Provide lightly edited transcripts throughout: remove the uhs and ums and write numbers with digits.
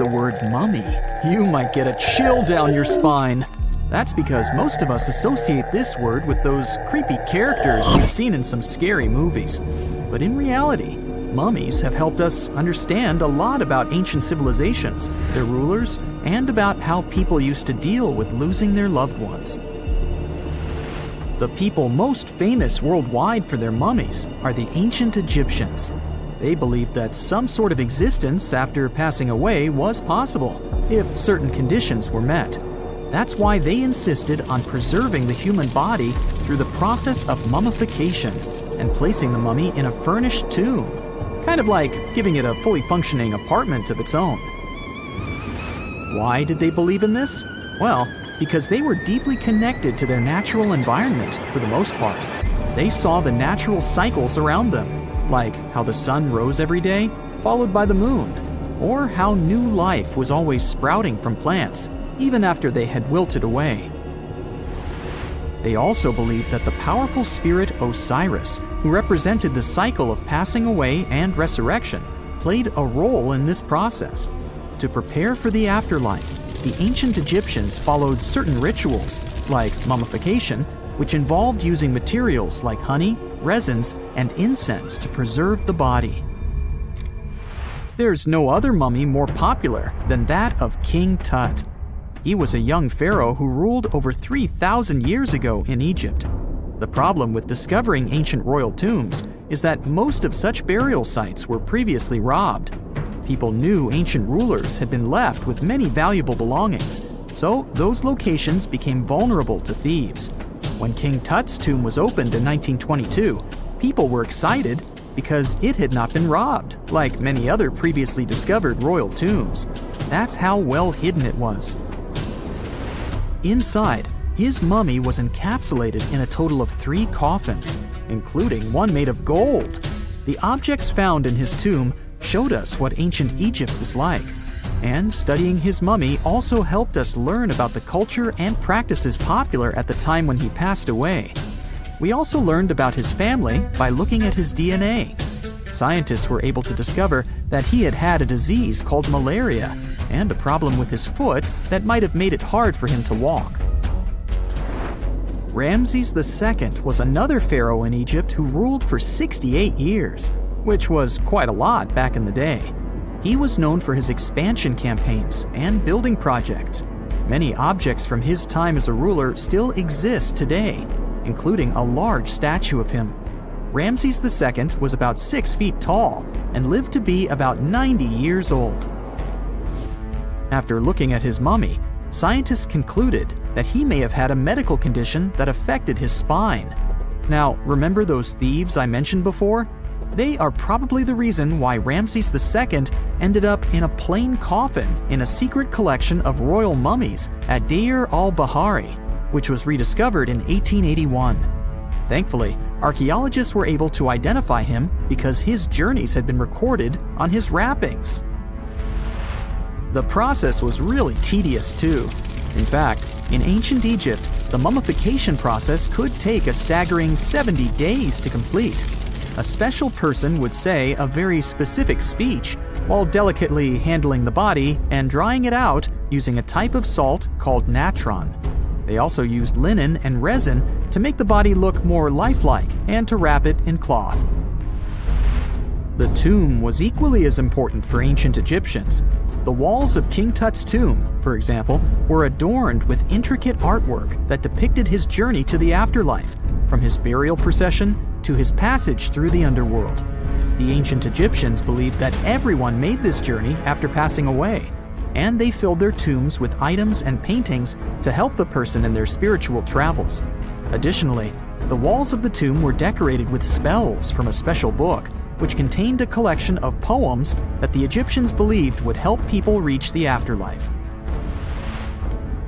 word mummy, you might get a chill down your spine. That's because most of us associate this word with those creepy characters we've seen in some scary movies. But in reality, mummies have helped us understand a lot about ancient civilizations, their rulers, and about how people used to deal with losing their loved ones. The people most famous worldwide for their mummies are the ancient Egyptians. They believed that some sort of existence after passing away was possible, if certain conditions were met. That's why they insisted on preserving the human body through the process of mummification and placing the mummy in a furnished tomb, kind of like giving it a fully functioning apartment of its own. Why did they believe in this? Well, because they were deeply connected to their natural environment for the most part. They saw the natural cycles around them, like how the sun rose every day, followed by the moon, or how new life was always sprouting from plants, even after they had wilted away. They also believed that the powerful spirit Osiris, who represented the cycle of passing away and resurrection, played a role in this process. To prepare for the afterlife, the ancient Egyptians followed certain rituals, like mummification, which involved using materials like honey, resins, and incense to preserve the body. There's no other mummy more popular than that of King Tut. He was a young pharaoh who ruled over 3,000 years ago in Egypt. The problem with discovering ancient royal tombs is that most of such burial sites were previously robbed. People knew ancient rulers had been left with many valuable belongings, so those locations became vulnerable to thieves. When King Tut's tomb was opened in 1922, people were excited because it had not been robbed, like many other previously discovered royal tombs. That's how well hidden it was. Inside, his mummy was encapsulated in a total of 3 coffins, including one made of gold. The objects found in his tomb showed us what ancient Egypt was like, and studying his mummy also helped us learn about the culture and practices popular at the time when he passed away. We also learned about his family by looking at his DNA. Scientists were able to discover that he had had a disease called malaria and a problem with his foot that might have made it hard for him to walk. Ramses II was another pharaoh in Egypt who ruled for 68 years, which was quite a lot back in the day. He was known for his expansion campaigns and building projects. Many objects from his time as a ruler still exist today, including a large statue of him. Ramses II was about 6 feet tall and lived to be about 90 years old. After looking at his mummy, scientists concluded that he may have had a medical condition that affected his spine. Now, remember those thieves I mentioned before? They are probably the reason why Ramses II ended up in a plain coffin in a secret collection of royal mummies at Deir al-Bahari, which was rediscovered in 1881. Thankfully, archaeologists were able to identify him because his journeys had been recorded on his wrappings. The process was really tedious too. In fact, in ancient Egypt, the mummification process could take a staggering 70 days to complete. A special person would say a very specific speech while delicately handling the body and drying it out using a type of salt called natron. They also used linen and resin to make the body look more lifelike and to wrap it in cloth. The tomb was equally as important for ancient Egyptians. The walls of King Tut's tomb, for example, were adorned with intricate artwork that depicted his journey to the afterlife, from his burial procession to his passage through the underworld. The ancient Egyptians believed that everyone made this journey after passing away, and they filled their tombs with items and paintings to help the person in their spiritual travels. Additionally, the walls of the tomb were decorated with spells from a special book, which contained a collection of poems that the Egyptians believed would help people reach the afterlife.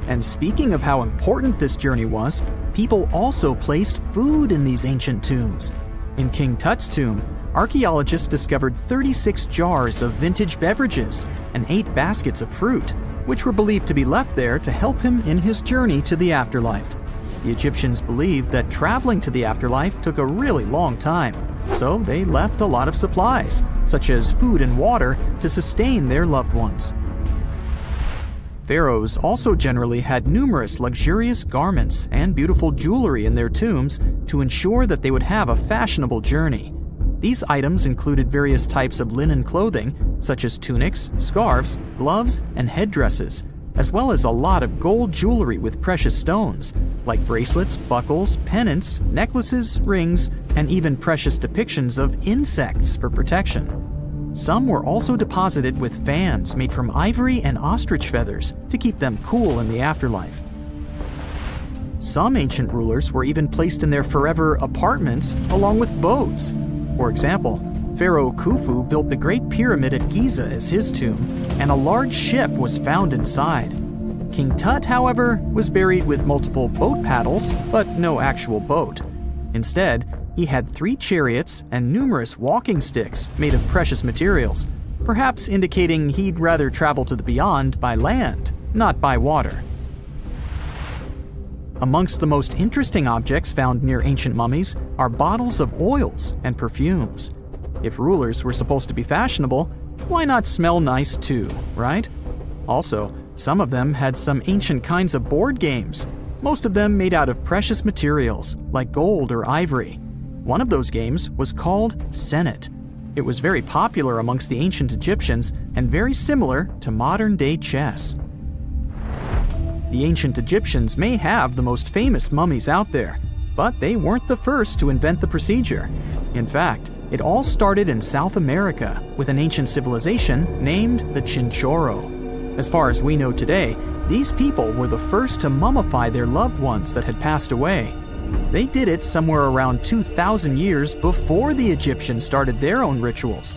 And speaking of how important this journey was, people also placed food in these ancient tombs. In King Tut's tomb, archaeologists discovered 36 jars of vintage beverages and 8 baskets of fruit, which were believed to be left there to help him in his journey to the afterlife. The Egyptians believed that traveling to the afterlife took a really long time, so they left a lot of supplies, such as food and water, to sustain their loved ones. Pharaohs also generally had numerous luxurious garments and beautiful jewelry in their tombs to ensure that they would have a fashionable journey. These items included various types of linen clothing, such as tunics, scarves, gloves, and headdresses, as well as a lot of gold jewelry with precious stones, like bracelets, buckles, pendants, necklaces, rings, and even precious depictions of insects for protection. Some were also deposited with fans made from ivory and ostrich feathers to keep them cool in the afterlife. Some ancient rulers were even placed in their forever apartments along with boats. For example, Pharaoh Khufu built the Great Pyramid at Giza as his tomb, and a large ship was found inside. King Tut, however, was buried with multiple boat paddles, but no actual boat. Instead, he had 3 chariots and numerous walking sticks made of precious materials, perhaps indicating he'd rather travel to the beyond by land, not by water. Amongst the most interesting objects found near ancient mummies are bottles of oils and perfumes. If rulers were supposed to be fashionable, why not smell nice too, right? Also, some of them had some ancient kinds of board games, most of them made out of precious materials like gold or ivory. One of those games was called Senet. It was very popular amongst the ancient Egyptians and very similar to modern-day chess. The ancient Egyptians may have the most famous mummies out there, but they weren't the first to invent the procedure. In fact, it all started in South America with an ancient civilization named the Chinchorro. As far as we know today, these people were the first to mummify their loved ones that had passed away. They did it somewhere around 2,000 years before the Egyptians started their own rituals.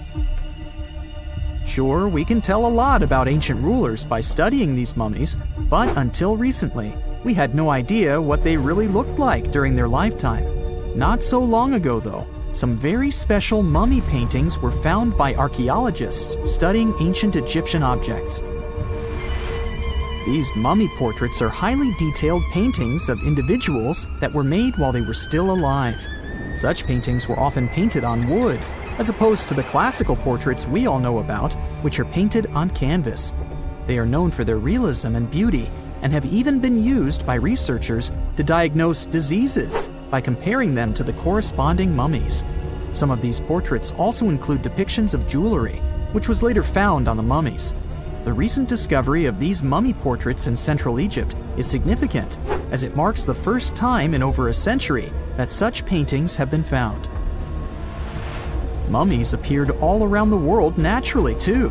Sure, we can tell a lot about ancient rulers by studying these mummies, but until recently, we had no idea what they really looked like during their lifetime. Not so long ago, though, some very special mummy paintings were found by archaeologists studying ancient Egyptian objects. These mummy portraits are highly detailed paintings of individuals that were made while they were still alive. Such paintings were often painted on wood, as opposed to the classical portraits we all know about, which are painted on canvas. They are known for their realism and beauty, and have even been used by researchers to diagnose diseases by comparing them to the corresponding mummies. Some of these portraits also include depictions of jewelry, which was later found on the mummies. The recent discovery of these mummy portraits in Central Egypt is significant, as it marks the first time in over a century that such paintings have been found. Mummies appeared all around the world naturally, too.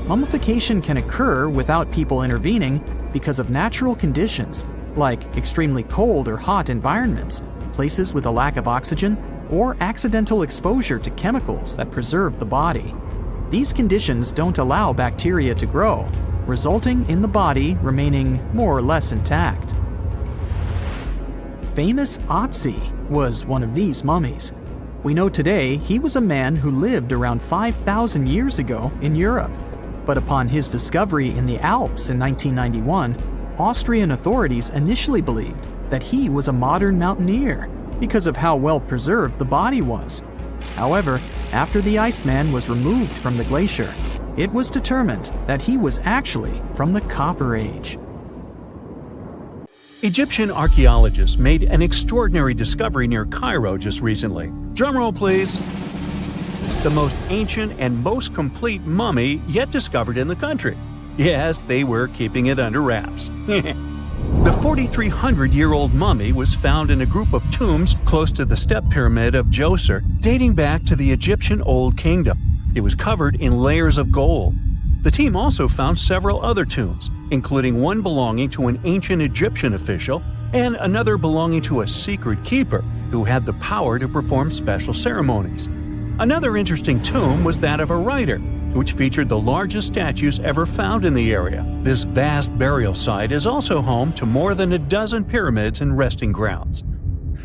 Mummification can occur without people intervening because of natural conditions, like extremely cold or hot environments, places with a lack of oxygen, or accidental exposure to chemicals that preserve the body. These conditions don't allow bacteria to grow, resulting in the body remaining more or less intact. Famous Ötzi was one of these mummies. We know today he was a man who lived around 5,000 years ago in Europe. But upon his discovery in the Alps in 1991, Austrian authorities initially believed that he was a modern mountaineer because of how well preserved the body was. However, after the Iceman was removed from the glacier, it was determined that he was actually from the Copper Age. Egyptian archaeologists made an extraordinary discovery near Cairo just recently. Drumroll, please. The most ancient and most complete mummy yet discovered in the country. Yes, they were keeping it under wraps. The 4,300-year-old mummy was found in a group of tombs close to the Step Pyramid of Djoser, dating back to the Egyptian Old Kingdom. It was covered in layers of gold. The team also found several other tombs, including one belonging to an ancient Egyptian official and another belonging to a secret keeper who had the power to perform special ceremonies. Another interesting tomb was that of a writer, which featured the largest statues ever found in the area. This vast burial site is also home to more than a dozen pyramids and resting grounds.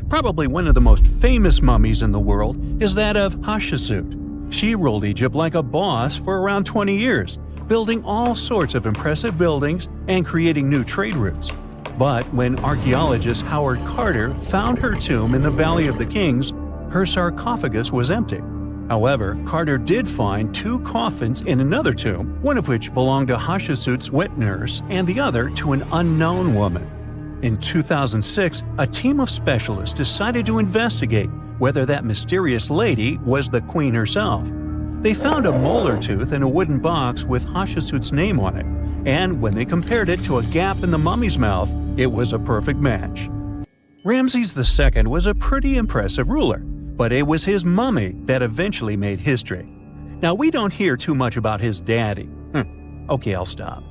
Probably one of the most famous mummies in the world is that of Hatshepsut. She ruled Egypt like a boss for around 20 years, building all sorts of impressive buildings and creating new trade routes. But when archaeologist Howard Carter found her tomb in the Valley of the Kings, her sarcophagus was empty. However, Carter did find 2 coffins in another tomb, one of which belonged to Hatshepsut's wet nurse and the other to an unknown woman. In 2006, a team of specialists decided to investigate whether that mysterious lady was the queen herself. They found a molar tooth in a wooden box with Hatshepsut's name on it, and when they compared it to a gap in the mummy's mouth, it was a perfect match. Ramses II was a pretty impressive ruler, but it was his mummy that eventually made history. Now, we don't hear too much about his daddy. Okay, I'll stop.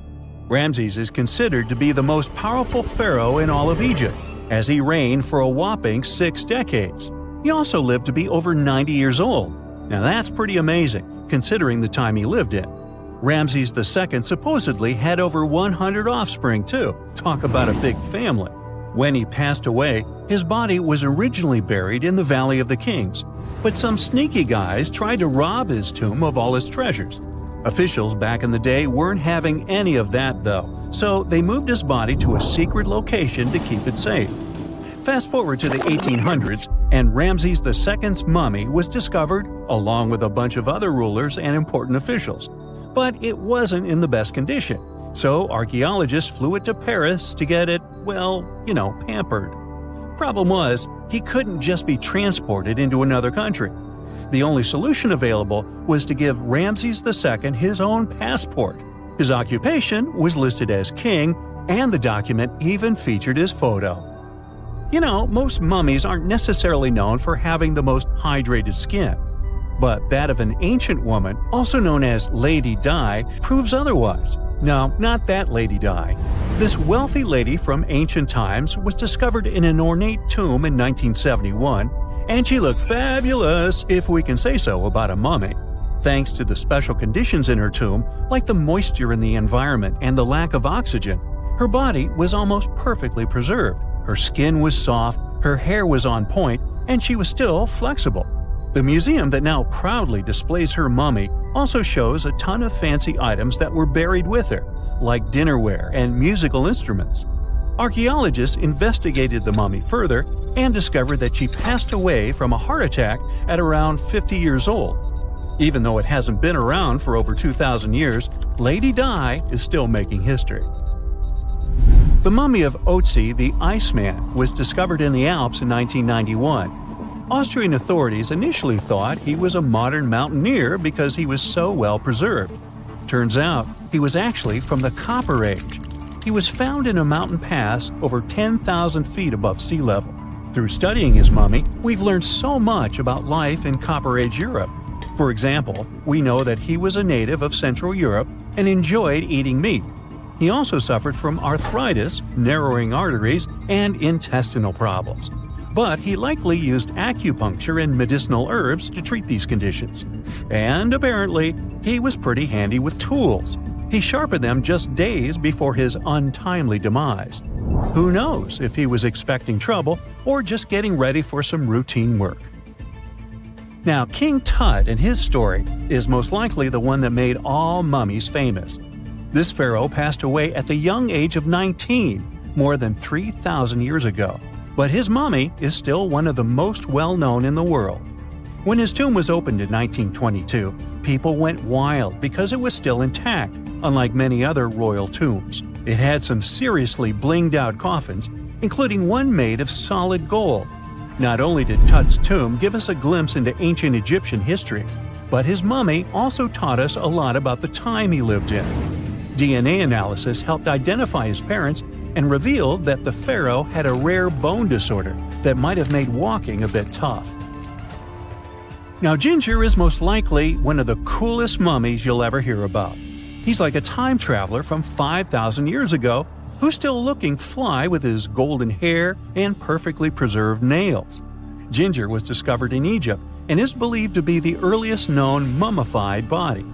Ramses is considered to be the most powerful pharaoh in all of Egypt, as he reigned for a whopping 6 decades. He also lived to be over 90 years old. Now that's pretty amazing, considering the time he lived in. Ramses II supposedly had over 100 offspring too. Talk about a big family. When he passed away, his body was originally buried in the Valley of the Kings, but some sneaky guys tried to rob his tomb of all his treasures. Officials back in the day weren't having any of that though, so they moved his body to a secret location to keep it safe. Fast forward to the 1800s, and Ramses II's mummy was discovered along with a bunch of other rulers and important officials. But it wasn't in the best condition, so archaeologists flew it to Paris to get it, pampered. Problem was, he couldn't just be transported into another country. The only solution available was to give Ramses II his own passport. His occupation was listed as king, and the document even featured his photo. Most mummies aren't necessarily known for having the most hydrated skin. But that of an ancient woman, also known as Lady Di, proves otherwise. No, not that Lady Di. This wealthy lady from ancient times was discovered in an ornate tomb in 1971, and she looked fabulous, if we can say so about a mummy. Thanks to the special conditions in her tomb, like the moisture in the environment and the lack of oxygen, her body was almost perfectly preserved. Her skin was soft, her hair was on point, and she was still flexible. The museum that now proudly displays her mummy also shows a ton of fancy items that were buried with her, like dinnerware and musical instruments. Archaeologists investigated the mummy further and discovered that she passed away from a heart attack at around 50 years old. Even though it hasn't been around for over 2,000 years, Lady Di is still making history. The mummy of Ötzi the Iceman was discovered in the Alps in 1991. Austrian authorities initially thought he was a modern mountaineer because he was so well preserved. Turns out, he was actually from the Copper Age. He was found in a mountain pass over 10,000 feet above sea level. Through studying his mummy, we've learned so much about life in Copper Age Europe. For example, we know that he was a native of Central Europe and enjoyed eating meat. He also suffered from arthritis, narrowing arteries, and intestinal problems. But he likely used acupuncture and medicinal herbs to treat these conditions. And apparently, he was pretty handy with tools. He sharpened them just days before his untimely demise. Who knows if he was expecting trouble or just getting ready for some routine work. Now, King Tut and his story is most likely the one that made all mummies famous. This pharaoh passed away at the young age of 19, more than 3,000 years ago. But his mummy is still one of the most well-known in the world. When his tomb was opened in 1922, people went wild because it was still intact, unlike many other royal tombs. It had some seriously blinged-out coffins, including one made of solid gold. Not only did Tut's tomb give us a glimpse into ancient Egyptian history, but his mummy also taught us a lot about the time he lived in. DNA analysis helped identify his parents and revealed that the pharaoh had a rare bone disorder that might have made walking a bit tough. Now, Ginger is most likely one of the coolest mummies you'll ever hear about. He's like a time traveler from 5,000 years ago who's still looking fly with his golden hair and perfectly preserved nails. Ginger was discovered in Egypt and is believed to be the earliest known mummified body.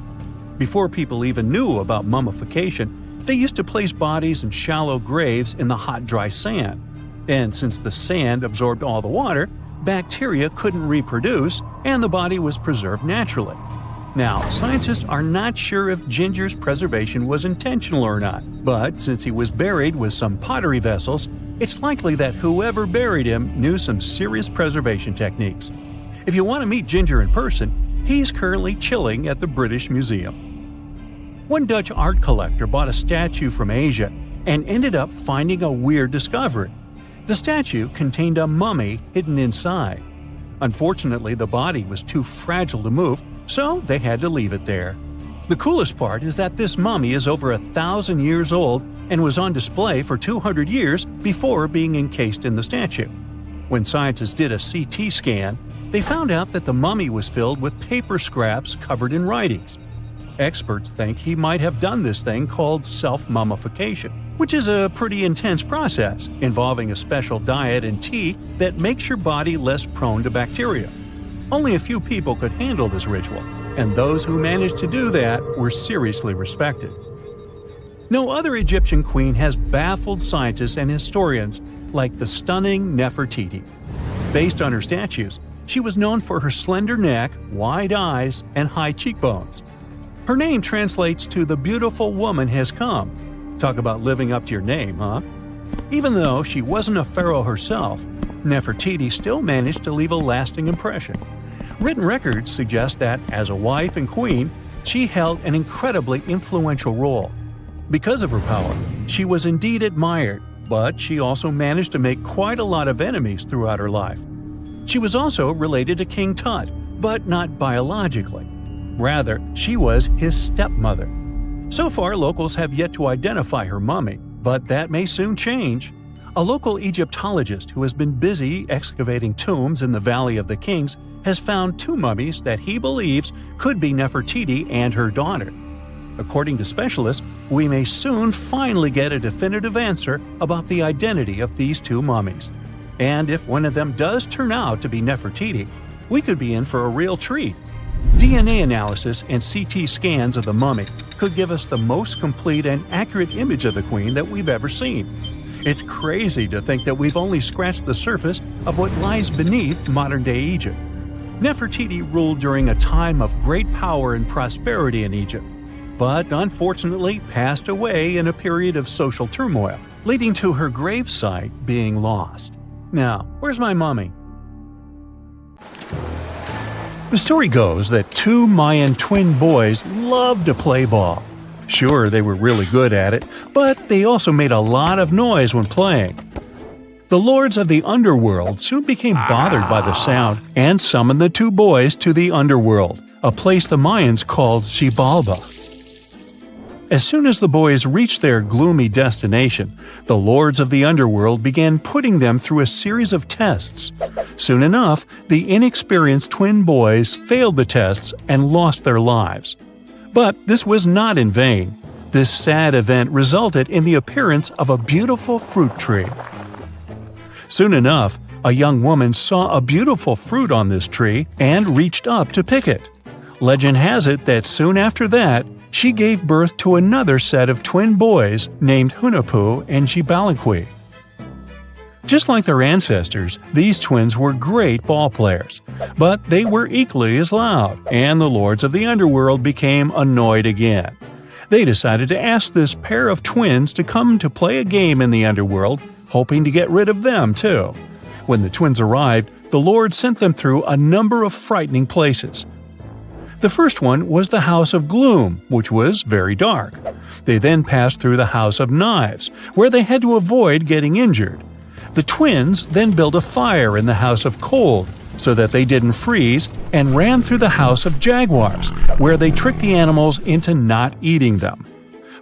Before people even knew about mummification, they used to place bodies in shallow graves in the hot, dry sand. And since the sand absorbed all the water, bacteria couldn't reproduce and the body was preserved naturally. Now, scientists are not sure if Ginger's preservation was intentional or not, but since he was buried with some pottery vessels, it's likely that whoever buried him knew some serious preservation techniques. If you want to meet Ginger in person, He's currently chilling at the British Museum. One Dutch art collector bought a statue from Asia and ended up finding a weird discovery. The statue contained a mummy hidden inside. Unfortunately, the body was too fragile to move, so they had to leave it there. The coolest part is that this mummy is over 1,000 years old and was on display for 200 years before being encased in the statue. When scientists did a CT scan, they found out that the mummy was filled with paper scraps covered in writings. Experts think he might have done this thing called self-mummification, which is a pretty intense process involving a special diet and tea that makes your body less prone to bacteria. Only a few people could handle this ritual, and those who managed to do that were seriously respected. No other Egyptian queen has baffled scientists and historians like the stunning Nefertiti. Based on her statues, she was known for her slender neck, wide eyes, and high cheekbones. Her name translates to "the beautiful woman has come." Talk about living up to your name, huh? Even though she wasn't a pharaoh herself, Nefertiti still managed to leave a lasting impression. Written records suggest that, as a wife and queen, she held an incredibly influential role. Because of her power, she was indeed admired, but she also managed to make quite a lot of enemies throughout her life. She was also related to King Tut, but not biologically. Rather, she was his stepmother. So far, locals have yet to identify her mummy, but that may soon change. A local Egyptologist who has been busy excavating tombs in the Valley of the Kings has found 2 mummies that he believes could be Nefertiti and her daughter. According to specialists, we may soon finally get a definitive answer about the identity of these 2 mummies. And if one of them does turn out to be Nefertiti, we could be in for a real treat. DNA analysis and CT scans of the mummy could give us the most complete and accurate image of the queen that we've ever seen. It's crazy to think that we've only scratched the surface of what lies beneath modern-day Egypt. Nefertiti ruled during a time of great power and prosperity in Egypt, but unfortunately passed away in a period of social turmoil, leading to her gravesite being lost. Now, where's my mummy? The story goes that 2 Mayan twin boys loved to play ball. Sure, they were really good at it, but they also made a lot of noise when playing. The lords of the underworld soon became bothered by the sound and summoned the 2 boys to the underworld, a place the Mayans called Xibalba. As soon as the boys reached their gloomy destination, the lords of the underworld began putting them through a series of tests. Soon enough, the inexperienced twin boys failed the tests and lost their lives. But this was not in vain. This sad event resulted in the appearance of a beautiful fruit tree. Soon enough, a young woman saw a beautiful fruit on this tree and reached up to pick it. Legend has it that soon after that, she gave birth to another set of twin boys named Hunahpu and Xibalba. Just like their ancestors, these twins were great ball players, but they were equally as loud, and the lords of the underworld became annoyed again. They decided to ask this pair of twins to come to play a game in the underworld, hoping to get rid of them too. When the twins arrived, the lord sent them through a number of frightening places. The first one was the House of Gloom, which was very dark. They then passed through the House of Knives, where they had to avoid getting injured. The twins then built a fire in the House of Cold, so that they didn't freeze, and ran through the House of Jaguars, where they tricked the animals into not eating them.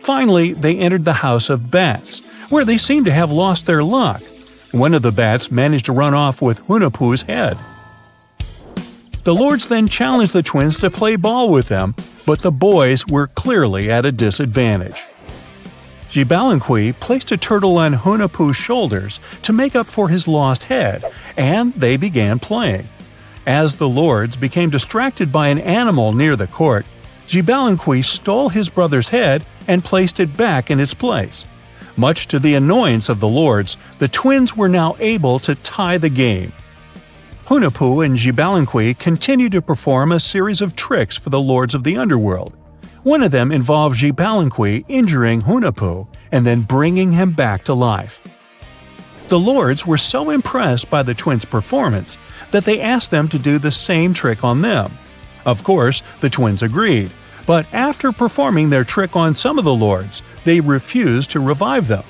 Finally, they entered the House of Bats, where they seemed to have lost their luck. One of the bats managed to run off with Hunahpu's head. The lords then challenged the twins to play ball with them, but the boys were clearly at a disadvantage. Xibalba placed a turtle on Hunahpu's shoulders to make up for his lost head, and they began playing. As the lords became distracted by an animal near the court, Xibalba stole his brother's head and placed it back in its place. Much to the annoyance of the lords, the twins were now able to tie the game. Hunahpu and Xibalba continued to perform a series of tricks for the lords of the underworld. One of them involved Xibalba injuring Hunahpu and then bringing him back to life. The lords were so impressed by the twins' performance that they asked them to do the same trick on them. Of course, the twins agreed, but after performing their trick on some of the lords, they refused to revive them.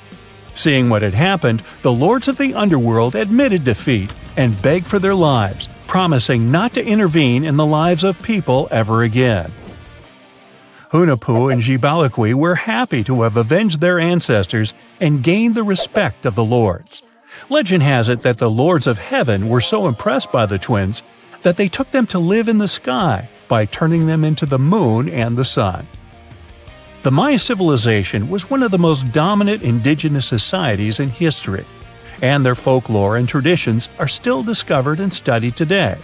Seeing what had happened, the lords of the underworld admitted defeat and begged for their lives, promising not to intervene in the lives of people ever again. Hunahpu and Xibalaqui were happy to have avenged their ancestors and gained the respect of the lords. Legend has it that the lords of heaven were so impressed by the twins that they took them to live in the sky by turning them into the moon and the sun. The Maya civilization was one of the most dominant indigenous societies in history, and their folklore and traditions are still discovered and studied today.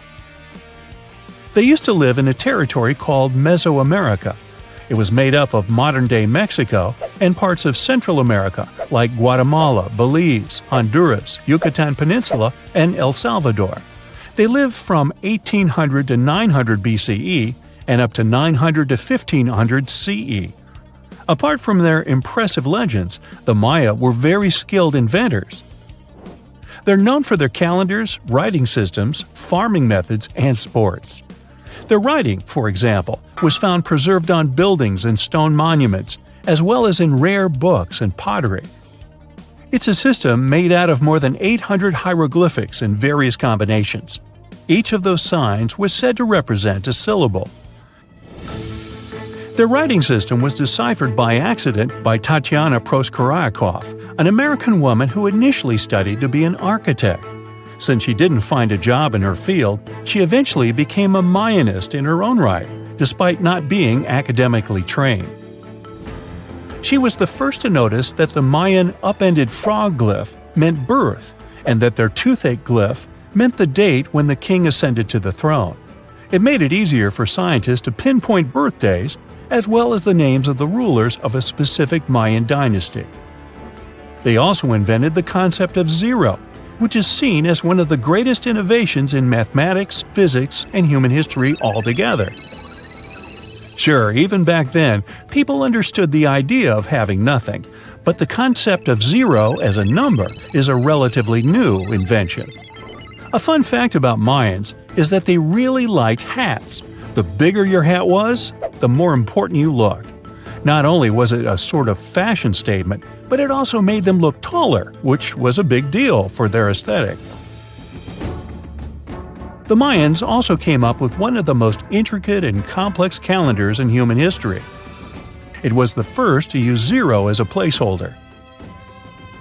They used to live in a territory called Mesoamerica. It was made up of modern-day Mexico and parts of Central America like Guatemala, Belize, Honduras, Yucatan Peninsula, and El Salvador. They lived from 1800 to 900 BCE and up to 900 to 1500 CE. Apart from their impressive legends, the Maya were very skilled inventors. They're known for their calendars, writing systems, farming methods, and sports. Their writing, for example, was found preserved on buildings and stone monuments, as well as in rare books and pottery. It's a system made out of more than 800 hieroglyphics in various combinations. Each of those signs was said to represent a syllable. Their writing system was deciphered by accident by Tatiana Proskorakov, an American woman who initially studied to be an architect. Since she didn't find a job in her field, she eventually became a Mayanist in her own right, despite not being academically trained. She was the first to notice that the Mayan upended frog glyph meant birth, and that their toothache glyph meant the date when the king ascended to the throne. It made it easier for scientists to pinpoint birthdays, as well as the names of the rulers of a specific Mayan dynasty. They also invented the concept of zero, which is seen as one of the greatest innovations in mathematics, physics, and human history altogether. Sure, even back then, people understood the idea of having nothing, but the concept of zero as a number is a relatively new invention. A fun fact about Mayans is that they really liked hats. The bigger your hat was, the more important you looked. Not only was it a sort of fashion statement, but it also made them look taller, which was a big deal for their aesthetic. The Mayans also came up with one of the most intricate and complex calendars in human history. It was the first to use zero as a placeholder.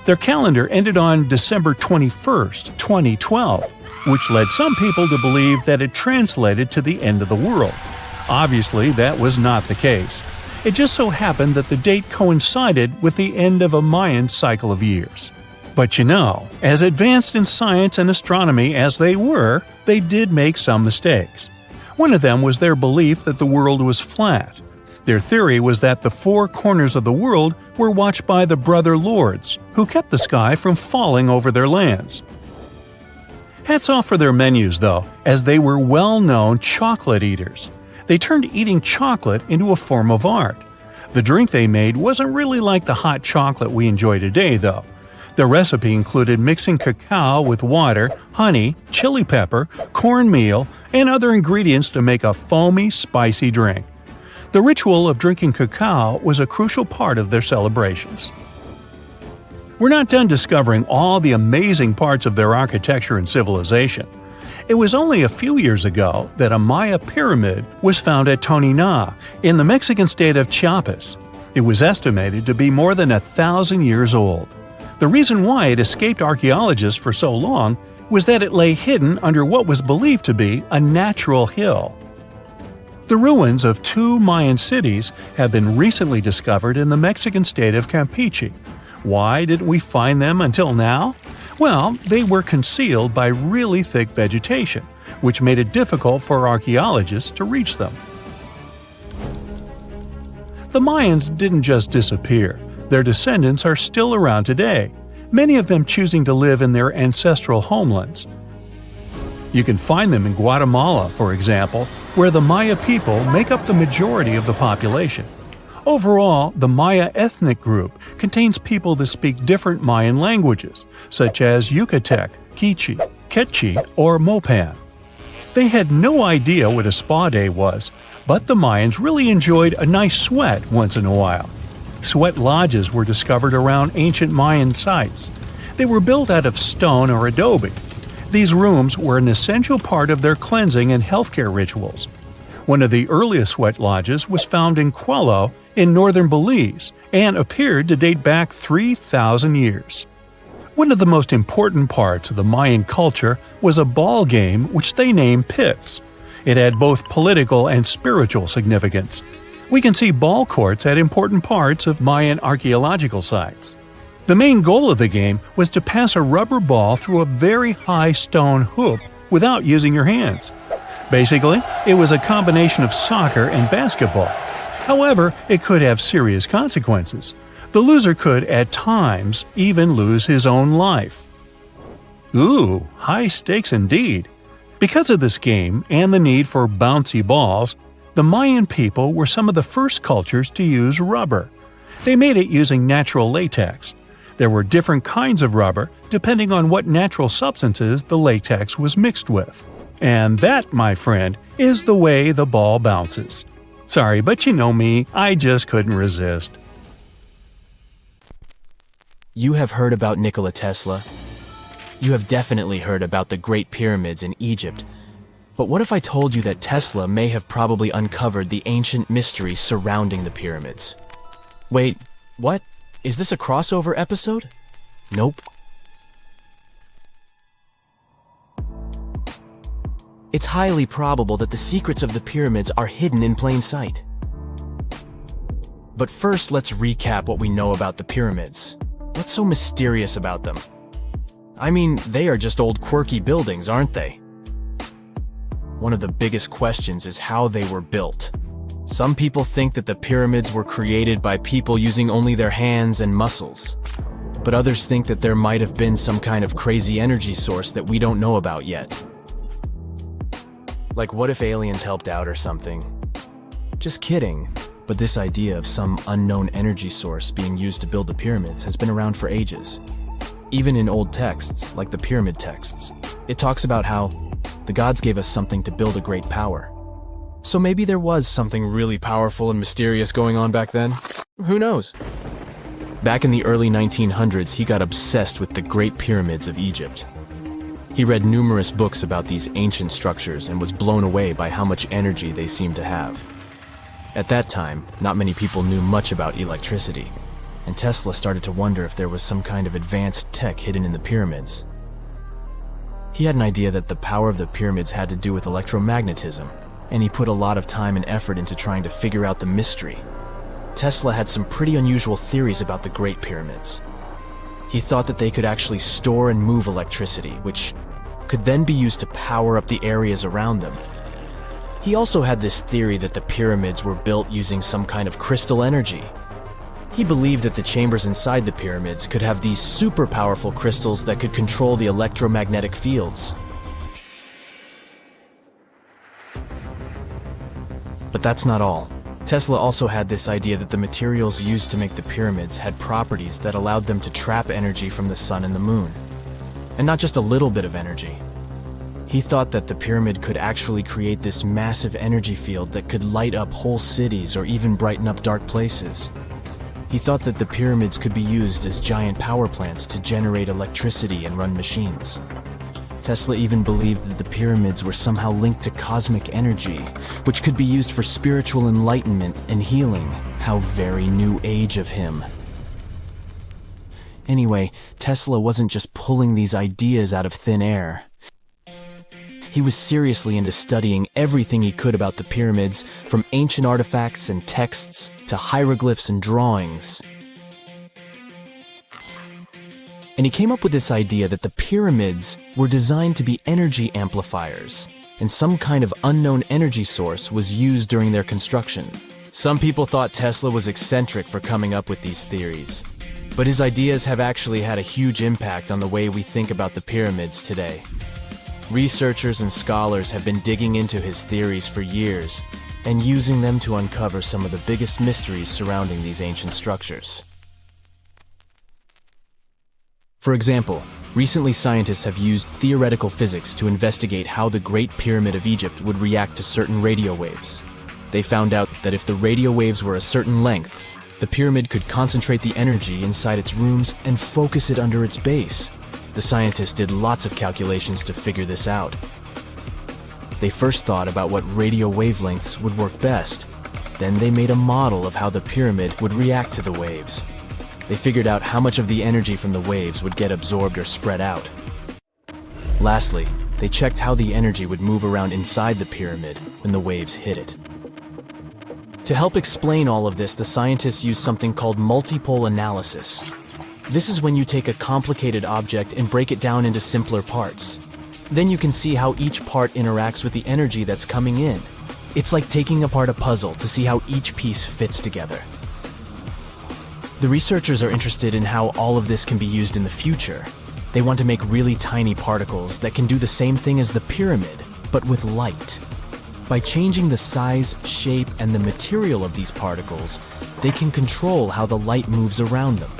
Their calendar ended on December 21st, 2012, which led some people to believe that it translated to the end of the world. Obviously, that was not the case. It just so happened that the date coincided with the end of a Mayan cycle of years. But you know, as advanced in science and astronomy as they were, they did make some mistakes. One of them was their belief that the world was flat. Their theory was that the four corners of the world were watched by the brother lords, who kept the sky from falling over their lands. Hats off for their menus, though, as they were well-known chocolate eaters. They turned eating chocolate into a form of art. The drink they made wasn't really like the hot chocolate we enjoy today, though. The recipe included mixing cacao with water, honey, chili pepper, cornmeal, and other ingredients to make a foamy, spicy drink. The ritual of drinking cacao was a crucial part of their celebrations. We're not done discovering all the amazing parts of their architecture and civilization. It was only a few years ago that a Maya pyramid was found at Tonina, in the Mexican state of Chiapas. It was estimated to be more than 1,000 years old. The reason why it escaped archaeologists for so long was that it lay hidden under what was believed to be a natural hill. The ruins of two Mayan cities have been recently discovered in the Mexican state of Campeche. Why didn't we find them until now? Well, they were concealed by really thick vegetation, which made it difficult for archaeologists to reach them. The Mayans didn't just disappear. Their descendants are still around today, many of them choosing to live in their ancestral homelands. You can find them in Guatemala, for example, where the Maya people make up the majority of the population. Overall, the Maya ethnic group contains people that speak different Mayan languages, such as Yucatec, Quiche, Quechua, or Mopan. They had no idea what a spa day was, but the Mayans really enjoyed a nice sweat once in a while. Sweat lodges were discovered around ancient Mayan sites. They were built out of stone or adobe. These rooms were an essential part of their cleansing and healthcare rituals. One of the earliest sweat lodges was found in Quello in northern Belize and appeared to date back 3,000 years. One of the most important parts of the Mayan culture was a ball game which they named Pix. It had both political and spiritual significance. We can see ball courts at important parts of Mayan archaeological sites. The main goal of the game was to pass a rubber ball through a very high stone hoop without using your hands. Basically, it was a combination of soccer and basketball. However, it could have serious consequences. The loser could, at times, even lose his own life. Ooh, high stakes indeed. Because of this game and the need for bouncy balls, the Mayan people were some of the first cultures to use rubber. They made it using natural latex. There were different kinds of rubber depending on what natural substances the latex was mixed with. And that, my friend, is the way the ball bounces. Sorry, but you know me, I just couldn't resist. You have heard about Nikola Tesla. You have definitely heard about the Great Pyramids in Egypt. But what if I told you that Tesla may have probably uncovered the ancient mystery surrounding the pyramids? Wait, what? Is this a crossover episode? Nope. It's highly probable that the secrets of the pyramids are hidden in plain sight. But first, let's recap what we know about the pyramids. What's so mysterious about them? I mean, they are just old quirky buildings, aren't they? One of the biggest questions is how they were built. Some people think that the pyramids were created by people using only their hands and muscles. But others think that there might have been some kind of crazy energy source that we don't know about yet. Like, what if aliens helped out or something? Just kidding. But this idea of some unknown energy source being used to build the pyramids has been around for ages. Even in old texts, like the pyramid texts, it talks about how the gods gave us something to build a great power. So maybe there was something really powerful and mysterious going on back then? Who knows? Back in the early 1900s, he got obsessed with the Great Pyramids of Egypt. He read numerous books about these ancient structures and was blown away by how much energy they seemed to have. At that time, not many people knew much about electricity, and Tesla started to wonder if there was some kind of advanced tech hidden in the pyramids. He had an idea that the power of the pyramids had to do with electromagnetism, and he put a lot of time and effort into trying to figure out the mystery. Tesla had some pretty unusual theories about the Great Pyramids. He thought that they could actually store and move electricity, which could then be used to power up the areas around them. He also had this theory that the pyramids were built using some kind of crystal energy. He believed that the chambers inside the pyramids could have these super powerful crystals that could control the electromagnetic fields. But that's not all. Tesla also had this idea that the materials used to make the pyramids had properties that allowed them to trap energy from the sun and the moon. And not just a little bit of energy. He thought that the pyramid could actually create this massive energy field that could light up whole cities or even brighten up dark places. He thought that the pyramids could be used as giant power plants to generate electricity and run machines. Tesla even believed that the pyramids were somehow linked to cosmic energy, which could be used for spiritual enlightenment and healing. How very new age of him. Anyway, Tesla wasn't just pulling these ideas out of thin air. He was seriously into studying everything he could about the pyramids, from ancient artifacts and texts to hieroglyphs and drawings. And he came up with this idea that the pyramids were designed to be energy amplifiers, and some kind of unknown energy source was used during their construction. Some people thought Tesla was eccentric for coming up with these theories, but his ideas have actually had a huge impact on the way we think about the pyramids today. Researchers and scholars have been digging into his theories for years and using them to uncover some of the biggest mysteries surrounding these ancient structures. For example, Recently, scientists have used theoretical physics to investigate how the Great Pyramid of Egypt would react to certain radio waves. They found out that if the radio waves were a certain length, the pyramid could concentrate the energy inside its rooms and focus it under its base. The scientists did lots of calculations to figure this out. They first thought about what radio wavelengths would work best. Then they made a model of how the pyramid would react to the waves. They figured out how much of the energy from the waves would get absorbed or spread out. Lastly, they checked how the energy would move around inside the pyramid when the waves hit it. To help explain all of this, the scientists used something called multipole analysis. This is when you take a complicated object and break it down into simpler parts. Then you can see how each part interacts with the energy that's coming in. It's like taking apart a puzzle to see how each piece fits together. The researchers are interested in how all of this can be used in the future. They want to make really tiny particles that can do the same thing as the pyramid, but with light. By changing the size, shape, and the material of these particles, they can control how the light moves around them.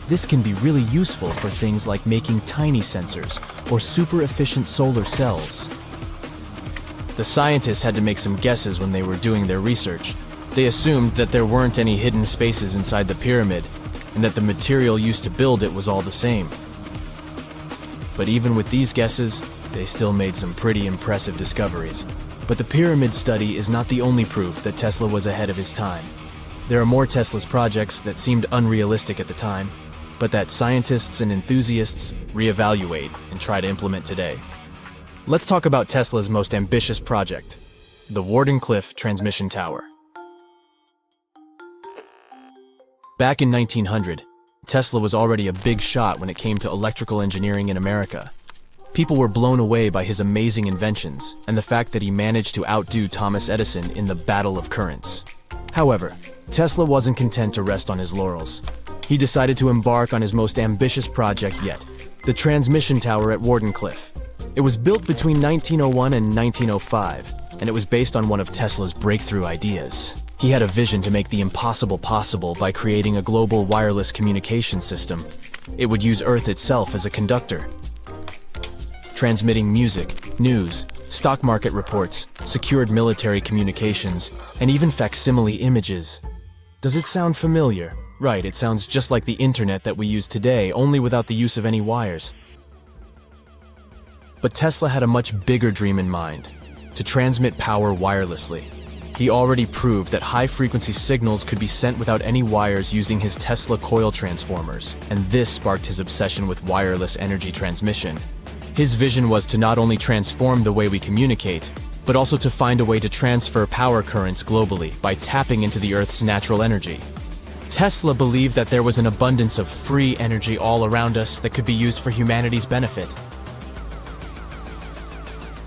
This can be really useful for things like making tiny sensors or super efficient solar cells. The scientists had to make some guesses when they were doing their research. They assumed that there weren't any hidden spaces inside the pyramid, and that the material used to build it was all the same. But even with these guesses, they still made some pretty impressive discoveries. But the pyramid study is not the only proof that Tesla was ahead of his time. There are more Tesla's projects that seemed unrealistic at the time, but that scientists and enthusiasts reevaluate and try to implement today. Let's talk about Tesla's most ambitious project, the Wardenclyffe Transmission Tower. Back in 1900, Tesla was already a big shot when it came to electrical engineering in America. People were blown away by his amazing inventions and the fact that he managed to outdo Thomas Edison in the Battle of Currents. However, Tesla wasn't content to rest on his laurels. He decided to embark on his most ambitious project yet, the transmission tower at Wardenclyffe. It was built between 1901 and 1905, and it was based on one of Tesla's breakthrough ideas. He had a vision to make the impossible possible by creating a global wireless communication system. It would use Earth itself as a conductor, transmitting music, news, stock market reports, secured military communications, and even facsimile images. Does it sound familiar? Right, it sounds just like the internet that we use today, only without the use of any wires. But Tesla had a much bigger dream in mind, to transmit power wirelessly. He already proved that high-frequency signals could be sent without any wires using his Tesla coil transformers, and this sparked his obsession with wireless energy transmission. His vision was to not only transform the way we communicate, but also to find a way to transfer power currents globally by tapping into the Earth's natural energy. Tesla believed that there was an abundance of free energy all around us that could be used for humanity's benefit.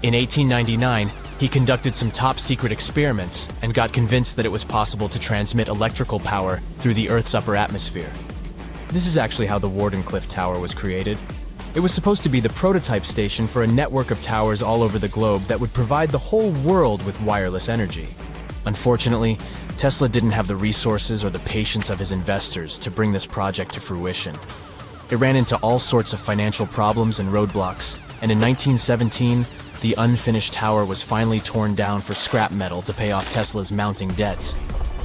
In 1899, he conducted some top-secret experiments and got convinced that it was possible to transmit electrical power through the Earth's upper atmosphere. This is actually how the Wardenclyffe Tower was created. It was supposed to be the prototype station for a network of towers all over the globe that would provide the whole world with wireless energy. Unfortunately, Tesla didn't have the resources or the patience of his investors to bring this project to fruition. It ran into all sorts of financial problems and roadblocks, and in 1917, the unfinished tower was finally torn down for scrap metal to pay off Tesla's mounting debts.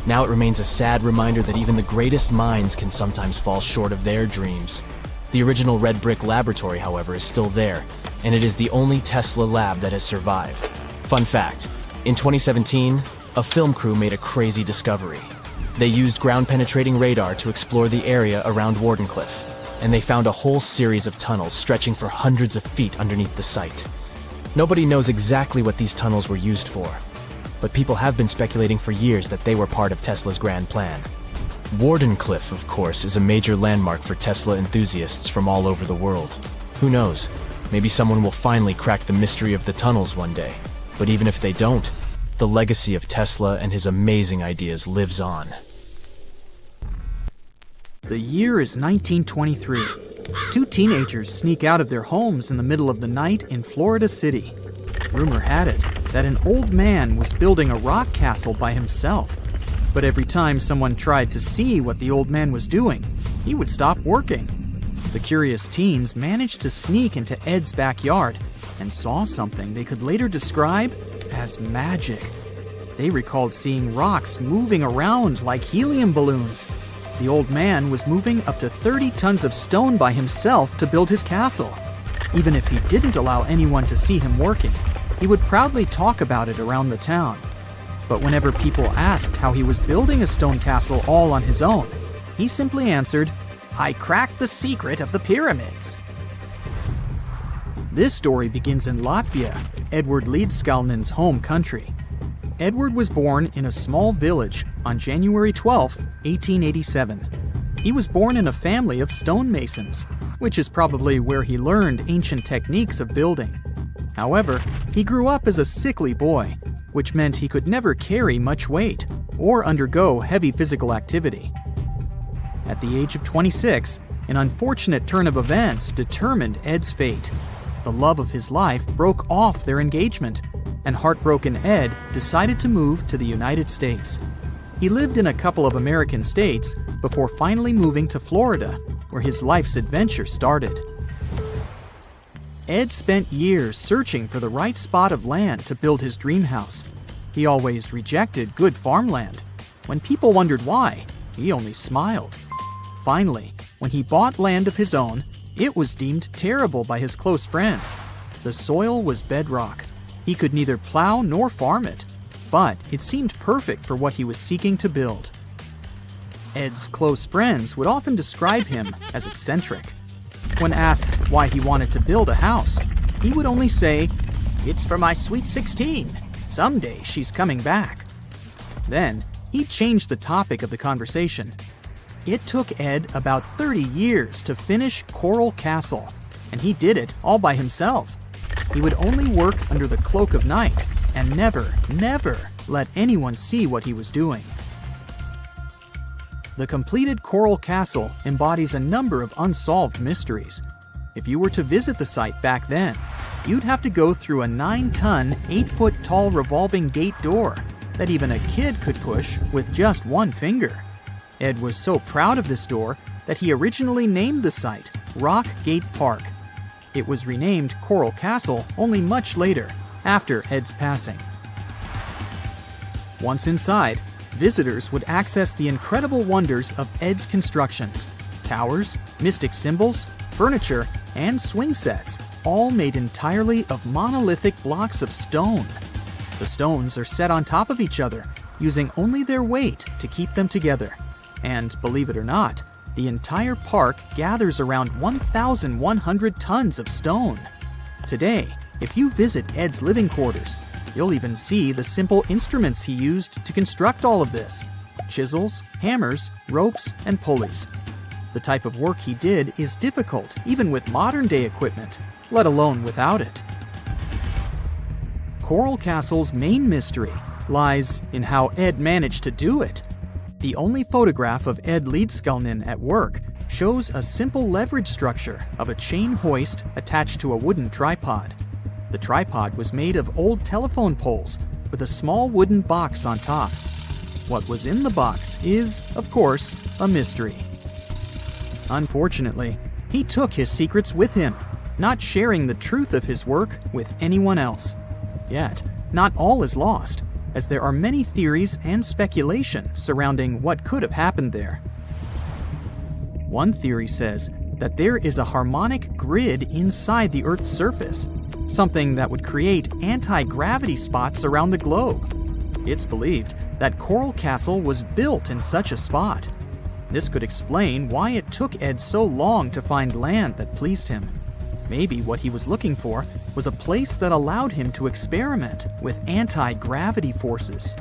Now it remains a sad reminder that even the greatest minds can sometimes fall short of their dreams. The original red brick laboratory, however, is still there, and it is the only Tesla lab that has survived. Fun fact, in 2017, a film crew made a crazy discovery. They used ground-penetrating radar to explore the area around Wardenclyffe, and they found a whole series of tunnels stretching for hundreds of feet underneath the site. Nobody knows exactly what these tunnels were used for, but people have been speculating for years that they were part of Tesla's grand plan. Wardenclyffe, of course, is a major landmark for Tesla enthusiasts from all over the world. Who knows? Maybe someone will finally crack the mystery of the tunnels one day. But even if they don't, the legacy of Tesla and his amazing ideas lives on. The year is 1923. Two teenagers sneak out of their homes in the middle of the night in Florida City. Rumor had it that an old man was building a rock castle by himself. But every time someone tried to see what the old man was doing, he would stop working. The curious teens managed to sneak into Ed's backyard and saw something they could later describe as magic. They recalled seeing rocks moving around like helium balloons. The old man was moving up to 30 tons of stone by himself to build his castle. Even if he didn't allow anyone to see him working, he would proudly talk about it around the town. But whenever people asked how he was building a stone castle all on his own, he simply answered, "I cracked the secret of the pyramids." This story begins in Latvia, Edward Leedskalnin's home country. Edward was born in a small village on January 12, 1887. He was born in a family of stonemasons, which is probably where he learned ancient techniques of building. However, he grew up as a sickly boy, which meant he could never carry much weight or undergo heavy physical activity. At the age of 26, an unfortunate turn of events determined Ed's fate. The love of his life broke off their engagement, and heartbroken Ed decided to move to the United States. He lived in a couple of American states before finally moving to Florida, where his life's adventure started. Ed spent years searching for the right spot of land to build his dream house. He always rejected good farmland. When people wondered why, he only smiled. Finally, when he bought land of his own, it was deemed terrible by his close friends. The soil was bedrock. He could neither plow nor farm it, but it seemed perfect for what he was seeking to build. Ed's close friends would often describe him as eccentric. When asked why he wanted to build a house, he would only say, "It's for my sweet 16. Someday she's coming back." Then, he'd change the topic of the conversation. It took Ed about 30 years to finish Coral Castle, and he did it all by himself. He would only work under the cloak of night and never let anyone see what he was doing. The completed Coral Castle embodies a number of unsolved mysteries. If you were to visit the site back then, you'd have to go through a 9-ton, 8-foot-tall revolving gate door that even a kid could push with just one finger. Ed was so proud of this door that he originally named the site Rock Gate Park. It was renamed Coral Castle only much later, after Ed's passing. Once inside, visitors would access the incredible wonders of Ed's constructions: towers, mystic symbols, furniture, and swing sets, all made entirely of monolithic blocks of stone. The stones are set on top of each other, using only their weight to keep them together. And believe it or not, the entire park gathers around 1,100 tons of stone. Today, if you visit Ed's living quarters, you'll even see the simple instruments he used to construct all of this: chisels, hammers, ropes, and pulleys. The type of work he did is difficult even with modern-day equipment, let alone without it. Coral Castle's main mystery lies in how Ed managed to do it. The only photograph of Ed Leedskalnin at work shows a simple leverage structure of a chain hoist attached to a wooden tripod. The tripod was made of old telephone poles with a small wooden box on top. What was in the box is, of course, a mystery. Unfortunately, he took his secrets with him, not sharing the truth of his work with anyone else. Yet, not all is lost, as there are many theories and speculation surrounding what could have happened there. One theory says that there is a harmonic grid inside the Earth's surface, something that would create anti-gravity spots around the globe. It's believed that Coral Castle was built in such a spot. This could explain why it took Ed so long to find land that pleased him. Maybe what he was looking for was a place that allowed him to experiment with anti-gravity forces.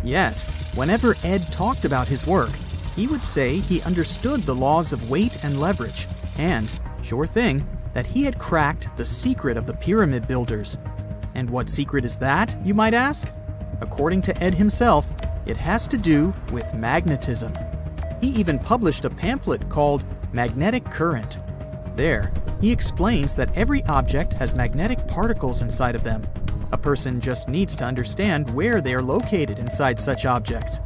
Yet, whenever Ed talked about his work, he would say he understood the laws of weight and leverage, and, sure thing, that he had cracked the secret of the pyramid builders. And what secret is that, you might ask? According to Ed himself, it has to do with magnetism. He even published a pamphlet called Magnetic Current. There, he explains that every object has magnetic particles inside of them. A person just needs to understand where they are located inside such objects.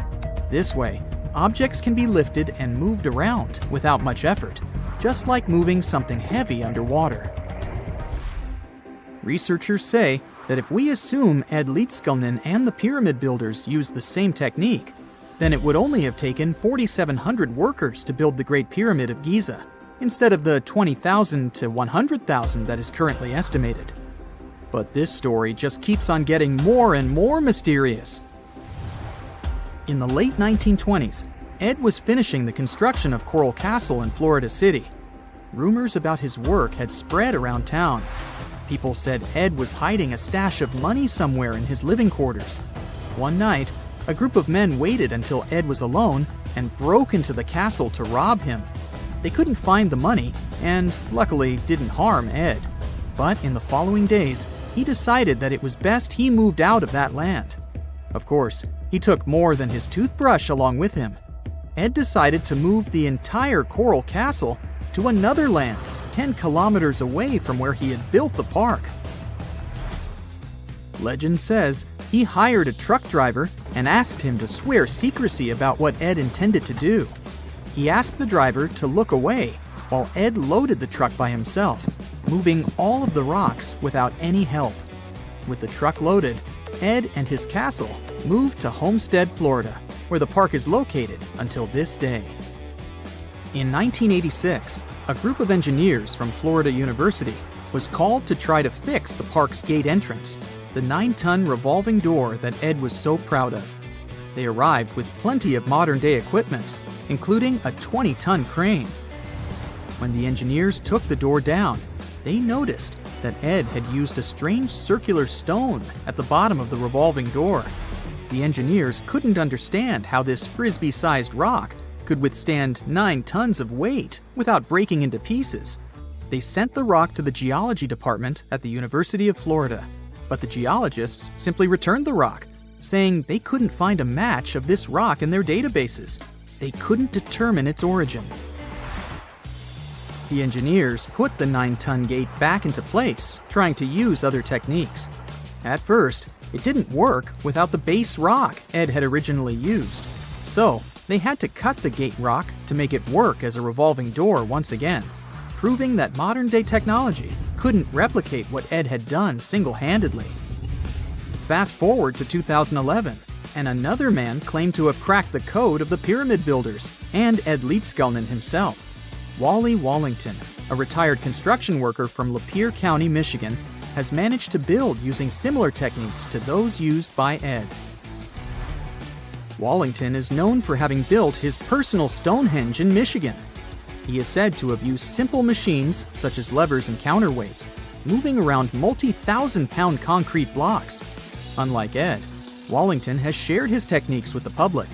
This way, objects can be lifted and moved around without much effort, just like moving something heavy underwater. Researchers say that if we assume Ed Lietskalnin and the pyramid builders used the same technique, then it would only have taken 4,700 workers to build the Great Pyramid of Giza, instead of the 20,000 to 100,000 that is currently estimated. But this story just keeps on getting more and more mysterious. In the late 1920s, Ed was finishing the construction of Coral Castle in Florida City. Rumors about his work had spread around town. People said Ed was hiding a stash of money somewhere in his living quarters. One night, a group of men waited until Ed was alone and broke into the castle to rob him. They couldn't find the money and, luckily, didn't harm Ed. But in the following days, he decided that it was best he moved out of that land. Of course, he took more than his toothbrush along with him. Ed decided to move the entire Coral Castle to another land, 10 kilometers away from where he had built the park. Legend says he hired a truck driver and asked him to swear secrecy about what Ed intended to do. He asked the driver to look away while Ed loaded the truck by himself, moving all of the rocks without any help. With the truck loaded, Ed and his castle moved to Homestead, Florida, where the park is located until this day. In 1986, a group of engineers from Florida University was called to try to fix the park's gate entrance, the 9-ton revolving door that Ed was so proud of. They arrived with plenty of modern-day equipment, including a 20-ton crane. When the engineers took the door down, they noticed that Ed had used a strange circular stone at the bottom of the revolving door. The engineers couldn't understand how this frisbee-sized rock could withstand 9 tons of weight without breaking into pieces. They sent the rock to the geology department at the University of Florida, but the geologists simply returned the rock, saying they couldn't find a match of this rock in their databases. They couldn't determine its origin. The engineers put the 9-ton gate back into place, trying to use other techniques. At first, it didn't work without the base rock Ed had originally used. So, they had to cut the gate rock to make it work as a revolving door once again, proving that modern-day technology couldn't replicate what Ed had done single-handedly. Fast forward to 2011, and another man claimed to have cracked the code of the pyramid builders and Ed Lietskalnin himself. Wally Wallington, a retired construction worker from Lapeer County, Michigan, has managed to build using similar techniques to those used by Ed. Wallington is known for having built his personal Stonehenge in Michigan. He is said to have used simple machines, such as levers and counterweights, moving around multi-thousand-pound concrete blocks. Unlike Ed, Wallington has shared his techniques with the public.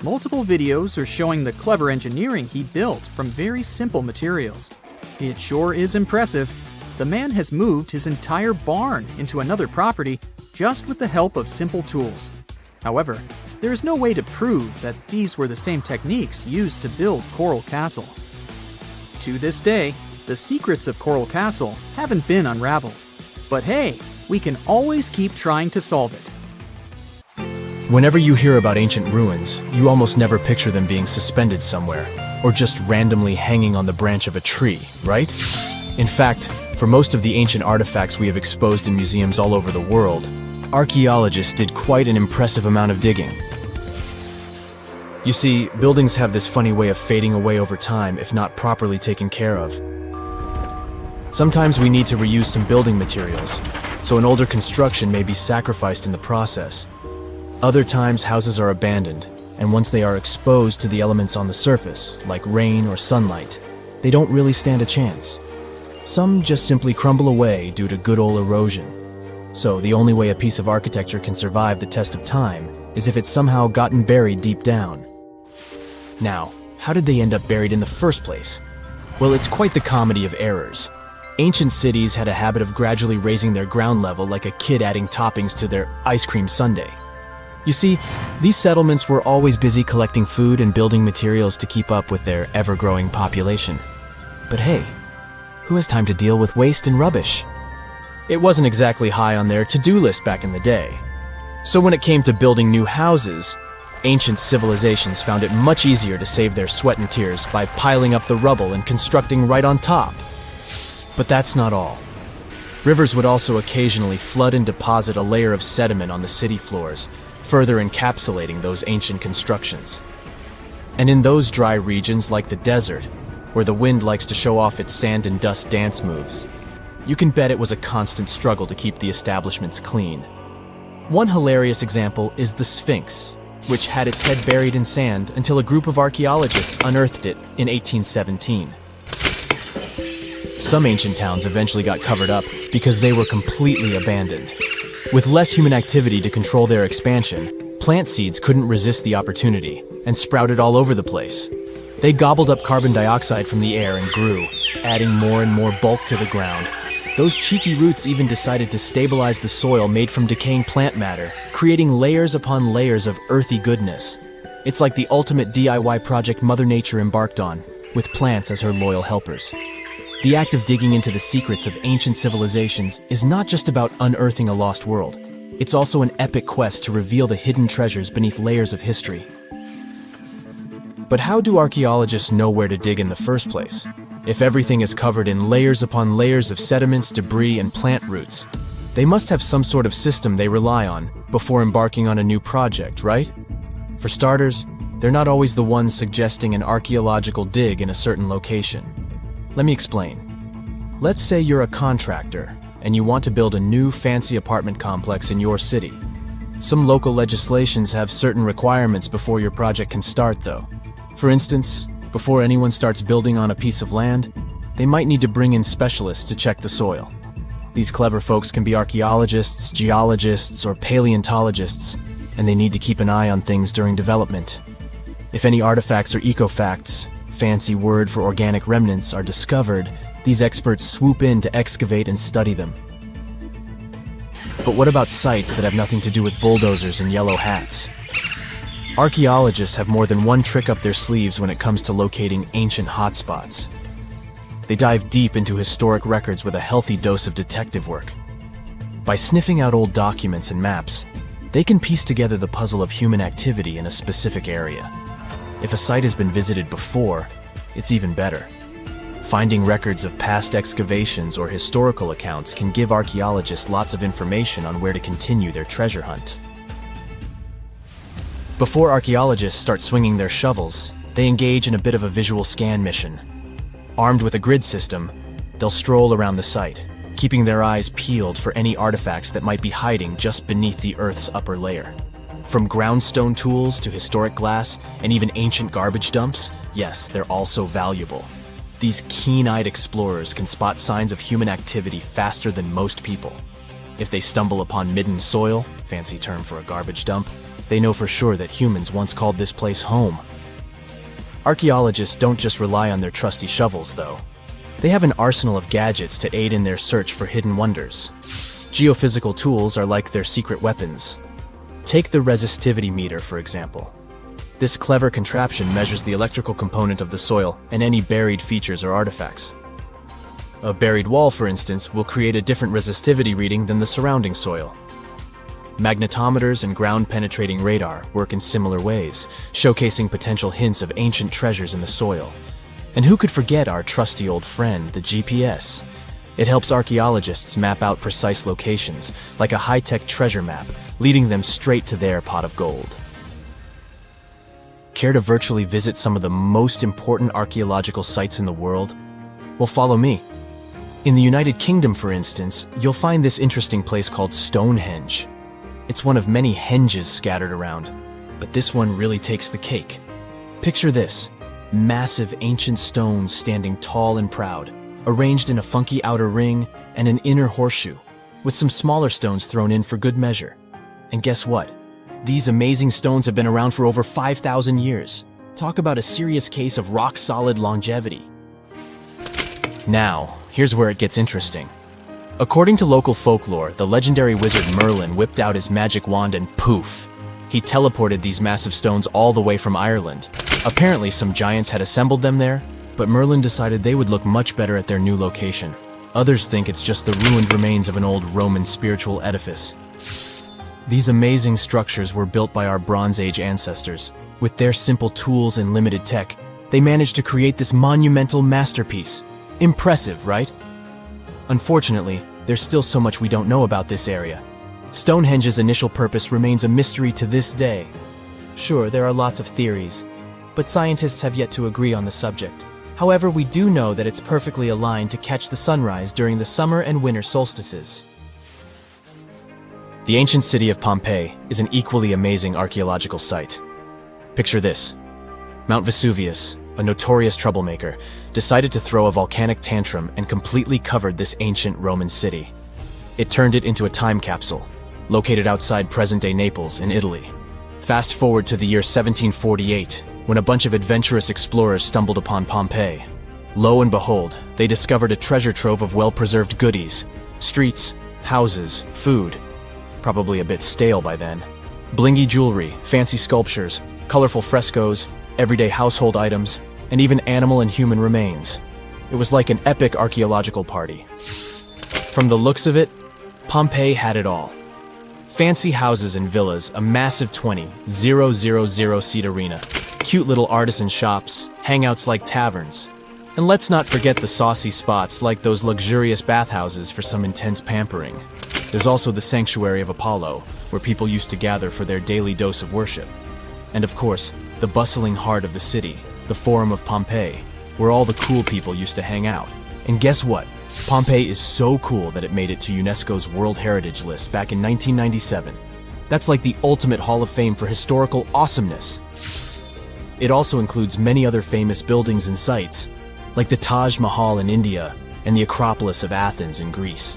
Multiple videos are showing the clever engineering he built from very simple materials. It sure is impressive. The man has moved his entire barn into another property just with the help of simple tools. However, there is no way to prove that these were the same techniques used to build Coral Castle. To this day, the secrets of Coral Castle haven't been unraveled. But hey, we can always keep trying to solve it. Whenever you hear about ancient ruins, you almost never picture them being suspended somewhere, or just randomly hanging on the branch of a tree, right? In fact, for most of the ancient artifacts we have exposed in museums all over the world, archaeologists did quite an impressive amount of digging. You see, buildings have this funny way of fading away over time if not properly taken care of. Sometimes we need to reuse some building materials, so an older construction may be sacrificed in the process. Other times, houses are abandoned, and once they are exposed to the elements on the surface, like rain or sunlight, they don't really stand a chance. Some just simply crumble away due to good old erosion. So the only way a piece of architecture can survive the test of time is if it's somehow gotten buried deep down. Now, how did they end up buried in the first place? Well, it's quite the comedy of errors. Ancient cities had a habit of gradually raising their ground level like a kid adding toppings to their ice cream sundae. You see, these settlements were always busy collecting food and building materials to keep up with their ever-growing population. But hey, who has time to deal with waste and rubbish? It wasn't exactly high on their to-do list back in the day. So when it came to building new houses, Ancient civilizations found it much easier to save their sweat and tears by piling up the rubble and constructing right on top. But that's not all. Rivers would also occasionally flood and deposit a layer of sediment on the city floors, further encapsulating those ancient constructions. And in those dry regions like the desert, where the wind likes to show off its sand and dust dance moves, you can bet it was a constant struggle to keep the establishments clean. One hilarious example is the Sphinx, which had its head buried in sand until a group of archaeologists unearthed it in 1817. Some ancient towns eventually got covered up because they were completely abandoned. With less human activity to control their expansion, plant seeds couldn't resist the opportunity and sprouted all over the place. They gobbled up carbon dioxide from the air and grew, adding more and more bulk to the ground. Those cheeky roots even decided to stabilize the soil made from decaying plant matter, creating layers upon layers of earthy goodness. It's like the ultimate DIY project Mother Nature embarked on, with plants as her loyal helpers. The act of digging into the secrets of ancient civilizations is not just about unearthing a lost world. It's also an epic quest to reveal the hidden treasures beneath layers of history. But how do archaeologists know where to dig in the first place? If everything is covered in layers upon layers of sediments, debris, and plant roots, they must have some sort of system they rely on before embarking on a new project, right? For starters, they're not always the ones suggesting an archaeological dig in a certain location. Let me explain. Let's say you're a contractor and you want to build a new fancy apartment complex in your city. Some local legislations have certain requirements before your project can start, though. For instance, before anyone starts building on a piece of land, they might need to bring in specialists to check the soil. These clever folks can be archaeologists, geologists, or paleontologists, and they need to keep an eye on things during development. If any artifacts or ecofacts, fancy word for organic remnants, are discovered, these experts swoop in to excavate and study them. But what about sites that have nothing to do with bulldozers and yellow hats? Archaeologists have more than one trick up their sleeves when it comes to locating ancient hotspots. They dive deep into historic records with a healthy dose of detective work. By sniffing out old documents and maps, they can piece together the puzzle of human activity in a specific area. If a site has been visited before, it's even better. Finding records of past excavations or historical accounts can give archaeologists lots of information on where to continue their treasure hunt. Before archaeologists start swinging their shovels, they engage in a bit of a visual scan mission. Armed with a grid system, they'll stroll around the site, keeping their eyes peeled for any artifacts that might be hiding just beneath the Earth's upper layer. From groundstone tools to historic glass and even ancient garbage dumps, yes, they're also valuable. These keen-eyed explorers can spot signs of human activity faster than most people. If they stumble upon midden soil, fancy term for a garbage dump, they know for sure that humans once called this place home. Archaeologists don't just rely on their trusty shovels, though. They have an arsenal of gadgets to aid in their search for hidden wonders. Geophysical tools are like their secret weapons. Take the resistivity meter, for example. This clever contraption measures the electrical component of the soil and any buried features or artifacts. A buried wall, for instance, will create a different resistivity reading than the surrounding soil. Magnetometers and ground-penetrating radar work in similar ways, showcasing potential hints of ancient treasures in the soil. And who could forget our trusty old friend, the GPS? It helps archaeologists map out precise locations, like a high-tech treasure map, leading them straight to their pot of gold. Care to virtually visit some of the most important archaeological sites in the world? Well, follow me. In the United Kingdom, for instance, you'll find this interesting place called Stonehenge. It's one of many henges scattered around, but this one really takes the cake. Picture this: massive ancient stones standing tall and proud, arranged in a funky outer ring and an inner horseshoe, with some smaller stones thrown in for good measure. And guess what? These amazing stones have been around for over 5,000 years. Talk about a serious case of rock-solid longevity. Now, here's where it gets interesting. According to local folklore, the legendary wizard Merlin whipped out his magic wand and poof! He teleported these massive stones all the way from Ireland. Apparently some giants had assembled them there, but Merlin decided they would look much better at their new location. Others think it's just the ruined remains of an old Roman spiritual edifice. These amazing structures were built by our Bronze Age ancestors. With their simple tools and limited tech, they managed to create this monumental masterpiece. Impressive, right? Unfortunately, there's still so much we don't know about this area. Stonehenge's initial purpose remains a mystery to this day. Sure, there are lots of theories, but scientists have yet to agree on the subject. However, we do know that it's perfectly aligned to catch the sunrise during the summer and winter solstices. The ancient city of Pompeii is an equally amazing archaeological site. Picture this. Mount Vesuvius, a notorious troublemaker, decided to throw a volcanic tantrum and completely covered this ancient Roman city. It turned it into a time capsule, located outside present-day Naples in Italy. Fast forward to the year 1748, when a bunch of adventurous explorers stumbled upon Pompeii. Lo and behold, they discovered a treasure trove of well-preserved goodies: streets, houses, food. Probably a bit stale by then. Blingy jewelry, fancy sculptures, colorful frescoes, everyday household items, and even animal and human remains. It was like an epic archaeological party. From the looks of it, Pompeii had it all. Fancy houses and villas, a massive 20,000-seat arena, cute little artisan shops, hangouts like taverns. And let's not forget the saucy spots like those luxurious bathhouses for some intense pampering. There's also the Sanctuary of Apollo, where people used to gather for their daily dose of worship. And of course, the bustling heart of the city, the Forum of Pompeii, where all the cool people used to hang out. And guess what? Pompeii is so cool that it made it to UNESCO's World Heritage List back in 1997. That's like the ultimate Hall of Fame for historical awesomeness. It also includes many other famous buildings and sites, like the Taj Mahal in India and the Acropolis of Athens in Greece.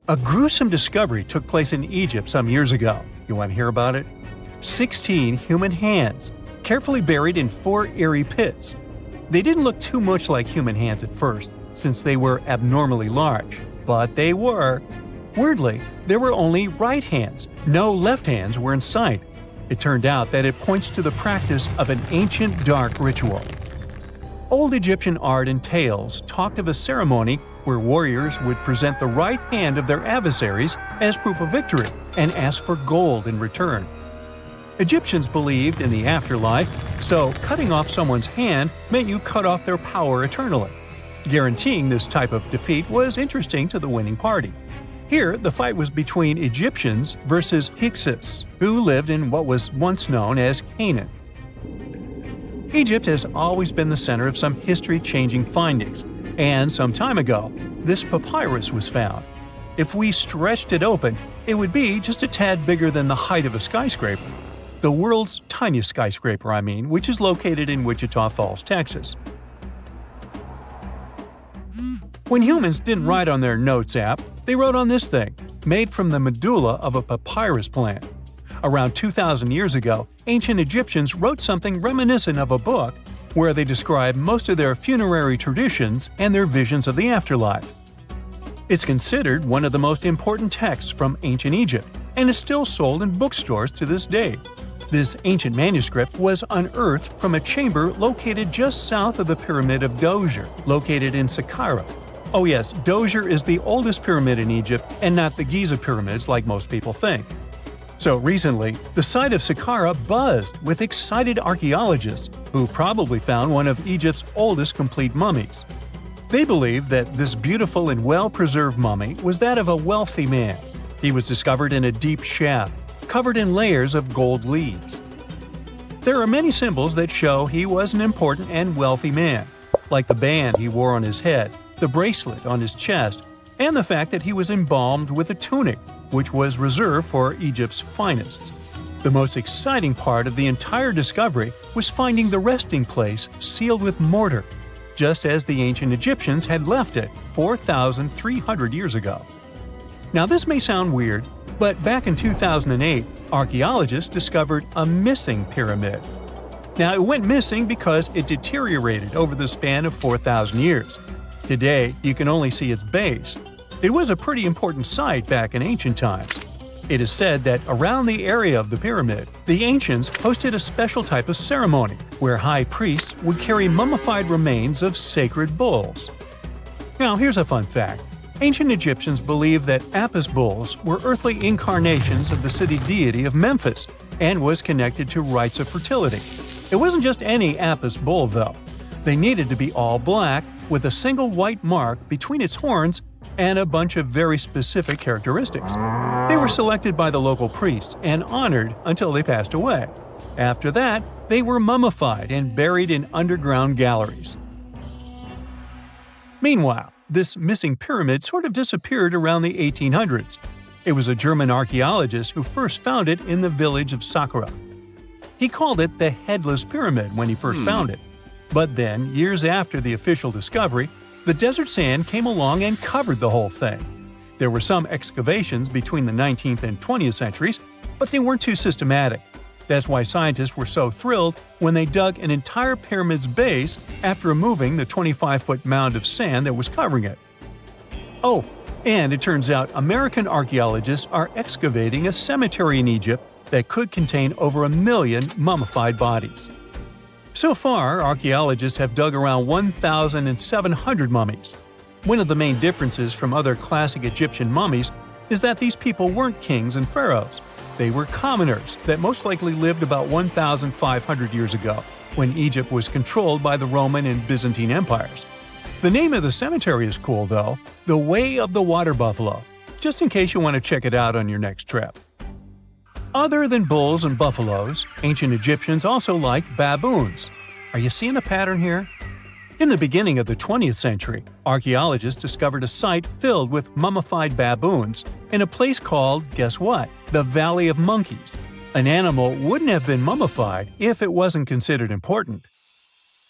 A gruesome discovery took place in Egypt some years ago. You want to hear about it? 16 human hands, carefully buried in 4 eerie pits. They didn't look too much like human hands at first, since they were abnormally large, but they were. Weirdly, there were only right hands. No left hands were in sight. It turned out that it points to the practice of an ancient dark ritual. Old Egyptian art and tales talked of a ceremony where warriors would present the right hand of their adversaries as proof of victory and ask for gold in return. Egyptians believed in the afterlife, so cutting off someone's hand meant you cut off their power eternally. Guaranteeing this type of defeat was interesting to the winning party. Here, the fight was between Egyptians versus Hyksos, who lived in what was once known as Canaan. Egypt has always been the center of some history-changing findings, and some time ago, this papyrus was found. If we stretched it open, it would be just a tad bigger than the height of a skyscraper. The world's tiniest skyscraper, which is located in Wichita Falls, Texas. When humans didn't write on their notes app, they wrote on this thing, made from the medulla of a papyrus plant. Around 2,000 years ago, ancient Egyptians wrote something reminiscent of a book where they describe most of their funerary traditions and their visions of the afterlife. It's considered one of the most important texts from ancient Egypt and is still sold in bookstores to this day. This ancient manuscript was unearthed from a chamber located just south of the Pyramid of Djoser, located in Saqqara. Oh yes, Djoser is the oldest pyramid in Egypt and not the Giza pyramids like most people think. So recently, the site of Saqqara buzzed with excited archaeologists who probably found one of Egypt's oldest complete mummies. They believe that this beautiful and well-preserved mummy was that of a wealthy man. He was discovered in a deep shaft, covered in layers of gold leaves. There are many symbols that show he was an important and wealthy man, like the band he wore on his head, the bracelet on his chest, and the fact that he was embalmed with a tunic, which was reserved for Egypt's finest. The most exciting part of the entire discovery was finding the resting place sealed with mortar, just as the ancient Egyptians had left it 4,300 years ago. Now this may sound weird, but back in 2008, archaeologists discovered a missing pyramid. Now it went missing because it deteriorated over the span of 4,000 years. Today, you can only see its base. It was a pretty important site back in ancient times. It is said that around the area of the pyramid, the ancients hosted a special type of ceremony where high priests would carry mummified remains of sacred bulls. Now here's a fun fact. Ancient Egyptians believed that Apis bulls were earthly incarnations of the city deity of Memphis and was connected to rites of fertility. It wasn't just any Apis bull, though. They needed to be all black, with a single white mark between its horns and a bunch of very specific characteristics. They were selected by the local priests and honored until they passed away. After that, they were mummified and buried in underground galleries. Meanwhile, this missing pyramid sort of disappeared around the 1800s. It was a German archaeologist who first found it in the village of Saqqara. He called it the Headless Pyramid when he first found it. But then, years after the official discovery, the desert sand came along and covered the whole thing. There were some excavations between the 19th and 20th centuries, but they weren't too systematic. That's why scientists were so thrilled when they dug an entire pyramid's base after removing the 25-foot mound of sand that was covering it. Oh, and it turns out American archaeologists are excavating a cemetery in Egypt that could contain over 1 million mummified bodies. So far, archaeologists have dug around 1,700 mummies. One of the main differences from other classic Egyptian mummies is that these people weren't kings and pharaohs. They were commoners that most likely lived about 1,500 years ago, when Egypt was controlled by the Roman and Byzantine empires. The name of the cemetery is cool, though, the Way of the Water Buffalo, just in case you want to check it out on your next trip. Other than bulls and buffaloes, ancient Egyptians also liked baboons. Are you seeing a pattern here? In the beginning of the 20th century, archaeologists discovered a site filled with mummified baboons in a place called, guess what? The Valley of Monkeys. An animal wouldn't have been mummified if it wasn't considered important.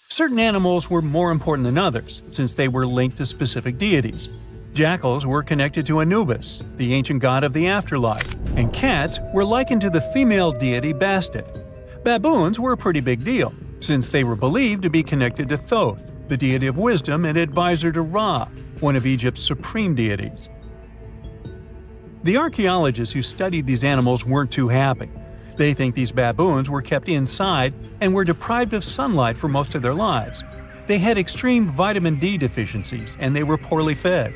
Certain animals were more important than others, since they were linked to specific deities. Jackals were connected to Anubis, the ancient god of the afterlife, and cats were likened to the female deity Bastet. Baboons were a pretty big deal, since they were believed to be connected to Thoth, the deity of wisdom and advisor to Ra, one of Egypt's supreme deities. The archaeologists who studied these animals weren't too happy. They think these baboons were kept inside and were deprived of sunlight for most of their lives. They had extreme vitamin D deficiencies and they were poorly fed.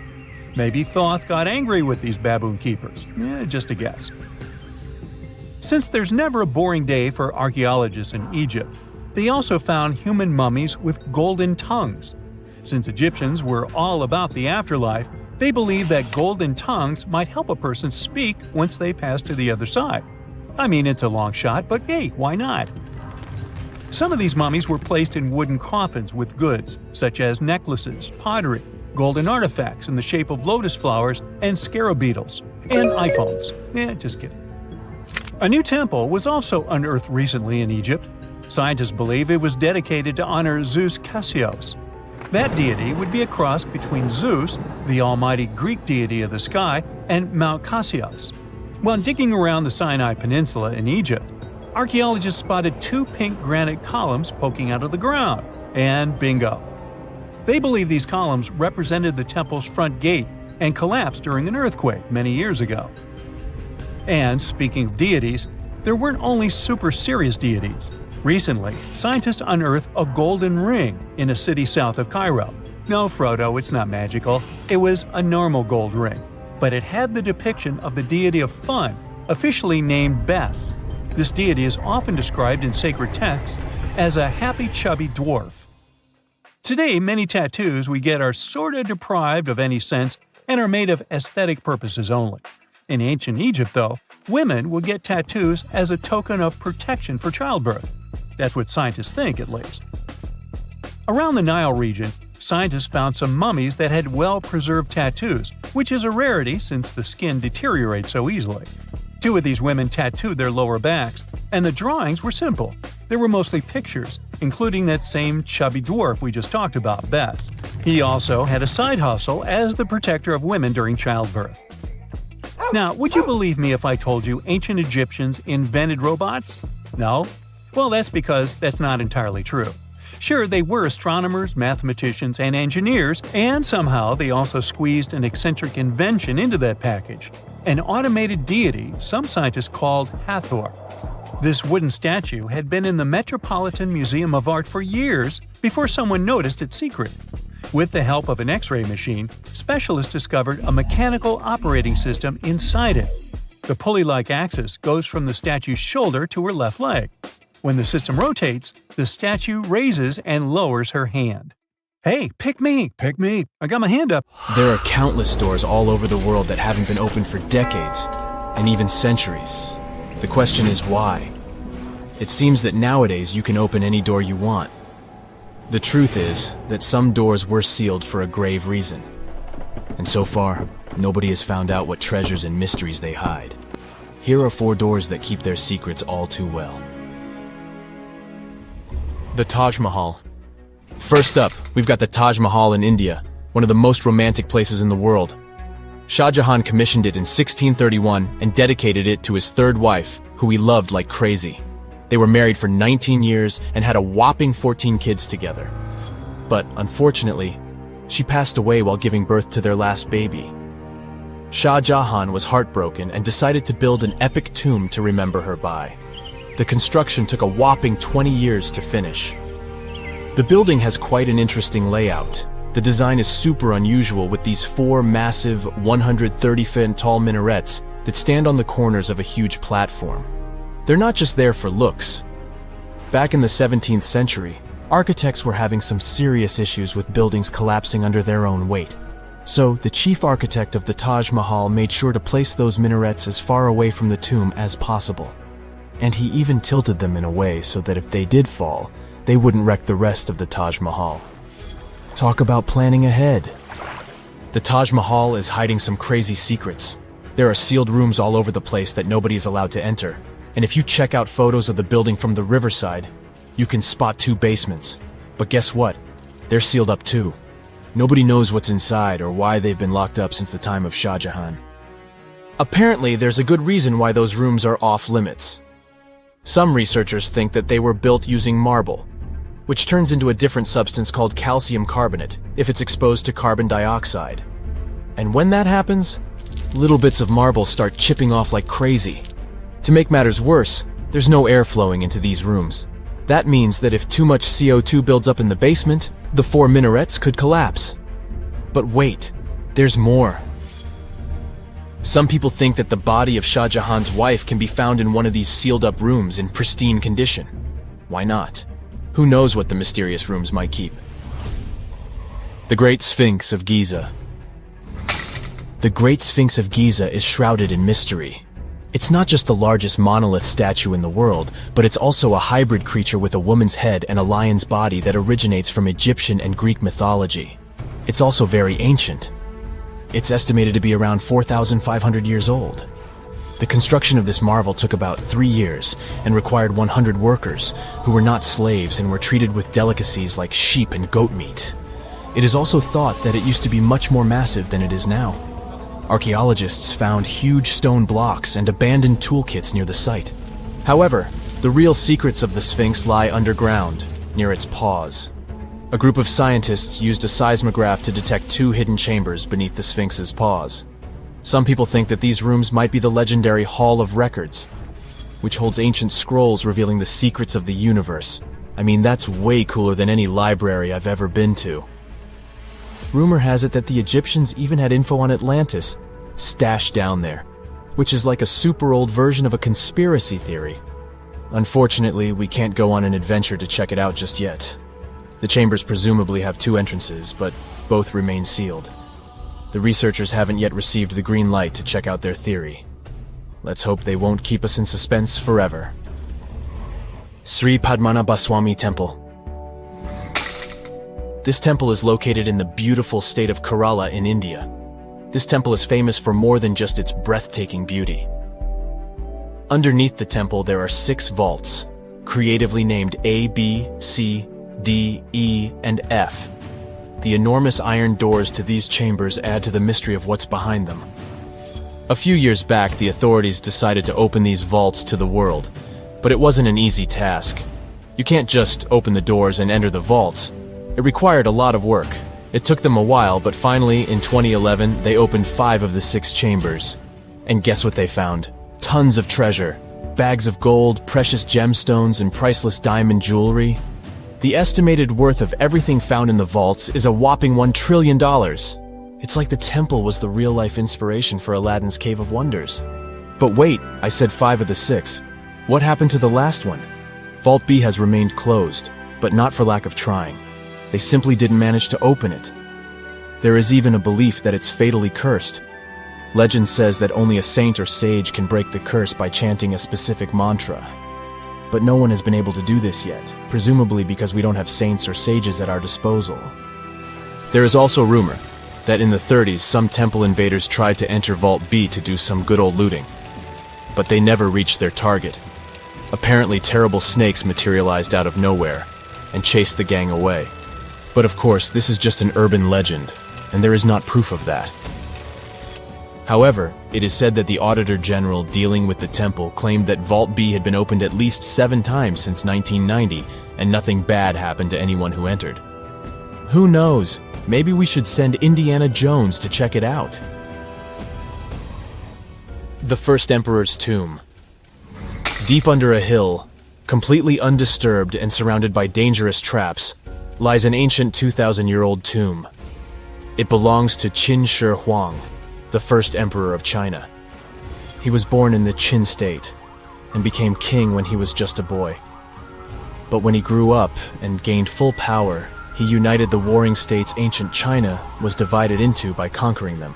Maybe Thoth got angry with these baboon keepers. Just a guess. Since there's never a boring day for archaeologists in Egypt, they also found human mummies with golden tongues. Since Egyptians were all about the afterlife, they believed that golden tongues might help a person speak once they pass to the other side. I mean, it's a long shot, but hey, why not? Some of these mummies were placed in wooden coffins with goods, such as necklaces, pottery, golden artifacts in the shape of lotus flowers and scarab beetles, and iPhones. Just kidding. A new temple was also unearthed recently in Egypt. Scientists believe it was dedicated to honor Zeus Cassios. That deity would be a cross between Zeus, the almighty Greek deity of the sky, and Mount Cassios. While digging around the Sinai Peninsula in Egypt, archaeologists spotted 2 pink granite columns poking out of the ground, and bingo. They believe these columns represented the temple's front gate and collapsed during an earthquake many years ago. And speaking of deities, there weren't only super serious deities. Recently, scientists unearthed a golden ring in a city south of Cairo. No, Frodo, it's not magical. It was a normal gold ring, but it had the depiction of the deity of fun, officially named Bes. This deity is often described in sacred texts as a happy, chubby dwarf. Today, many tattoos we get are sorta deprived of any sense and are made of aesthetic purposes only. In ancient Egypt, though, women would get tattoos as a token of protection for childbirth. That's what scientists think, at least. Around the Nile region, scientists found some mummies that had well-preserved tattoos, which is a rarity since the skin deteriorates so easily. 2 of these women tattooed their lower backs, and the drawings were simple. They were mostly pictures, including that same chubby dwarf we just talked about, Bes. He also had a side hustle as the protector of women during childbirth. Now, would you believe me if I told you ancient Egyptians invented robots? No? Well, that's because that's not entirely true. Sure, they were astronomers, mathematicians, and engineers, and somehow they also squeezed an eccentric invention into that package. An automated deity some scientists called Hathor. This wooden statue had been in the Metropolitan Museum of Art for years before someone noticed its secret. With the help of an X-ray machine, specialists discovered a mechanical operating system inside it. The pulley-like axis goes from the statue's shoulder to her left leg. When the system rotates, the statue raises and lowers her hand. Hey, pick me! Pick me! I got my hand up! There are countless doors all over the world that haven't been opened for decades, and even centuries. The question is why? It seems that nowadays you can open any door you want. The truth is that some doors were sealed for a grave reason. And so far, nobody has found out what treasures and mysteries they hide. Here are 4 doors that keep their secrets all too well. The Taj Mahal. First up, we've got the Taj Mahal in India, one of the most romantic places in the world. Shah Jahan commissioned it in 1631 and dedicated it to his 3rd wife, who he loved like crazy. They were married for 19 years and had a whopping 14 kids together. But unfortunately, she passed away while giving birth to their last baby. Shah Jahan was heartbroken and decided to build an epic tomb to remember her by. The construction took a whopping 20 years to finish. The building has quite an interesting layout. The design is super unusual with these 4 massive 130-foot tall minarets that stand on the corners of a huge platform. They're not just there for looks. Back in the 17th century, architects were having some serious issues with buildings collapsing under their own weight. So, the chief architect of the Taj Mahal made sure to place those minarets as far away from the tomb as possible. And he even tilted them in a way so that if they did fall, they wouldn't wreck the rest of the Taj Mahal. Talk about planning ahead. The Taj Mahal is hiding some crazy secrets. There are sealed rooms all over the place that nobody is allowed to enter. And if you check out photos of the building from the riverside, you can spot 2 basements. But guess what? They're sealed up too. Nobody knows what's inside or why they've been locked up since the time of Shah Jahan. Apparently, there's a good reason why those rooms are off limits. Some researchers think that they were built using marble, which turns into a different substance called calcium carbonate if it's exposed to carbon dioxide. And when that happens, little bits of marble start chipping off like crazy. To make matters worse, there's no air flowing into these rooms. That means that if too much CO2 builds up in the basement, the 4 minarets could collapse. But wait, there's more. Some people think that the body of Shah Jahan's wife can be found in one of these sealed-up rooms in pristine condition. Why not? Who knows what the mysterious rooms might keep? The Great Sphinx of Giza. The Great Sphinx of Giza is shrouded in mystery. It's not just the largest monolith statue in the world, but it's also a hybrid creature with a woman's head and a lion's body that originates from Egyptian and Greek mythology. It's also very ancient. It's estimated to be around 4,500 years old. The construction of this marvel took about 3 years and required 100 workers, who were not slaves and were treated with delicacies like sheep and goat meat. It is also thought that it used to be much more massive than it is now. Archaeologists found huge stone blocks and abandoned toolkits near the site. However, the real secrets of the Sphinx lie underground, near its paws. A group of scientists used a seismograph to detect 2 hidden chambers beneath the Sphinx's paws. Some people think that these rooms might be the legendary Hall of Records, which holds ancient scrolls revealing the secrets of the universe. I mean, that's way cooler than any library I've ever been to. Rumor has it that the Egyptians even had info on Atlantis stashed down there, which is like a super old version of a conspiracy theory. Unfortunately, we can't go on an adventure to check it out just yet. The chambers presumably have 2 entrances, but both remain sealed. The researchers haven't yet received the green light to check out their theory. Let's hope they won't keep us in suspense forever. Sri Padmanabhaswamy Temple. This temple is located in the beautiful state of Kerala in India. This temple is famous for more than just its breathtaking beauty. Underneath the temple there are 6 vaults, creatively named A, B, C, D, E, and F. The enormous iron doors to these chambers add to the mystery of what's behind them. A few years back, the authorities decided to open these vaults to the world, but it wasn't an easy task. You can't just open the doors and enter the vaults. It required a lot of work. It took them a while, but finally, in 2011, they opened 5 of the 6 chambers. And guess what they found? Tons of treasure. Bags of gold, precious gemstones, and priceless diamond jewelry. The estimated worth of everything found in the vaults is a whopping $1 trillion. It's like the temple was the real-life inspiration for Aladdin's Cave of Wonders. But wait, I said 5 of the 6. What happened to the last one? Vault B has remained closed, but not for lack of trying. They simply didn't manage to open it. There is even a belief that it's fatally cursed. Legend says that only a saint or sage can break the curse by chanting a specific mantra. But no one has been able to do this yet, presumably because we don't have saints or sages at our disposal. There is also rumor that in the 30s some temple invaders tried to enter Vault B to do some good old looting. But they never reached their target. Apparently terrible snakes materialized out of nowhere and chased the gang away. But of course, this is just an urban legend, and there is not proof of that. However, it is said that the Auditor General dealing with the temple claimed that Vault B had been opened at least 7 times since 1990, and nothing bad happened to anyone who entered. Who knows? Maybe we should send Indiana Jones to check it out. The First Emperor's Tomb. Deep under a hill, completely undisturbed and surrounded by dangerous traps, lies an ancient 2,000-year-old tomb. It belongs to Chinchorro, the first emperor of China. He was born in the Qin state and became king when he was just a boy. But when he grew up and gained full power, he united the warring states ancient China was divided into by conquering them.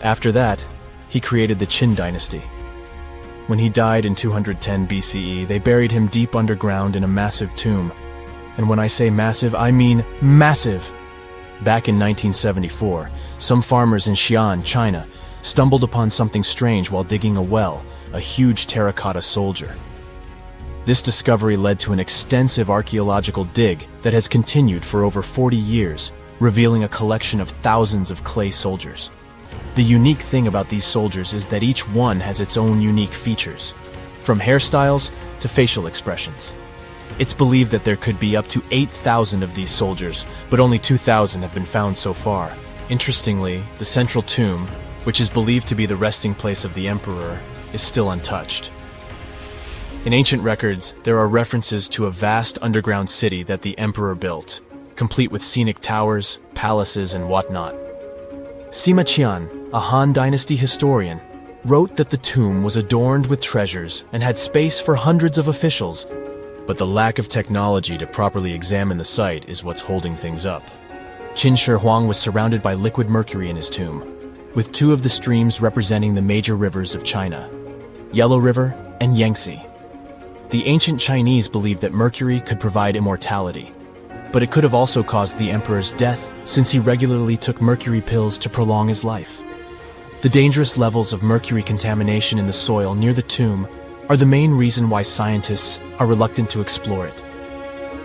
After that, he created the Qin dynasty. When he died in 210 BCE, they buried him deep underground in a massive tomb. And when I say massive, I mean massive! Back in 1974, some farmers in Xi'an, China, stumbled upon something strange while digging a well, a huge terracotta soldier. This discovery led to an extensive archaeological dig that has continued for over 40 years, revealing a collection of thousands of clay soldiers. The unique thing about these soldiers is that each one has its own unique features, from hairstyles to facial expressions. It's believed that there could be up to 8,000 of these soldiers, but only 2,000 have been found so far. Interestingly, the central tomb, which is believed to be the resting place of the emperor, is still untouched. In ancient records, there are references to a vast underground city that the emperor built, complete with scenic towers, palaces, and whatnot. Sima Qian, a Han Dynasty historian, wrote that the tomb was adorned with treasures and had space for hundreds of officials, but the lack of technology to properly examine the site is what's holding things up. Chinchorro was surrounded by liquid mercury in his tomb, with 2 of the streams representing the major rivers of China, Yellow River and Yangtze. The ancient Chinese believed that mercury could provide immortality, but it could have also caused the emperor's death since he regularly took mercury pills to prolong his life. The dangerous levels of mercury contamination in the soil near the tomb are the main reason why scientists are reluctant to explore it.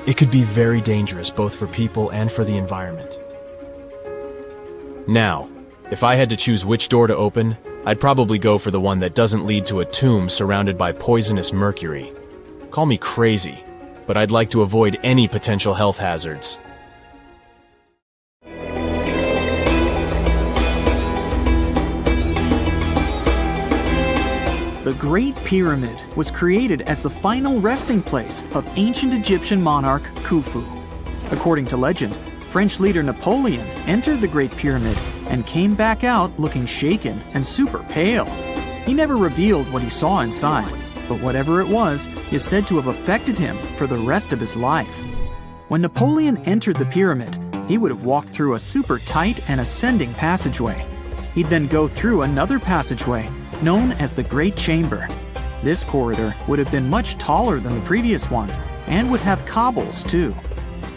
It could be very dangerous both for people and for the environment. Now, if I had to choose which door to open, I'd probably go for the one that doesn't lead to a tomb surrounded by poisonous mercury. Call me crazy, but I'd like to avoid any potential health hazards. The Great Pyramid was created as the final resting place of ancient Egyptian monarch Khufu. According to legend, French leader Napoleon entered the Great Pyramid and came back out looking shaken and super pale. He never revealed what he saw inside, but whatever it was is said to have affected him for the rest of his life. When Napoleon entered the pyramid, he would have walked through a super tight and ascending passageway. He'd then go through another passageway known as the Great Chamber. This corridor would have been much taller than the previous one and would have cobbles too.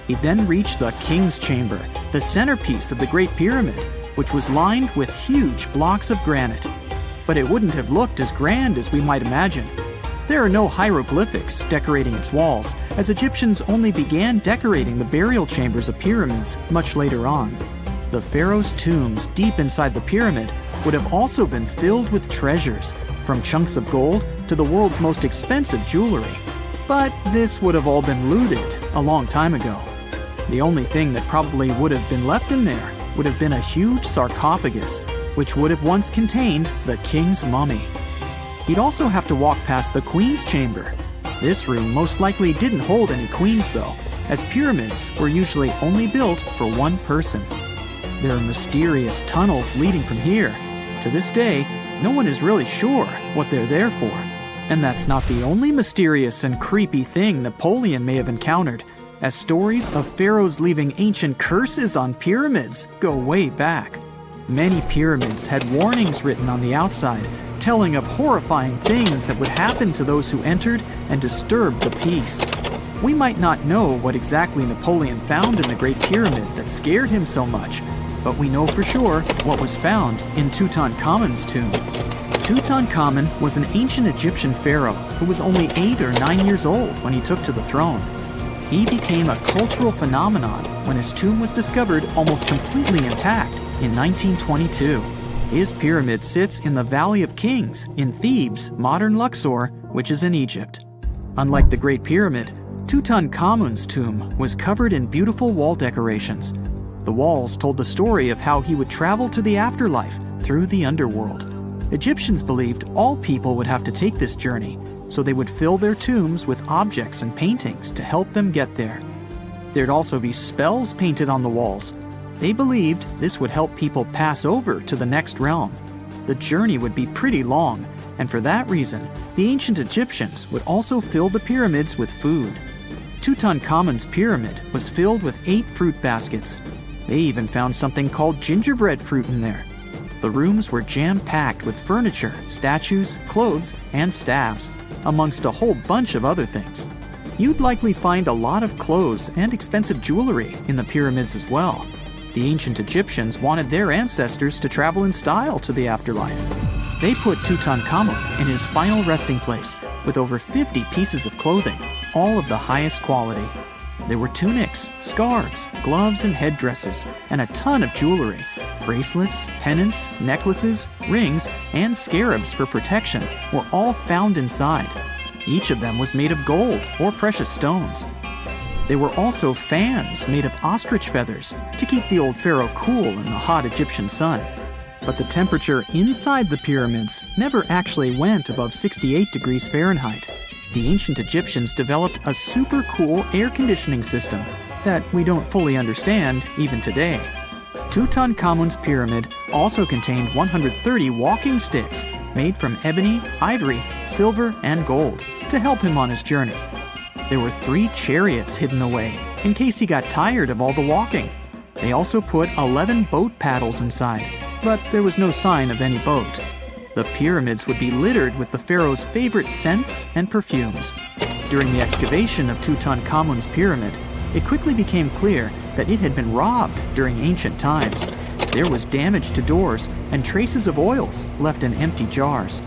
He'd then reach the King's Chamber, the centerpiece of the Great Pyramid, which was lined with huge blocks of granite. But it wouldn't have looked as grand as we might imagine. There are no hieroglyphics decorating its walls, as Egyptians only began decorating the burial chambers of pyramids much later on. The pharaoh's tombs deep inside the pyramid would have also been filled with treasures, from chunks of gold to the world's most expensive jewelry. But this would have all been looted a long time ago. The only thing that probably would have been left in there would have been a huge sarcophagus, which would have once contained the king's mummy. He'd also have to walk past the queen's chamber. This room most likely didn't hold any queens though, as pyramids were usually only built for one person. There are mysterious tunnels leading from here. To this day, no one is really sure what they're there for. And that's not the only mysterious and creepy thing Napoleon may have encountered, as stories of pharaohs leaving ancient curses on pyramids go way back. Many pyramids had warnings written on the outside, telling of horrifying things that would happen to those who entered and disturbed the peace. We might not know what exactly Napoleon found in the Great Pyramid that scared him so much, but we know for sure what was found in Tutankhamun's tomb. Tutankhamun was an ancient Egyptian pharaoh who was only 8 or 9 years old when he took to the throne. He became a cultural phenomenon when his tomb was discovered almost completely intact in 1922. His pyramid sits in the Valley of Kings in Thebes, modern Luxor, which is in Egypt. Unlike the Great Pyramid, Tutankhamun's tomb was covered in beautiful wall decorations. The walls told the story of how he would travel to the afterlife through the underworld. Egyptians believed all people would have to take this journey, so they would fill their tombs with objects and paintings to help them get there. There'd also be spells painted on the walls. They believed this would help people pass over to the next realm. The journey would be pretty long, and for that reason, the ancient Egyptians would also fill the pyramids with food. Tutankhamun's pyramid was filled with 8 fruit baskets. They even found something called gingerbread fruit in there. The rooms were jam-packed with furniture, statues, clothes, and staffs, amongst a whole bunch of other things. You'd likely find a lot of clothes and expensive jewelry in the pyramids as well. The ancient Egyptians wanted their ancestors to travel in style to the afterlife. They put Tutankhamun in his final resting place with over 50 pieces of clothing, all of the highest quality. There were tunics, scarves, gloves, and headdresses, and a ton of jewelry. Bracelets, pendants, necklaces, rings, and scarabs for protection were all found inside. Each of them was made of gold or precious stones. There were also fans made of ostrich feathers to keep the old pharaoh cool in the hot Egyptian sun. But the temperature inside the pyramids never actually went above 68 degrees Fahrenheit. The ancient Egyptians developed a super cool air conditioning system that we don't fully understand even today. Tutankhamun's pyramid also contained 130 walking sticks made from ebony, ivory, silver, and gold to help him on his journey. There were 3 chariots hidden away in case he got tired of all the walking. They also put 11 boat paddles inside, but there was no sign of any boat. The pyramids would be littered with the pharaoh's favorite scents and perfumes. During the excavation of Tutankhamun's pyramid, it quickly became clear that it had been robbed during ancient times. There was damage to doors and traces of oils left in empty jars.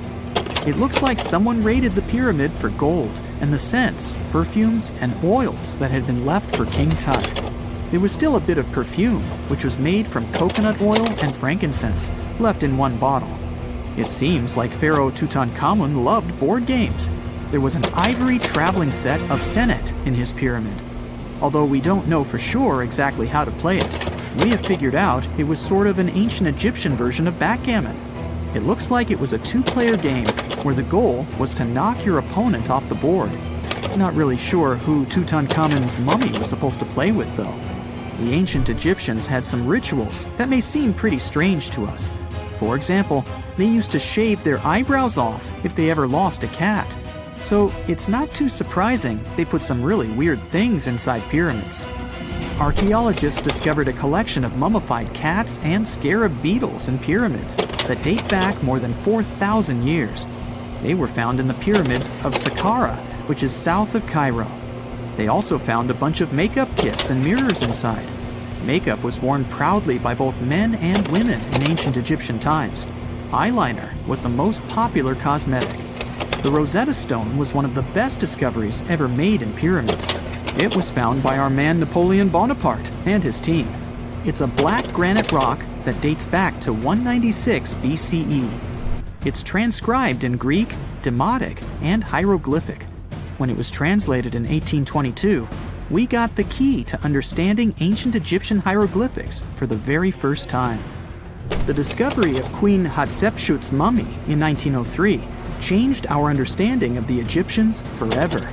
It looks like someone raided the pyramid for gold and the scents, perfumes, and oils that had been left for King Tut. There was still a bit of perfume, which was made from coconut oil and frankincense, left in one bottle. It seems like Pharaoh Tutankhamun loved board games. There was an ivory traveling set of senet in his pyramid. Although we don't know for sure exactly how to play it, we have figured out it was sort of an ancient Egyptian version of backgammon. It looks like it was a 2-player game where the goal was to knock your opponent off the board. Not really sure who Tutankhamun's mummy was supposed to play with, though. The ancient Egyptians had some rituals that may seem pretty strange to us. For example, they used to shave their eyebrows off if they ever lost a cat. So it's not too surprising they put some really weird things inside pyramids. Archaeologists discovered a collection of mummified cats and scarab beetles in pyramids that date back more than 4,000 years. They were found in the pyramids of Saqqara, which is south of Cairo. They also found a bunch of makeup kits and mirrors inside. Makeup was worn proudly by both men and women in ancient Egyptian times. Eyeliner was the most popular cosmetic. The Rosetta Stone was one of the best discoveries ever made in pyramids. It was found by our man Napoleon Bonaparte and his team. It's a black granite rock that dates back to 196 BCE. It's transcribed in Greek, Demotic, and hieroglyphic. When it was translated in 1822, we got the key to understanding ancient Egyptian hieroglyphics for the very first time. The discovery of Queen Hatshepsut's mummy in 1903 changed our understanding of the Egyptians forever.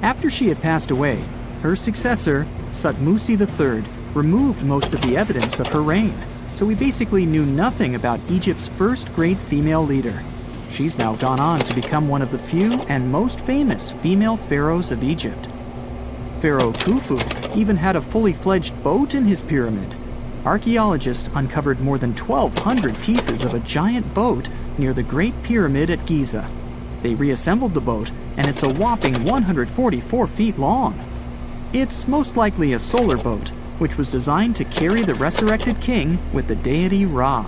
After she had passed away, Her successor, Thutmose III, removed most of the evidence of her reign, so we basically knew nothing about Egypt's first great female leader. She's now gone on to become one of the few and most famous female pharaohs of Egypt. Pharaoh Khufu even had a fully fledged boat in his pyramid. Archaeologists uncovered more than 1,200 pieces of a giant boat near the Great Pyramid at Giza. They reassembled the boat, and it's a whopping 144 feet long. It's most likely a solar boat, which was designed to carry the resurrected king with the deity Ra.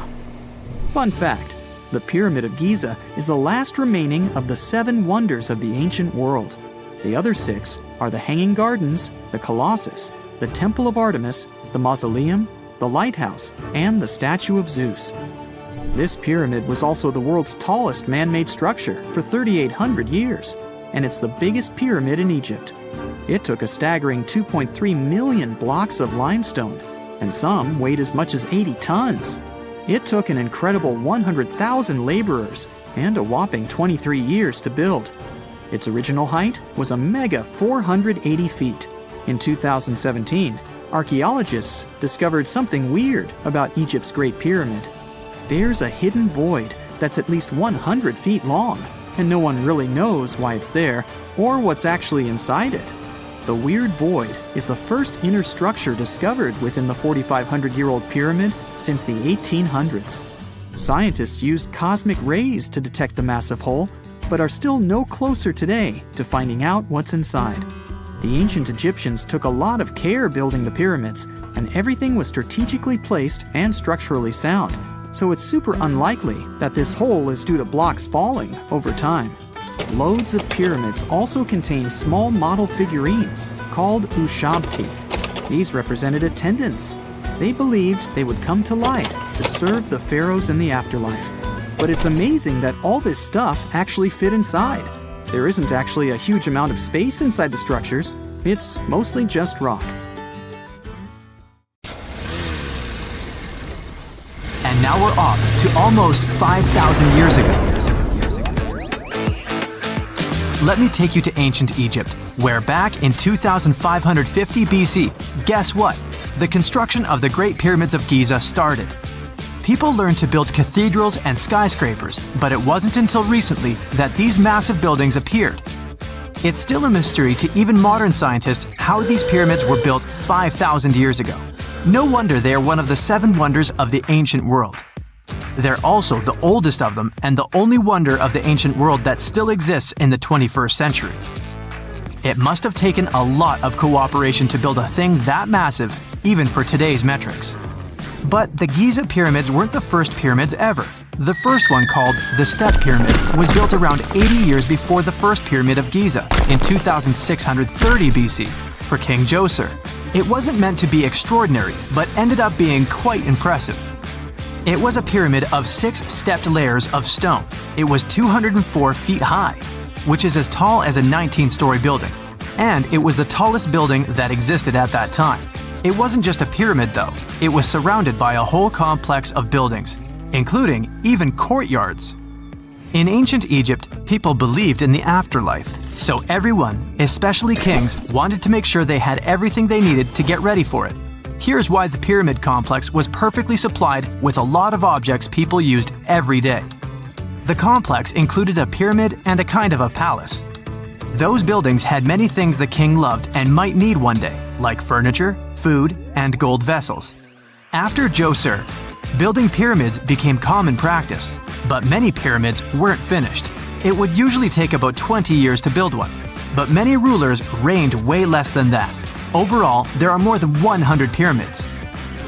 Fun fact, the Pyramid of Giza is the last remaining of the 7 wonders of the ancient world. The other 6 are the Hanging Gardens, the Colossus, the Temple of Artemis, the Mausoleum, the Lighthouse, and the Statue of Zeus. This pyramid was also the world's tallest man-made structure for 3,800 years, and it's the biggest pyramid in Egypt. It took a staggering 2.3 million blocks of limestone, and some weighed as much as 80 tons. It took an incredible 100,000 laborers and a whopping 23 years to build. Its original height was a mega 480 feet. In 2017, archaeologists discovered something weird about Egypt's Great Pyramid. There's a hidden void that's at least 100 feet long, and no one really knows why it's there or what's actually inside it. The weird void is the first inner structure discovered within the 4,500-year-old pyramid since the 1800s. Scientists used cosmic rays to detect the massive hole, but are still no closer today to finding out what's inside. The ancient Egyptians took a lot of care building the pyramids, and everything was strategically placed and structurally sound, so it's super unlikely that this hole is due to blocks falling over time. Loads of pyramids also contain small model figurines called ushabti. These represented attendants. They believed they would come to life to serve the pharaohs in the afterlife. But it's amazing that all this stuff actually fit inside. There isn't actually a huge amount of space inside the structures. It's mostly just rock. And now we're off to almost 5,000 years ago. Let me take you to ancient Egypt, where back in 2550 BC, guess what? The construction of the Great Pyramids of Giza started. People learned to build cathedrals and skyscrapers, but it wasn't until recently that these massive buildings appeared. It's still a mystery to even modern scientists how these pyramids were built 5,000 years ago. No wonder they are one of the 7 wonders of the ancient world. They're also the oldest of them and the only wonder of the ancient world that still exists in the 21st century. It must have taken a lot of cooperation to build a thing that massive, even for today's metrics. But the Giza pyramids weren't the first pyramids ever. The first one, called the Step Pyramid, was built around 80 years before the first pyramid of Giza in 2630 BC for King Djoser. It wasn't meant to be extraordinary, but ended up being quite impressive. It was a pyramid of 6 stepped layers of stone. It was 204 feet high, which is as tall as a 19-story building. And it was the tallest building that existed at that time. It wasn't just a pyramid though, it was surrounded by a whole complex of buildings, including even courtyards. In ancient Egypt, people believed in the afterlife, so everyone, especially kings, wanted to make sure they had everything they needed to get ready for it. Here's why the pyramid complex was perfectly supplied with a lot of objects people used every day. The complex included a pyramid and a kind of a palace. Those buildings had many things the king loved and might need one day, like furniture, food, and gold vessels. After Djoser, building pyramids became common practice, but many pyramids weren't finished. It would usually take about 20 years to build one, but many rulers reigned way less than that. Overall, there are more than 100 pyramids.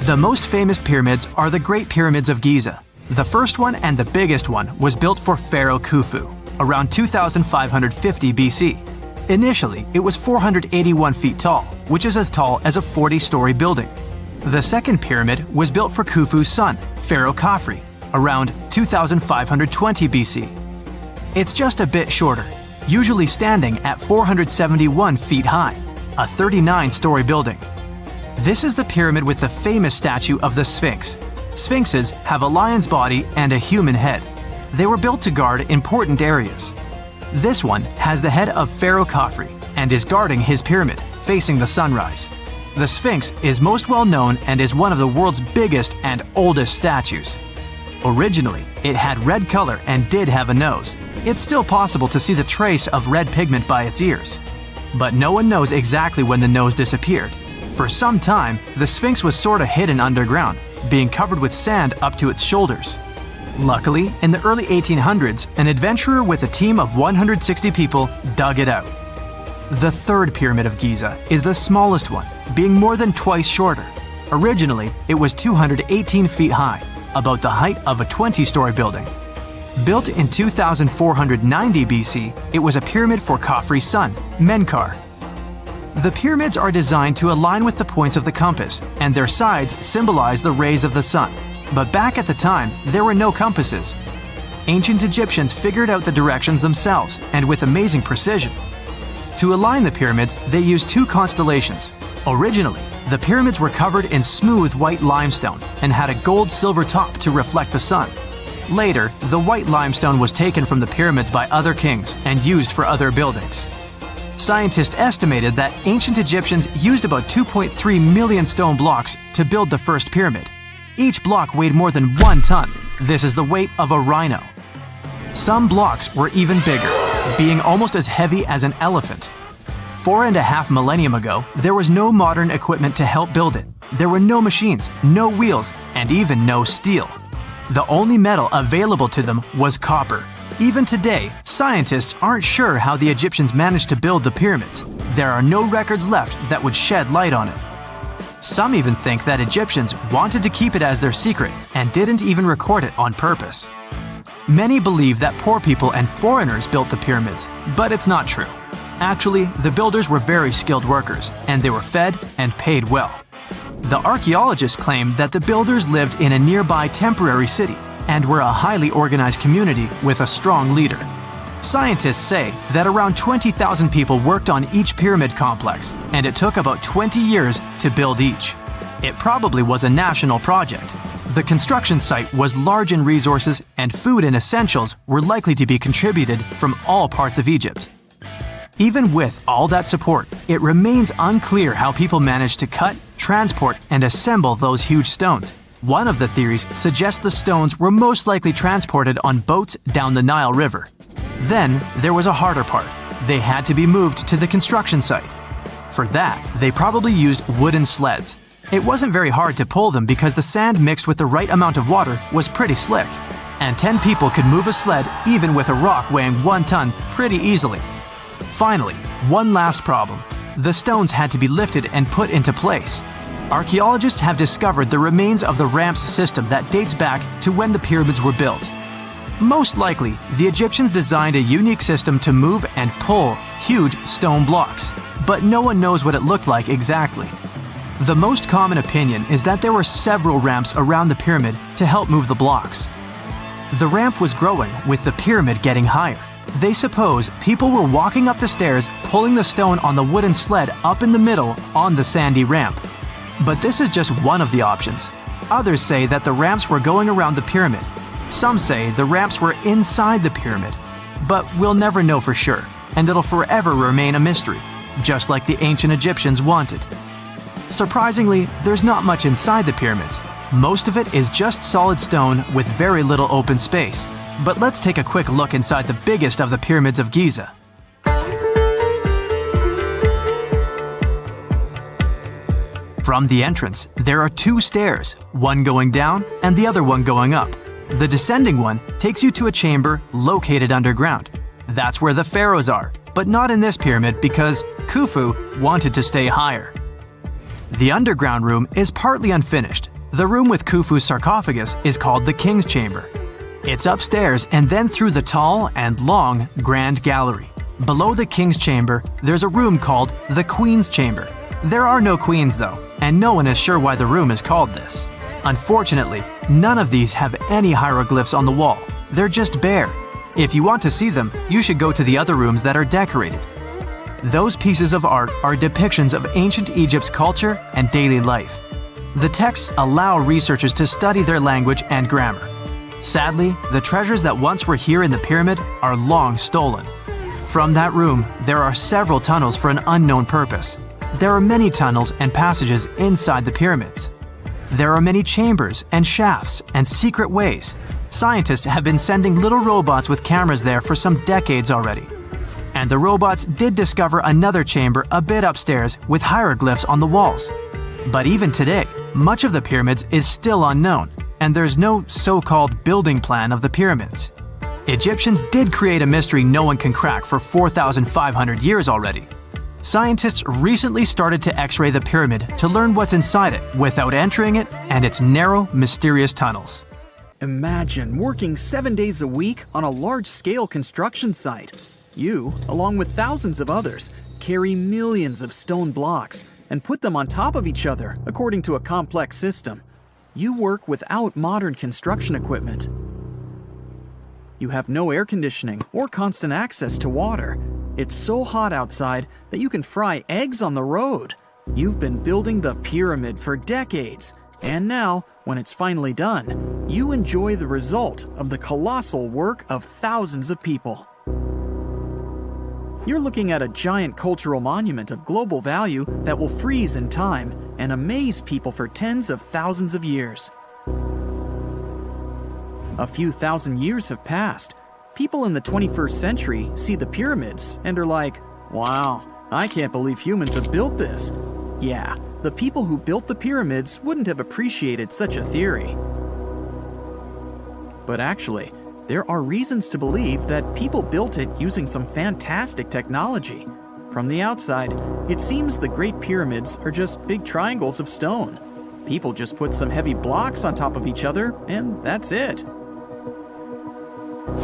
The most famous pyramids are the Great Pyramids of Giza. The first one and the biggest one was built for Pharaoh Khufu, around 2550 BC. Initially, it was 481 feet tall, which is as tall as a 40-story building. The second pyramid was built for Khufu's son, Pharaoh Khafre, around 2520 BC. It's just a bit shorter, usually standing at 471 feet high, a 39-story building. This is the pyramid with the famous statue of the Sphinx. Sphinxes have a lion's body and a human head. They were built to guard important areas. This one has the head of Pharaoh Khafre and is guarding his pyramid, facing the sunrise. The Sphinx is most well known and is one of the world's biggest and oldest statues. Originally, it had red color and did have a nose. It's still possible to see the trace of red pigment by its ears. But no one knows exactly when the nose disappeared. For some time, the Sphinx was sort of hidden underground, being covered with sand up to its shoulders. Luckily, in the early 1800s, an adventurer with a team of 160 people dug it out. The third pyramid of Giza is the smallest one, being more than twice shorter. Originally, it was 218 feet high, about the height of a 20-story building. Built in 2490 BC, it was a pyramid for Khafre's son, Menkaure. The pyramids are designed to align with the points of the compass, and their sides symbolize the rays of the sun. But back at the time, there were no compasses. Ancient Egyptians figured out the directions themselves, and with amazing precision. To align the pyramids, they used two constellations. Originally, the pyramids were covered in smooth white limestone and had a gold-silver top to reflect the sun. Later, the white limestone was taken from the pyramids by other kings and used for other buildings. Scientists estimated that ancient Egyptians used about 2.3 million stone blocks to build the first pyramid. Each block weighed more than 1 ton. This is the weight of a rhino. Some blocks were even bigger, being almost as heavy as an elephant. 4.5 millennia ago, there was no modern equipment to help build it. There were no machines, no wheels, and even no steel. The only metal available to them was copper. Even today, scientists aren't sure how the Egyptians managed to build the pyramids. There are no records left that would shed light on it. Some even think that Egyptians wanted to keep it as their secret and didn't even record it on purpose. Many believe that poor people and foreigners built the pyramids, but it's not true. Actually, the builders were very skilled workers, and they were fed and paid well. The archaeologists claimed that the builders lived in a nearby temporary city and were a highly organized community with a strong leader. Scientists say that around 20,000 people worked on each pyramid complex, and it took about 20 years to build each. It probably was a national project. The construction site was large in resources, and food and essentials were likely to be contributed from all parts of Egypt. Even with all that support, it remains unclear how people managed to cut, transport, and assemble those huge stones. One of the theories suggests the stones were most likely transported on boats down the Nile River. Then, there was a harder part. They had to be moved to the construction site. For that, they probably used wooden sleds. It wasn't very hard to pull them because the sand mixed with the right amount of water was pretty slick. And 10 people could move a sled even with a rock weighing 1 ton pretty easily. Finally, one last problem. The stones had to be lifted and put into place. Archaeologists have discovered the remains of the ramps system that dates back to when the pyramids were built. Most likely, the Egyptians designed a unique system to move and pull huge stone blocks, but no one knows what it looked like exactly. The most common opinion is that there were several ramps around the pyramid to help move the blocks. The ramp was growing with the pyramid getting higher. They suppose people were walking up the stairs, pulling the stone on the wooden sled up in the middle on the sandy ramp. But this is just one of the options. Others say that the ramps were going around the pyramid. Some say the ramps were inside the pyramid. But we'll never know for sure, and it'll forever remain a mystery, just like the ancient Egyptians wanted. Surprisingly, there's not much inside the pyramids. Most of it is just solid stone with very little open space. But let's take a quick look inside the biggest of the pyramids of Giza. From the entrance, there are 2 stairs, one going down and the other one going up. The descending one takes you to a chamber located underground. That's where the pharaohs are, but not in this pyramid because Khufu wanted to stay higher. The underground room is partly unfinished. The room with Khufu's sarcophagus is called the King's Chamber. It's upstairs and then through the tall and long Grand Gallery. Below the King's Chamber, there's a room called the Queen's Chamber. There are no queens though, and no one is sure why the room is called this. Unfortunately, none of these have any hieroglyphs on the wall. They're just bare. If you want to see them, you should go to the other rooms that are decorated. Those pieces of art are depictions of ancient Egypt's culture and daily life. The texts allow researchers to study their language and grammar. Sadly, the treasures that once were here in the pyramid are long stolen. From that room, there are several tunnels for an unknown purpose. there are many tunnels and passages inside the pyramids. There are many chambers and shafts and secret ways. Scientists have been sending little robots with cameras there for some decades already. And the robots did discover another chamber a bit upstairs with hieroglyphs on the walls. But even today, much of the pyramids is still unknown, and there's no so-called building plan of the pyramids. Egyptians did create a mystery no one can crack for 4,500 years already. Scientists recently started to X-ray the pyramid to learn what's inside it without entering it and its narrow, mysterious tunnels. Imagine working 7 days a week on a large-scale construction site. You, along with thousands of others, carry millions of stone blocks and put them on top of each other according to a complex system. You work without modern construction equipment. You have no air conditioning or constant access to water. It's so hot outside that you can fry eggs on the road. You've been building the pyramid for decades, and now, when it's finally done, you enjoy the result of the colossal work of thousands of people. You're looking at a giant cultural monument of global value that will freeze in time and amaze people for tens of thousands of years. A few thousand years have passed. People in the 21st century see the pyramids and are like, wow, I can't believe humans have built this. Yeah, the people who built the pyramids wouldn't have appreciated such a theory. But actually, there are reasons to believe that people built it using some fantastic technology. From the outside, it seems the Great Pyramids are just big triangles of stone. People just put some heavy blocks on top of each other, and that's it.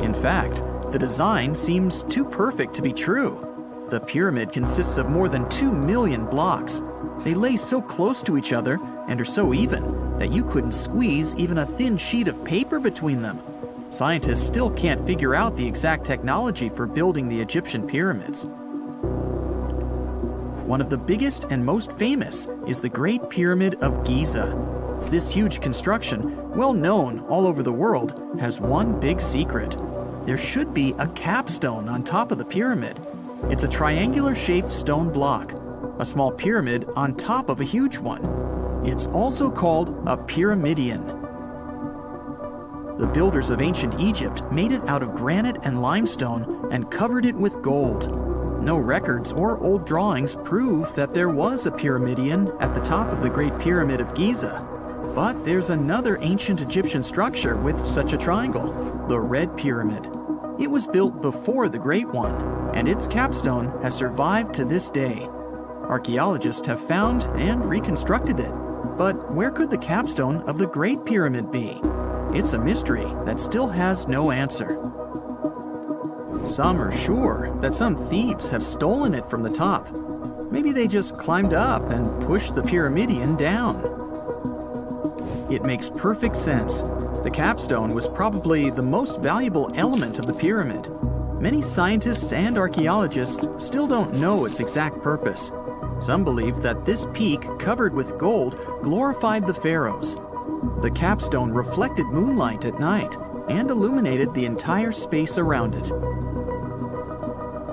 In fact, the design seems too perfect to be true. The pyramid consists of more than 2 million blocks. They lay so close to each other and are so even that you couldn't squeeze even a thin sheet of paper between them. Scientists still can't figure out the exact technology for building the Egyptian pyramids. One of the biggest and most famous is the Great Pyramid of Giza. This huge construction, well known all over the world, has one big secret. There should be a capstone on top of the pyramid. It's a triangular-shaped stone block, a small pyramid on top of a huge one. It's also called a pyramidion. The builders of ancient Egypt made it out of granite and limestone and covered it with gold. No records or old drawings prove that there was a pyramidion at the top of the Great Pyramid of Giza. But there's another ancient Egyptian structure with such a triangle, the Red Pyramid. It was built before the Great One, and its capstone has survived to this day. Archaeologists have found and reconstructed it. But where could the capstone of the Great Pyramid be? It's a mystery that still has no answer. Some are sure that some thieves have stolen it from the top. Maybe they just climbed up and pushed the pyramidion down. It makes perfect sense. The capstone was probably the most valuable element of the pyramid. Many scientists and archaeologists still don't know its exact purpose. Some believe that this peak covered with gold glorified the pharaohs. The capstone reflected moonlight at night and illuminated the entire space around it.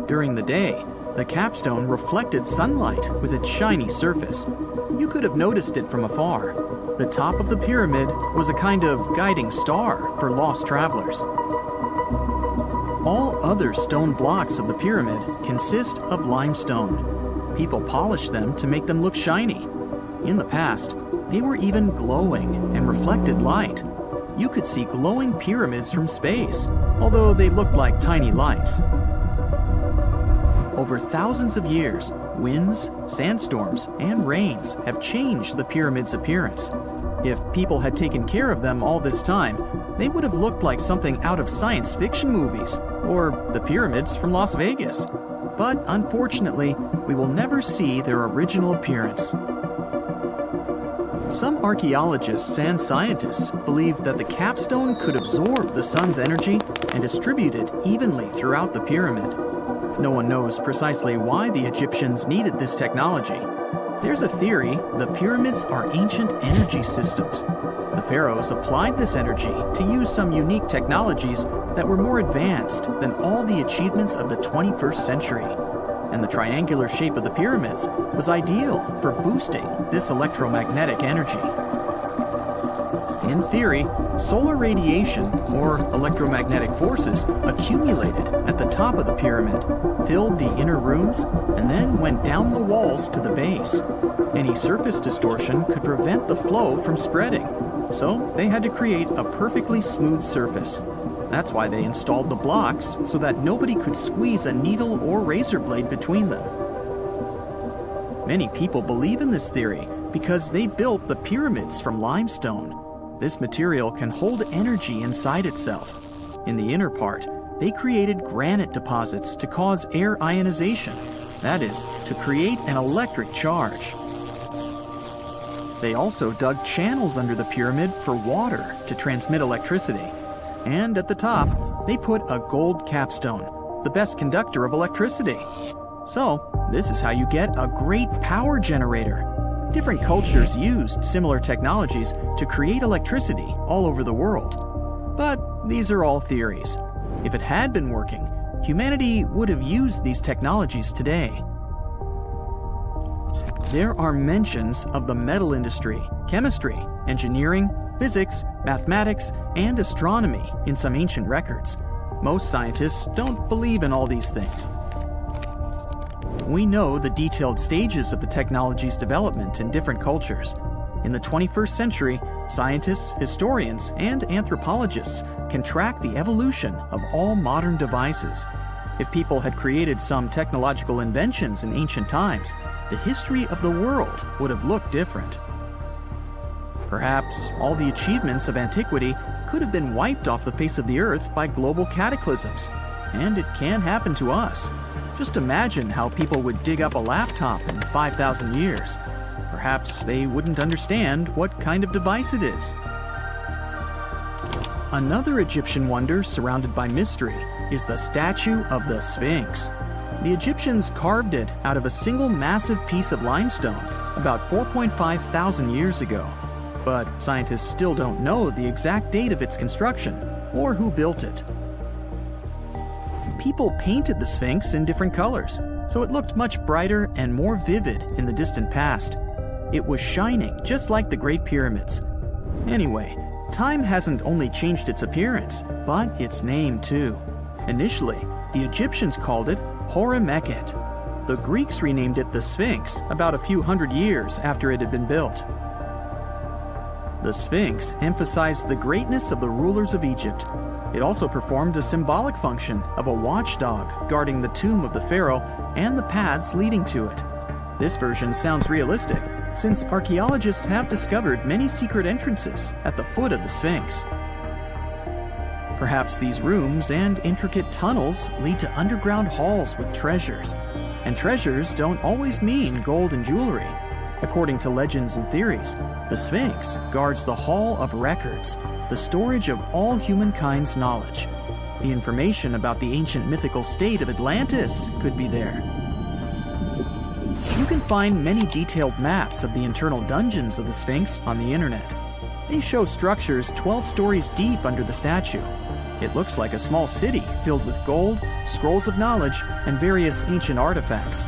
During the day, the capstone reflected sunlight with its shiny surface. You could have noticed it from afar. The top of the pyramid was a kind of guiding star for lost travelers. All other stone blocks of the pyramid consist of limestone. People polished them to make them look shiny. In the past, they were even glowing and reflected light. You could see glowing pyramids from space, although they looked like tiny lights. Over thousands of years, winds, sandstorms, and rains have changed the pyramid's appearance. If people had taken care of them all this time, they would have looked like something out of science fiction movies, or the pyramids from Las Vegas. But unfortunately, we will never see their original appearance. Some archaeologists and scientists believe that the capstone could absorb the sun's energy and distribute it evenly throughout the pyramid. No one knows precisely why the Egyptians needed this technology. There's a theory the pyramids are ancient energy systems. The pharaohs applied this energy to use some unique technologies that were more advanced than all the achievements of the 21st century. and the triangular shape of the pyramids was ideal for boosting this electromagnetic energy. In theory, solar radiation, or electromagnetic forces, accumulated at the top of the pyramid, filled the inner rooms, and then went down the walls to the base. Any surface distortion could prevent the flow from spreading, so they had to create a perfectly smooth surface. That's why they installed the blocks so that nobody could squeeze a needle or razor blade between them. Many people believe in this theory because they built the pyramids from limestone. This material can hold energy inside itself. In the inner part, they created granite deposits to cause air ionization, that is, to create an electric charge. They also dug channels under the pyramid for water to transmit electricity. And at the top, they put a gold capstone, the best conductor of electricity. So, this is how you get a great power generator. Different cultures used similar technologies to create electricity all over the world. But these are all theories. If it had been working, humanity would have used these technologies today. There are mentions of the metal industry, chemistry, engineering, physics, mathematics, and astronomy in some ancient records. Most scientists don't believe in all these things. We know the detailed stages of the technology's development in different cultures. In the 21st century, scientists, historians, and anthropologists can track the evolution of all modern devices. If people had created some technological inventions in ancient times, the history of the world would have looked different. Perhaps all the achievements of antiquity could have been wiped off the face of the earth by global cataclysms, and it can happen to us. Just imagine how people would dig up a laptop in 5,000 years. Perhaps they wouldn't understand what kind of device it is. Another Egyptian wonder surrounded by mystery is the statue of the Sphinx. The Egyptians carved it out of a single massive piece of limestone about 4.5 thousand years ago. But scientists still don't know the exact date of its construction or who built it. People painted the Sphinx in different colors, so it looked much brighter and more vivid in the distant past. It was shining just like the Great Pyramids. Anyway, time hasn't only changed its appearance, but its name too. Initially, the Egyptians called it Hor-Mekhet. The Greeks renamed it the Sphinx about a few hundred years after it had been built. The Sphinx emphasized the greatness of the rulers of Egypt. It also performed a symbolic function of a watchdog guarding the tomb of the pharaoh and the paths leading to it. This version sounds realistic, since archaeologists have discovered many secret entrances at the foot of the Sphinx. Perhaps these rooms and intricate tunnels lead to underground halls with treasures. And treasures don't always mean gold and jewelry. According to legends and theories, the Sphinx guards the Hall of Records, the storage of all humankind's knowledge. The information about the ancient mythical state of Atlantis could be there. You can find many detailed maps of the internal dungeons of the Sphinx on the internet. They show structures 12 stories deep under the statue. It looks like a small city filled with gold, scrolls of knowledge, and various ancient artifacts.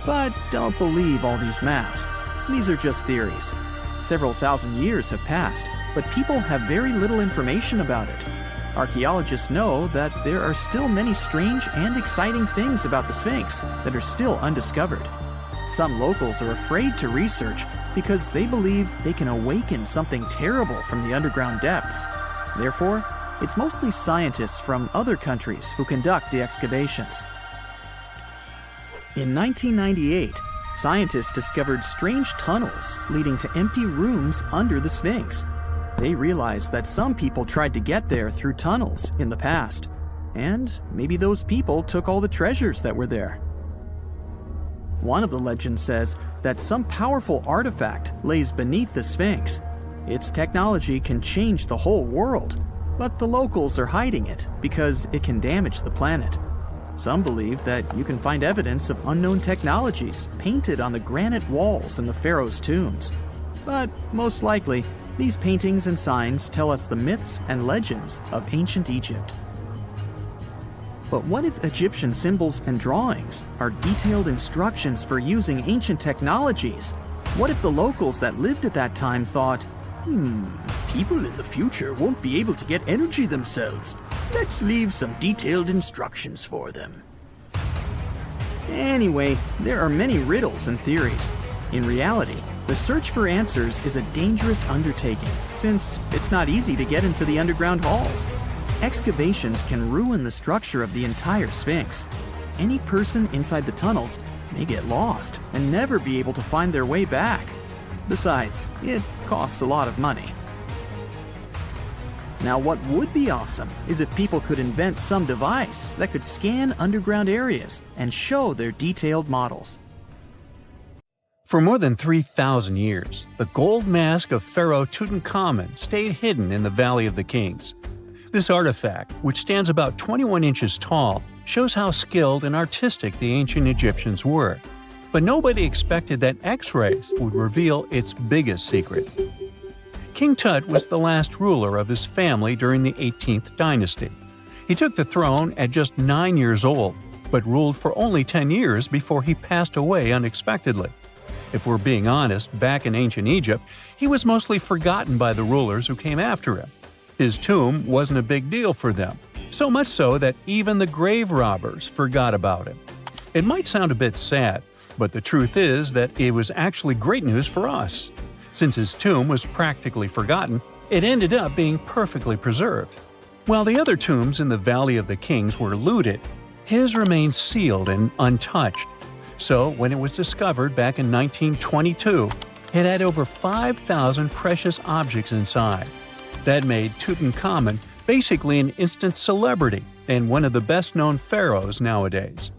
But don't believe all these maps. These are just theories. Several thousand years have passed, but people have very little information about it. Archaeologists know that there are still many strange and exciting things about the Sphinx that are still undiscovered. Some locals are afraid to research because they believe they can awaken something terrible from the underground depths. Therefore, it's mostly scientists from other countries who conduct the excavations. In 1998, scientists discovered strange tunnels leading to empty rooms under the Sphinx. They realized that some people tried to get there through tunnels in the past, and maybe those people took all the treasures that were there. One of the legends says that some powerful artifact lays beneath the Sphinx. Its technology can change the whole world, but the locals are hiding it because it can damage the planet. Some believe that you can find evidence of unknown technologies painted on the granite walls in the pharaoh's tombs. But most likely, these paintings and signs tell us the myths and legends of ancient Egypt. But what if Egyptian symbols and drawings are detailed instructions for using ancient technologies? What if the locals that lived at that time thought, people in the future won't be able to get energy themselves. Let's leave some detailed instructions for them. Anyway, there are many riddles and theories. In reality, the search for answers is a dangerous undertaking, since it's not easy to get into the underground halls. Excavations can ruin the structure of the entire Sphinx. Any person inside the tunnels may get lost and never be able to find their way back. Besides, it costs a lot of money. Now, what would be awesome is if people could invent some device that could scan underground areas and show their detailed models. For more than 3,000 years, the gold mask of Pharaoh Tutankhamun stayed hidden in the Valley of the Kings. This artifact, which stands about 21 inches tall, shows how skilled and artistic the ancient Egyptians were. But nobody expected that X-rays would reveal its biggest secret. King Tut was the last ruler of his family during the 18th dynasty. He took the throne at just 9 years old, but ruled for only 10 years before he passed away unexpectedly. If we're being honest, back in ancient Egypt, he was mostly forgotten by the rulers who came after him. His tomb wasn't a big deal for them, so much so that even the grave robbers forgot about him. It might sound a bit sad, but the truth is that it was actually great news for us. Since his tomb was practically forgotten, it ended up being perfectly preserved. While the other tombs in the Valley of the Kings were looted, his remained sealed and untouched. So when it was discovered back in 1922, it had over 5,000 precious objects inside. That made Tutankhamun basically an instant celebrity and one of the best-known pharaohs nowadays.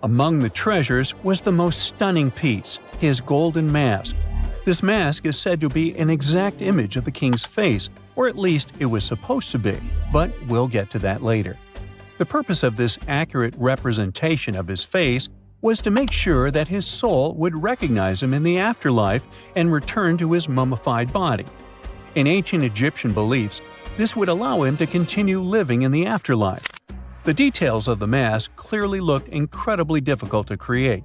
Among the treasures was the most stunning piece, his golden mask. This mask is said to be an exact image of the king's face, or at least it was supposed to be, but we'll get to that later. The purpose of this accurate representation of his face was to make sure that his soul would recognize him in the afterlife and return to his mummified body. In ancient Egyptian beliefs, this would allow him to continue living in the afterlife. The details of the mask clearly looked incredibly difficult to create,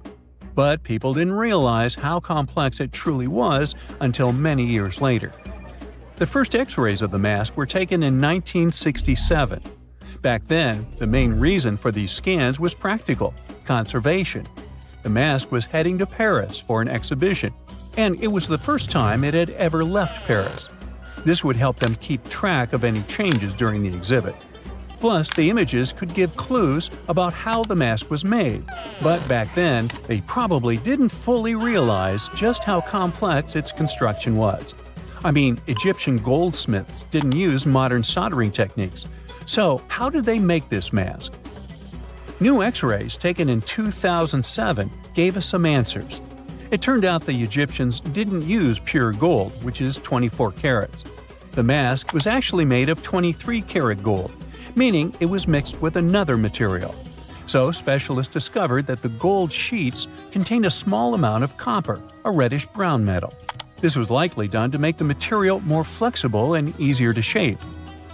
but people didn't realize how complex it truly was until many years later. The first X-rays of the mask were taken in 1967. Back then, the main reason for these scans was practical – conservation. The mask was heading to Paris for an exhibition, and it was the first time it had ever left Paris. This would help them keep track of any changes during the exhibit. Plus, the images could give clues about how the mask was made. But back then, they probably didn't fully realize just how complex its construction was. I mean, Egyptian goldsmiths didn't use modern soldering techniques. So, how did they make this mask? New X-rays taken in 2007 gave us some answers. It turned out the Egyptians didn't use pure gold, which is 24 carats. The mask was actually made of 23-karat gold, meaning it was mixed with another material. So specialists discovered that the gold sheets contained a small amount of copper, a reddish-brown metal. This was likely done to make the material more flexible and easier to shape.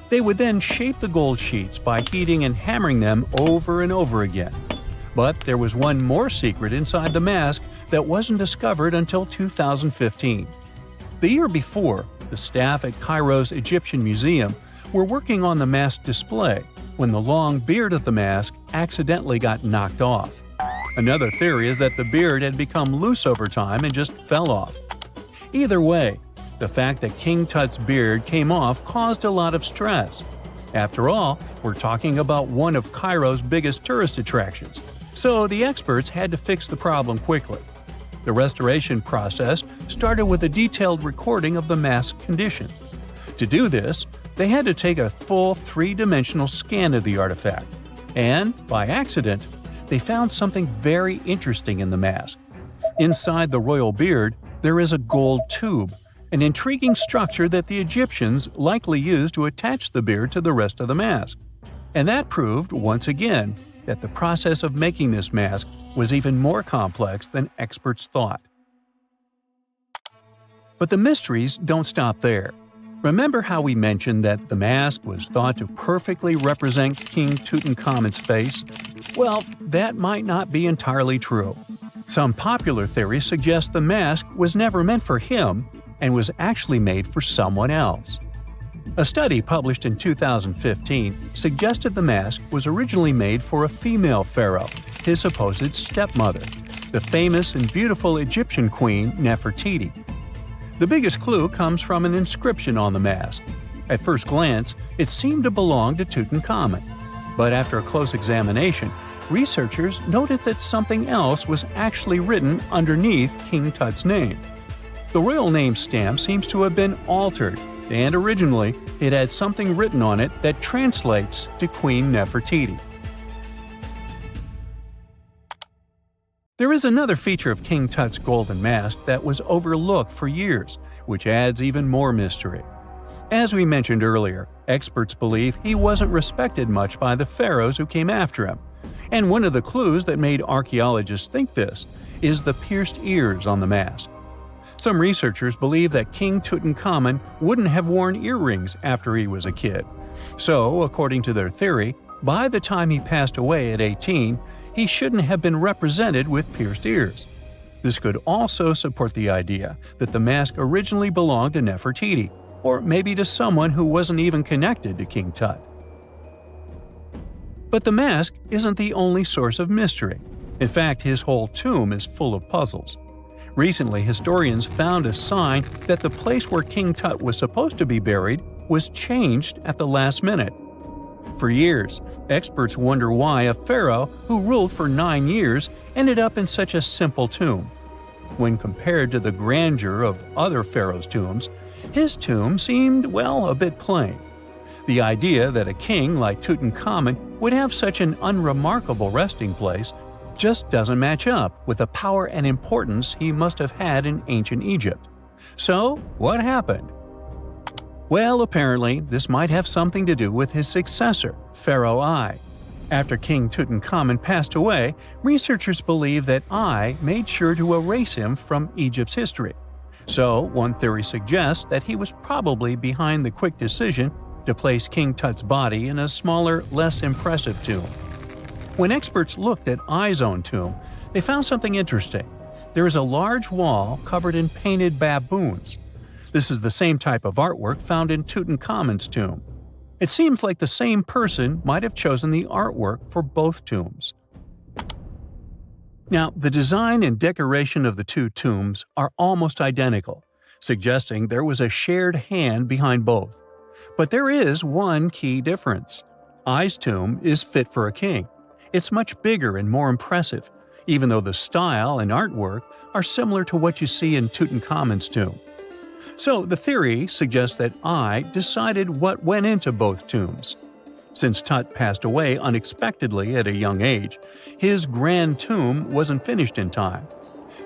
They would then shape the gold sheets by heating and hammering them over and over again. But there was one more secret inside the mask that wasn't discovered until 2015. The year before, the staff at Cairo's Egyptian Museum were working on the mask display when the long beard of the mask accidentally got knocked off. Another theory is that the beard had become loose over time and just fell off. Either way, the fact that King Tut's beard came off caused a lot of stress. After all, we're talking about one of Cairo's biggest tourist attractions, so the experts had to fix the problem quickly. The restoration process started with a detailed recording of the mask's condition. To do this, they had to take a full three-dimensional scan of the artifact. And, by accident, they found something very interesting in the mask. Inside the royal beard, there is a gold tube, an intriguing structure that the Egyptians likely used to attach the beard to the rest of the mask. And that proved, once again, that the process of making this mask was even more complex than experts thought. But the mysteries don't stop there. Remember how we mentioned that the mask was thought to perfectly represent King Tutankhamun's face? Well, that might not be entirely true. Some popular theories suggest the mask was never meant for him and was actually made for someone else. A study published in 2015 suggested the mask was originally made for a female pharaoh, his supposed stepmother, the famous and beautiful Egyptian queen Nefertiti. The biggest clue comes from an inscription on the mask. At first glance, it seemed to belong to Tutankhamun, but after a close examination, researchers noted that something else was actually written underneath King Tut's name. The royal name stamp seems to have been altered, and originally it had something written on it that translates to Queen Nefertiti. There is another feature of King Tut's golden mask that was overlooked for years, which adds even more mystery. As we mentioned earlier, experts believe he wasn't respected much by the pharaohs who came after him, and one of the clues that made archaeologists think this is the pierced ears on the mask. Some researchers believe that King Tutankhamun wouldn't have worn earrings after he was a kid. So, according to their theory, by the time he passed away at 18, he shouldn't have been represented with pierced ears. This could also support the idea that the mask originally belonged to Nefertiti, or maybe to someone who wasn't even connected to King Tut. But the mask isn't the only source of mystery. In fact, his whole tomb is full of puzzles. Recently, historians found a sign that the place where King Tut was supposed to be buried was changed at the last minute. For years, experts wonder why a pharaoh who ruled for 9 years ended up in such a simple tomb. When compared to the grandeur of other pharaohs' tombs, his tomb seemed, well, a bit plain. The idea that a king like Tutankhamun would have such an unremarkable resting place just doesn't match up with the power and importance he must have had in ancient Egypt. So, what happened? Well, apparently, this might have something to do with his successor, Pharaoh I. After King Tutankhamun passed away, researchers believe that I made sure to erase him from Egypt's history. So, one theory suggests that he was probably behind the quick decision to place King Tut's body in a smaller, less impressive tomb. When experts looked at I's own tomb, they found something interesting. There is a large wall covered in painted baboons. This is the same type of artwork found in Tutankhamun's tomb. It seems like the same person might have chosen the artwork for both tombs. Now, the design and decoration of the two tombs are almost identical, suggesting there was a shared hand behind both. But there is one key difference. I's tomb is fit for a king. It's much bigger and more impressive, even though the style and artwork are similar to what you see in Tutankhamun's tomb. So the theory suggests that I decided what went into both tombs. Since Tut passed away unexpectedly at a young age, his grand tomb wasn't finished in time.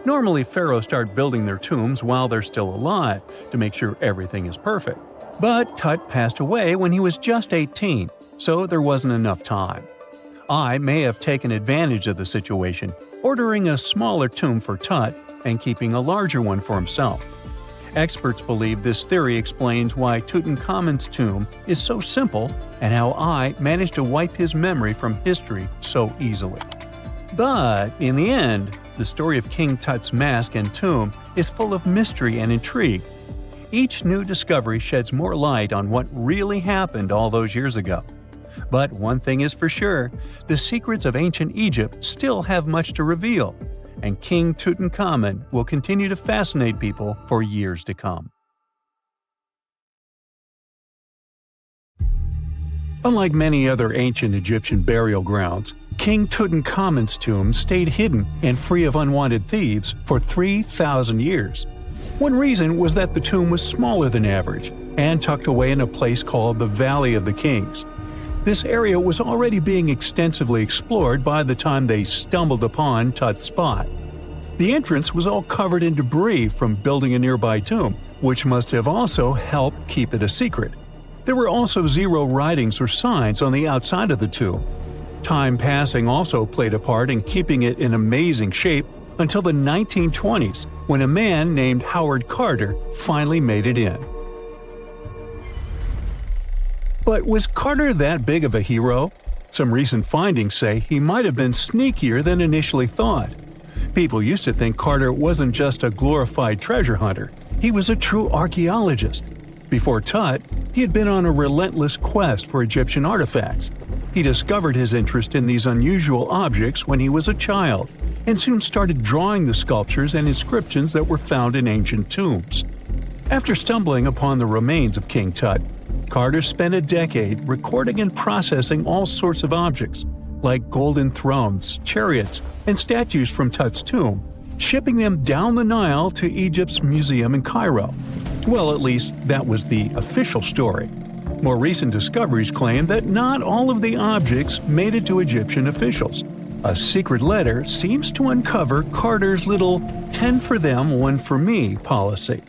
Normally, pharaohs start building their tombs while they're still alive to make sure everything is perfect. But Tut passed away when he was just 18, so there wasn't enough time. I may have taken advantage of the situation, ordering a smaller tomb for Tut and keeping a larger one for himself. Experts believe this theory explains why Tutankhamun's tomb is so simple and how I managed to wipe his memory from history so easily. But in the end, the story of King Tut's mask and tomb is full of mystery and intrigue. Each new discovery sheds more light on what really happened all those years ago. But one thing is for sure, the secrets of ancient Egypt still have much to reveal, and King Tutankhamun will continue to fascinate people for years to come. Unlike many other ancient Egyptian burial grounds, King Tutankhamun's tomb stayed hidden and free of unwanted thieves for 3,000 years. One reason was that the tomb was smaller than average and tucked away in a place called the Valley of the Kings. This area was already being extensively explored by the time they stumbled upon Tut's spot. The entrance was all covered in debris from building a nearby tomb, which must have also helped keep it a secret. There were also 0 writings or signs on the outside of the tomb. Time passing also played a part in keeping it in amazing shape until the 1920s, when a man named Howard Carter finally made it in. But was Carter that big of a hero? Some recent findings say he might have been sneakier than initially thought. People used to think Carter wasn't just a glorified treasure hunter, he was a true archaeologist. Before Tut, he had been on a relentless quest for Egyptian artifacts. He discovered his interest in these unusual objects when he was a child, and soon started drawing the sculptures and inscriptions that were found in ancient tombs. After stumbling upon the remains of King Tut, Carter spent a decade recording and processing all sorts of objects, like golden thrones, chariots, and statues from Tut's tomb, shipping them down the Nile to Egypt's museum in Cairo. Well, at least that was the official story. More recent discoveries claim that not all of the objects made it to Egyptian officials. A secret letter seems to uncover Carter's little 10 for them, 1 for me policy.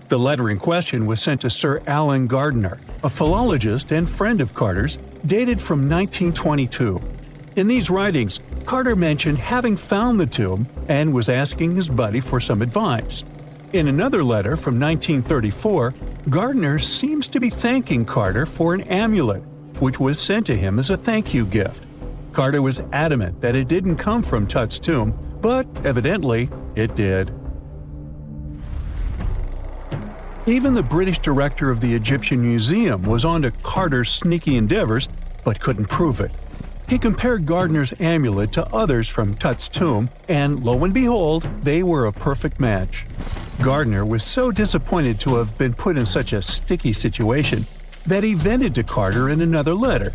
The letter in question was sent to Sir Alan Gardiner, a philologist and friend of Carter's, dated from 1922. In these writings, Carter mentioned having found the tomb and was asking his buddy for some advice. In another letter from 1934, Gardiner seems to be thanking Carter for an amulet, which was sent to him as a thank you gift. Carter was adamant that it didn't come from Tut's tomb, but evidently it did. Even the British director of the Egyptian Museum was onto Carter's sneaky endeavors, but couldn't prove it. He compared Gardiner's amulet to others from Tut's tomb, and lo and behold, they were a perfect match. Gardiner was so disappointed to have been put in such a sticky situation that he vented to Carter in another letter.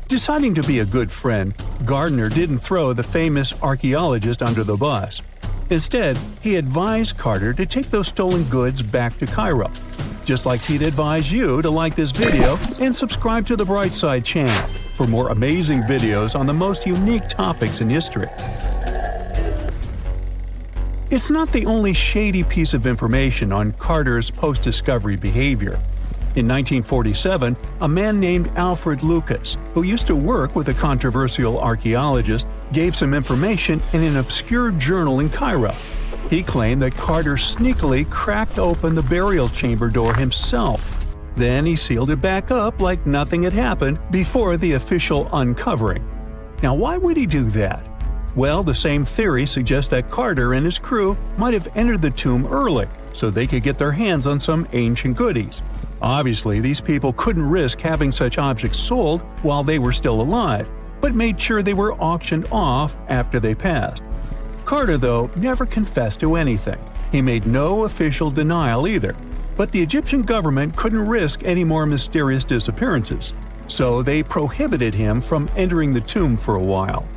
Deciding to be a good friend, Gardiner didn't throw the famous archaeologist under the bus. Instead, he advised Carter to take those stolen goods back to Cairo, just like he'd advise you to like this video and subscribe to the Brightside channel for more amazing videos on the most unique topics in history. It's not the only shady piece of information on Carter's post-discovery behavior. In 1947, a man named Alfred Lucas, who used to work with a controversial archaeologist, gave some information in an obscure journal in Cairo. He claimed that Carter sneakily cracked open the burial chamber door himself. Then he sealed it back up like nothing had happened before the official uncovering. Now, why would he do that? Well, the same theory suggests that Carter and his crew might have entered the tomb early so they could get their hands on some ancient goodies. Obviously, these people couldn't risk having such objects sold while they were still alive, but made sure they were auctioned off after they passed. Carter, though, never confessed to anything. He made no official denial either, but the Egyptian government couldn't risk any more mysterious disappearances, so they prohibited him from entering the tomb for a while.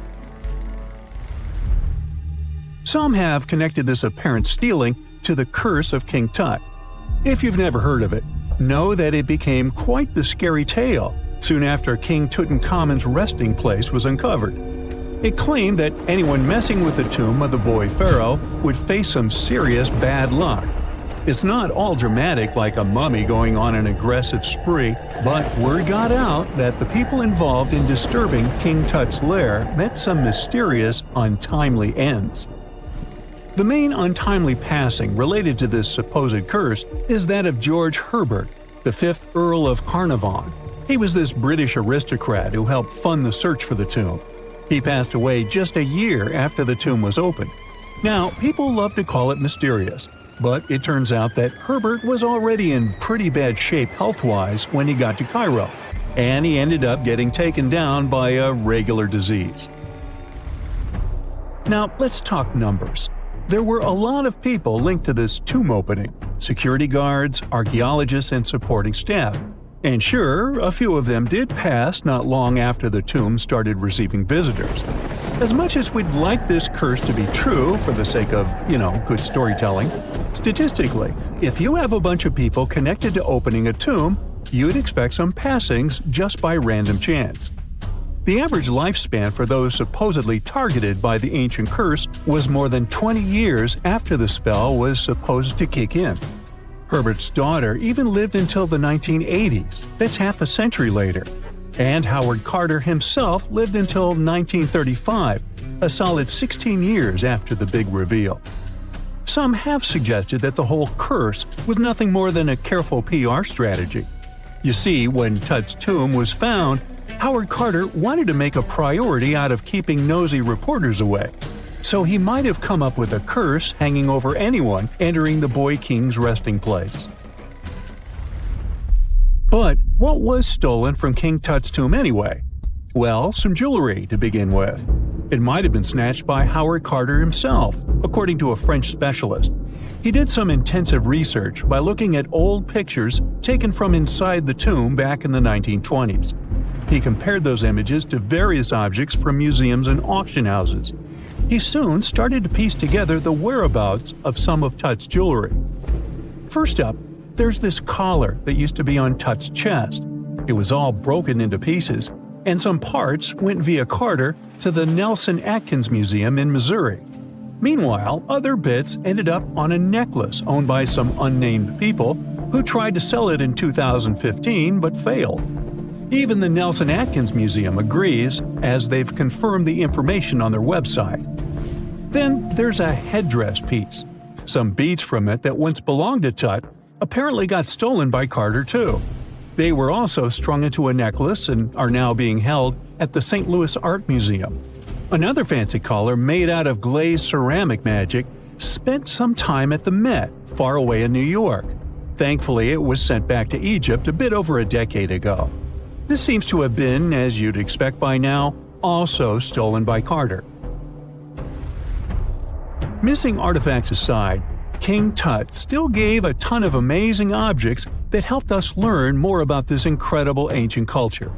Some have connected this apparent stealing to the curse of King Tut. If you've never heard of it, know that it became quite the scary tale soon after King Tutankhamun's resting place was uncovered. It claimed that anyone messing with the tomb of the boy pharaoh would face some serious bad luck. It's not all dramatic like a mummy going on an aggressive spree, but word got out that the people involved in disturbing King Tut's lair met some mysterious, untimely ends. The main untimely passing related to this supposed curse is that of George Herbert, the 5th Earl of Carnarvon. He was this British aristocrat who helped fund the search for the tomb. He passed away just a year after the tomb was opened. Now, people love to call it mysterious, but it turns out that Herbert was already in pretty bad shape health-wise when he got to Cairo, and he ended up getting taken down by a regular disease. Now, let's talk numbers. There were a lot of people linked to this tomb opening – security guards, archaeologists, and supporting staff. And sure, a few of them did pass not long after the tomb started receiving visitors. As much as we'd like this curse to be true for the sake of, good storytelling, statistically, if you have a bunch of people connected to opening a tomb, you'd expect some passings just by random chance. The average lifespan for those supposedly targeted by the ancient curse was more than 20 years after the spell was supposed to kick in. Herbert's daughter even lived until the 1980s, that's half a century later. And Howard Carter himself lived until 1935, a solid 16 years after the big reveal. Some have suggested that the whole curse was nothing more than a careful PR strategy. You see, when Tut's tomb was found, Howard Carter wanted to make a priority out of keeping nosy reporters away. So he might have come up with a curse hanging over anyone entering the boy king's resting place. But what was stolen from King Tut's tomb anyway? Well, some jewelry to begin with. It might have been snatched by Howard Carter himself, according to a French specialist. He did some intensive research by looking at old pictures taken from inside the tomb back in the 1920s. He compared those images to various objects from museums and auction houses. He soon started to piece together the whereabouts of some of Tut's jewelry. First up, there's this collar that used to be on Tut's chest. It was all broken into pieces, and some parts went via Carter to the Nelson Atkins Museum in Missouri. Meanwhile, other bits ended up on a necklace owned by some unnamed people who tried to sell it in 2015 but failed. Even the Nelson Atkins Museum agrees, as they've confirmed the information on their website. Then there's a headdress piece. Some beads from it that once belonged to Tut apparently got stolen by Carter too. They were also strung into a necklace and are now being held at the St. Louis Art Museum. Another fancy collar made out of glazed ceramic magic spent some time at the Met, far away in New York. Thankfully, it was sent back to Egypt a bit over a decade ago. This seems to have been, as you'd expect by now, also stolen by Carter. Missing artifacts aside, King Tut still gave a ton of amazing objects that helped us learn more about this incredible ancient culture.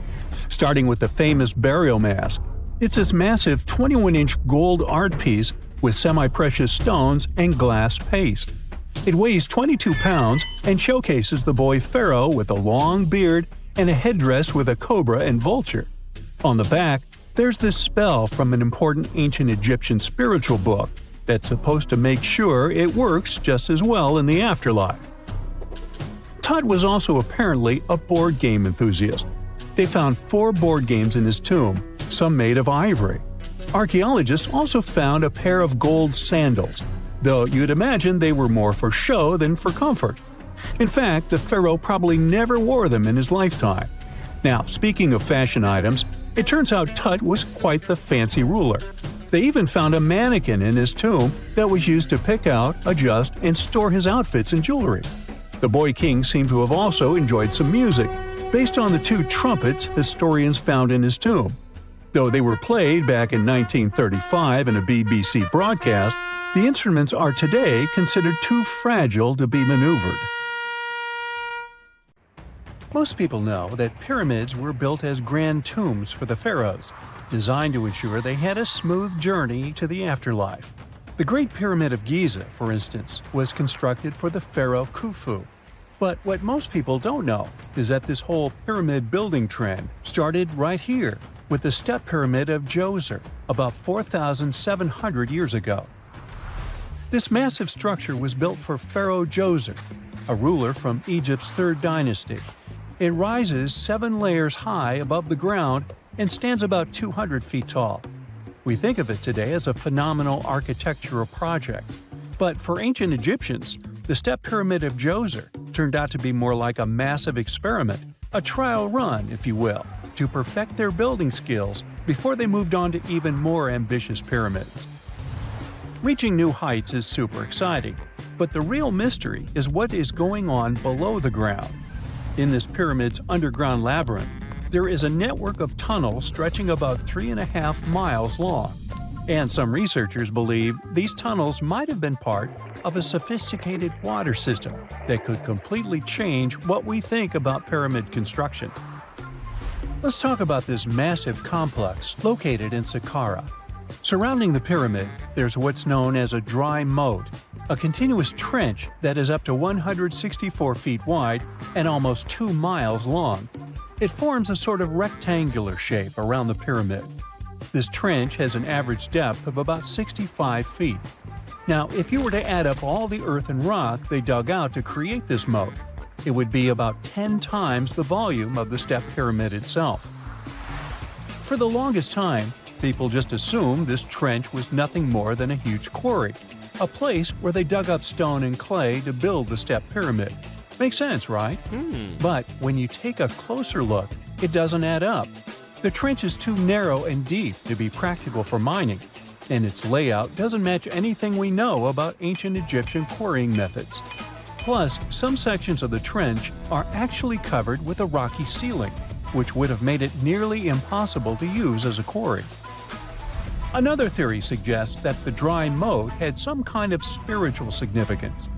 Starting with the famous burial mask. It's this massive 21-inch gold art piece with semi-precious stones and glass paste. It weighs 22 pounds and showcases the boy pharaoh with a long beard and a headdress with a cobra and vulture. On the back, there's this spell from an important ancient Egyptian spiritual book that's supposed to make sure it works just as well in the afterlife. Tut was also apparently a board game enthusiast. They found 4 board games in his tomb, some made of ivory. Archaeologists also found a pair of gold sandals, though you'd imagine they were more for show than for comfort. In fact, the pharaoh probably never wore them in his lifetime. Now, speaking of fashion items, it turns out Tut was quite the fancy ruler. They even found a mannequin in his tomb that was used to pick out, adjust, and store his outfits and jewelry. The boy king seemed to have also enjoyed some music, based on the 2 trumpets historians found in his tomb. Though they were played back in 1935 in a BBC broadcast, the instruments are today considered too fragile to be maneuvered. Most people know that pyramids were built as grand tombs for the pharaohs, designed to ensure they had a smooth journey to the afterlife. The Great Pyramid of Giza, for instance, was constructed for the pharaoh Khufu. But what most people don't know is that this whole pyramid building trend started right here with the step pyramid of Djoser about 4,700 years ago. This massive structure was built for Pharaoh Djoser, a ruler from Egypt's 3rd dynasty. It rises 7 layers high above the ground and stands about 200 feet tall. We think of it today as a phenomenal architectural project, but for ancient Egyptians, the step pyramid of Djoser turned out to be more like a massive experiment, a trial run, if you will, to perfect their building skills before they moved on to even more ambitious pyramids. Reaching new heights is super exciting, but the real mystery is what is going on below the ground. In this pyramid's underground labyrinth, there is a network of tunnels stretching about 3.5 miles long, and some researchers believe these tunnels might have been part of a sophisticated water system that could completely change what we think about pyramid construction. Let's talk about this massive complex located in Saqqara. Surrounding the pyramid, there's what's known as a dry moat, a continuous trench that is up to 164 feet wide and almost 2 miles long. It forms a sort of rectangular shape around the pyramid. This trench has an average depth of about 65 feet. Now, if you were to add up all the earth and rock they dug out to create this moat, it would be about 10 times the volume of the step pyramid itself. For the longest time, people just assumed this trench was nothing more than a huge quarry, a place where they dug up stone and clay to build the step pyramid. Makes sense, right? But when you take a closer look, it doesn't add up. The trench is too narrow and deep to be practical for mining, and its layout doesn't match anything we know about ancient Egyptian quarrying methods. Plus, some sections of the trench are actually covered with a rocky ceiling, which would have made it nearly impossible to use as a quarry. Another theory suggests that the dry moat had some kind of spiritual significance.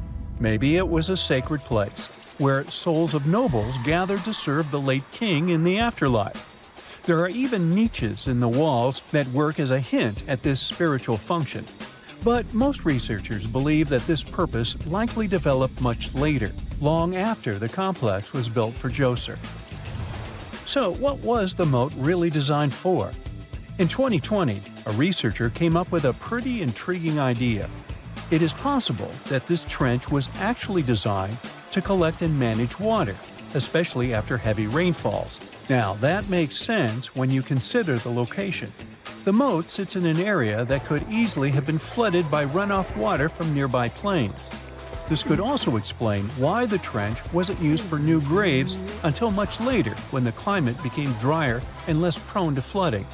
Maybe it was a sacred place, where souls of nobles gathered to serve the late king in the afterlife. There are even niches in the walls that work as a hint at this spiritual function. But most researchers believe that this purpose likely developed much later, long after the complex was built for Djoser. So what was the moat really designed for? In 2020, a researcher came up with a pretty intriguing idea. It is possible that this trench was actually designed to collect and manage water, especially after heavy rainfalls. Now, that makes sense when you consider the location. The moat sits in an area that could easily have been flooded by runoff water from nearby plains. This could also explain why the trench wasn't used for new graves until much later when the climate became drier and less prone to flooding.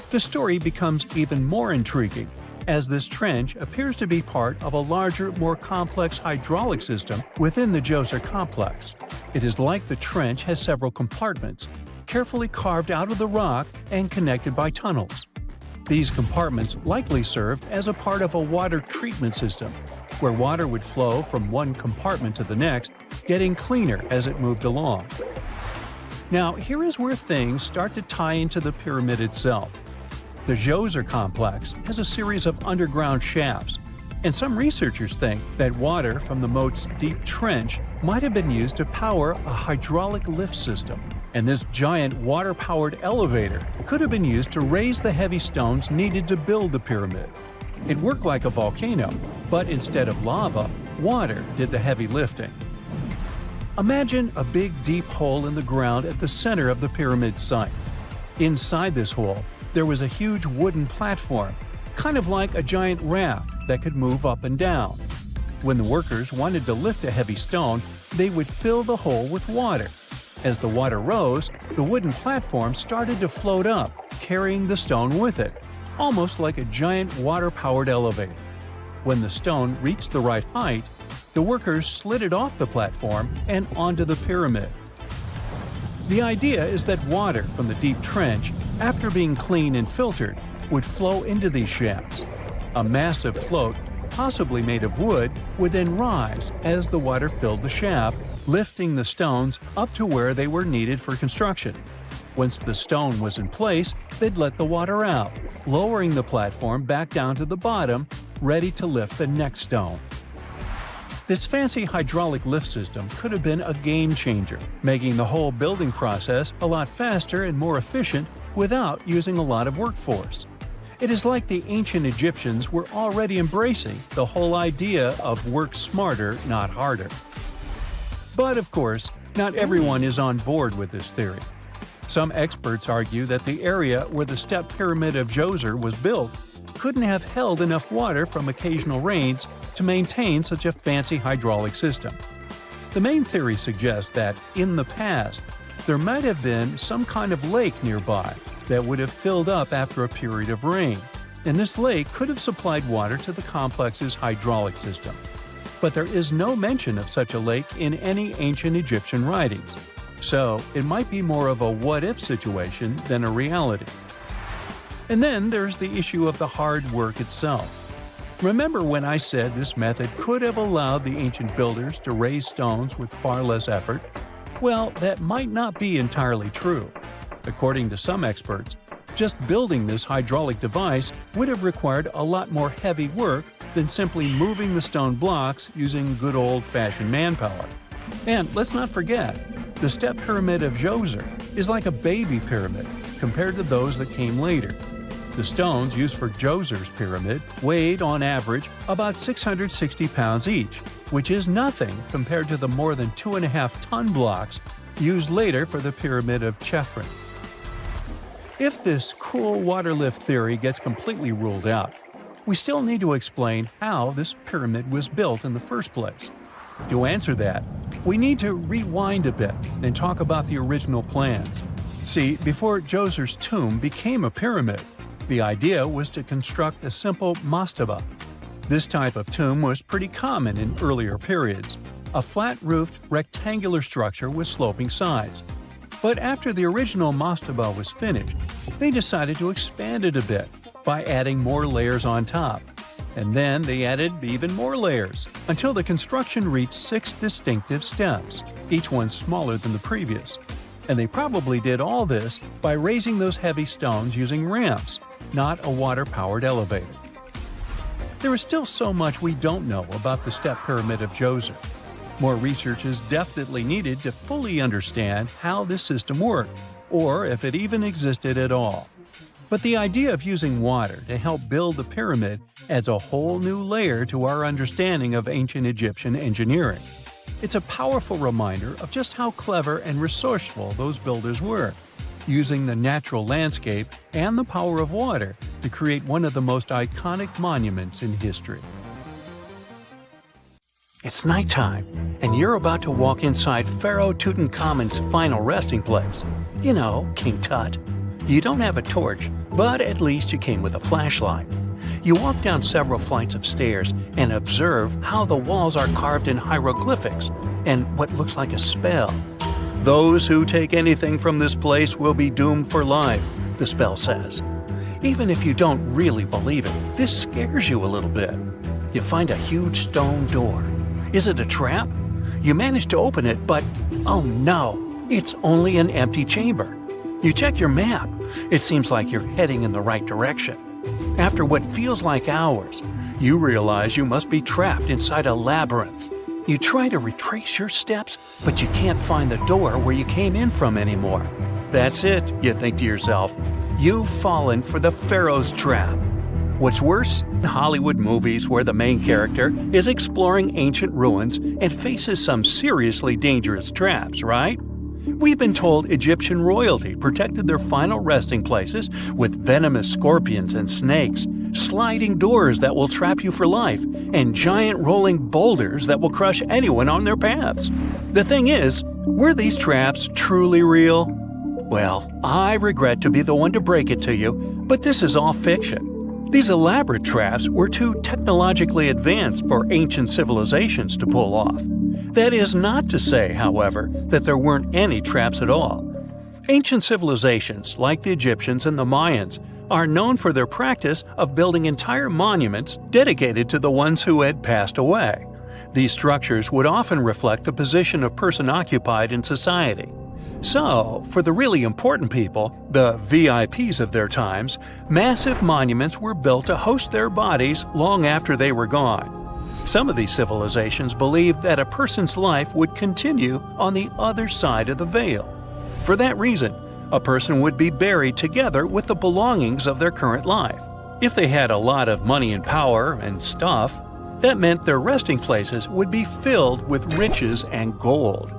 The story becomes even more intriguing, as this trench appears to be part of a larger, more complex hydraulic system within the Djoser complex. It is like the trench has several compartments, carefully carved out of the rock and connected by tunnels. These compartments likely served as a part of a water treatment system, where water would flow from one compartment to the next, getting cleaner as it moved along. Now, here is where things start to tie into the pyramid itself. The Djoser complex has a series of underground shafts, and some researchers think that water from the moat's deep trench might have been used to power a hydraulic lift system, and this giant water-powered elevator could have been used to raise the heavy stones needed to build the pyramid. It worked like a volcano, but instead of lava, water did the heavy lifting. Imagine a big deep hole in the ground at the center of the pyramid site. Inside this hole, there was a huge wooden platform, kind of like a giant raft that could move up and down. When the workers wanted to lift a heavy stone, they would fill the hole with water. As the water rose, the wooden platform started to float up, carrying the stone with it, almost like a giant water-powered elevator. When the stone reached the right height, the workers slid it off the platform and onto the pyramid. The idea is that water from the deep trench, after being cleaned and filtered, would flow into these shafts. A massive float, possibly made of wood, would then rise as the water filled the shaft, lifting the stones up to where they were needed for construction. Once the stone was in place, they'd let the water out, lowering the platform back down to the bottom, ready to lift the next stone. This fancy hydraulic lift system could have been a game changer, making the whole building process a lot faster and more efficient without using a lot of workforce. It is like the ancient Egyptians were already embracing the whole idea of work smarter, not harder. But of course, not everyone is on board with this theory. Some experts argue that the area where the step pyramid of Djoser was built couldn't have held enough water from occasional rains to maintain such a fancy hydraulic system. The main theory suggests that, in the past, there might have been some kind of lake nearby that would have filled up after a period of rain, and this lake could have supplied water to the complex's hydraulic system. But there is no mention of such a lake in any ancient Egyptian writings, so it might be more of a what-if situation than a reality. And then there's the issue of the hard work itself. Remember when I said this method could have allowed the ancient builders to raise stones with far less effort? Well, that might not be entirely true. According to some experts, just building this hydraulic device would have required a lot more heavy work than simply moving the stone blocks using good old-fashioned manpower. And let's not forget, the step pyramid of Djoser is like a baby pyramid compared to those that came later. The stones used for Djoser's pyramid weighed, on average, about 660 pounds each, which is nothing compared to the more than 2.5-ton blocks used later for the pyramid of Chephren. If this cool water lift theory gets completely ruled out, we still need to explain how this pyramid was built in the first place. To answer that, we need to rewind a bit and talk about the original plans. See, before Djoser's tomb became a pyramid, the idea was to construct a simple mastaba. This type of tomb was pretty common in earlier periods, a flat-roofed, rectangular structure with sloping sides. But after the original mastaba was finished, they decided to expand it a bit by adding more layers on top. And then they added even more layers, until the construction reached 6 distinctive steps, each one smaller than the previous. And they probably did all this by raising those heavy stones using ramps, not a water-powered elevator. There is still so much we don't know about the step pyramid of Djoser. More research is definitely needed to fully understand how this system worked, or if it even existed at all. But the idea of using water to help build the pyramid adds a whole new layer to our understanding of ancient Egyptian engineering. It's a powerful reminder of just how clever and resourceful those builders were, using the natural landscape and the power of water to create one of the most iconic monuments in history. It's nighttime, and you're about to walk inside Pharaoh Tutankhamen's final resting place. You know, King Tut. You don't have a torch, but at least you came with a flashlight. You walk down several flights of stairs and observe how the walls are carved in hieroglyphics and what looks like a spell. Those who take anything from this place will be doomed for life, the spell says. Even if you don't really believe it, this scares you a little bit. You find a huge stone door. Is it a trap? You manage to open it, but oh no, it's only an empty chamber. You check your map. It seems like you're heading in the right direction. After what feels like hours, you realize you must be trapped inside a labyrinth. You try to retrace your steps, but you can't find the door where you came in from anymore. That's it, you think to yourself. You've fallen for the Pharaoh's trap. What's worse, Hollywood movies where the main character is exploring ancient ruins and faces some seriously dangerous traps, right? We've been told Egyptian royalty protected their final resting places with venomous scorpions and snakes, sliding doors that will trap you for life, and giant rolling boulders that will crush anyone on their paths. The thing is, were these traps truly real? Well, I regret to be the one to break it to you, but this is all fiction. These elaborate traps were too technologically advanced for ancient civilizations to pull off. That is not to say, however, that there weren't any traps at all. Ancient civilizations, like the Egyptians and the Mayans, are known for their practice of building entire monuments dedicated to the ones who had passed away. These structures would often reflect the position of person occupied in society. So, for the really important people, the VIPs of their times, massive monuments were built to host their bodies long after they were gone. Some of these civilizations believed that a person's life would continue on the other side of the veil. For that reason, a person would be buried together with the belongings of their current life. If they had a lot of money and power and stuff, that meant their resting places would be filled with riches and gold.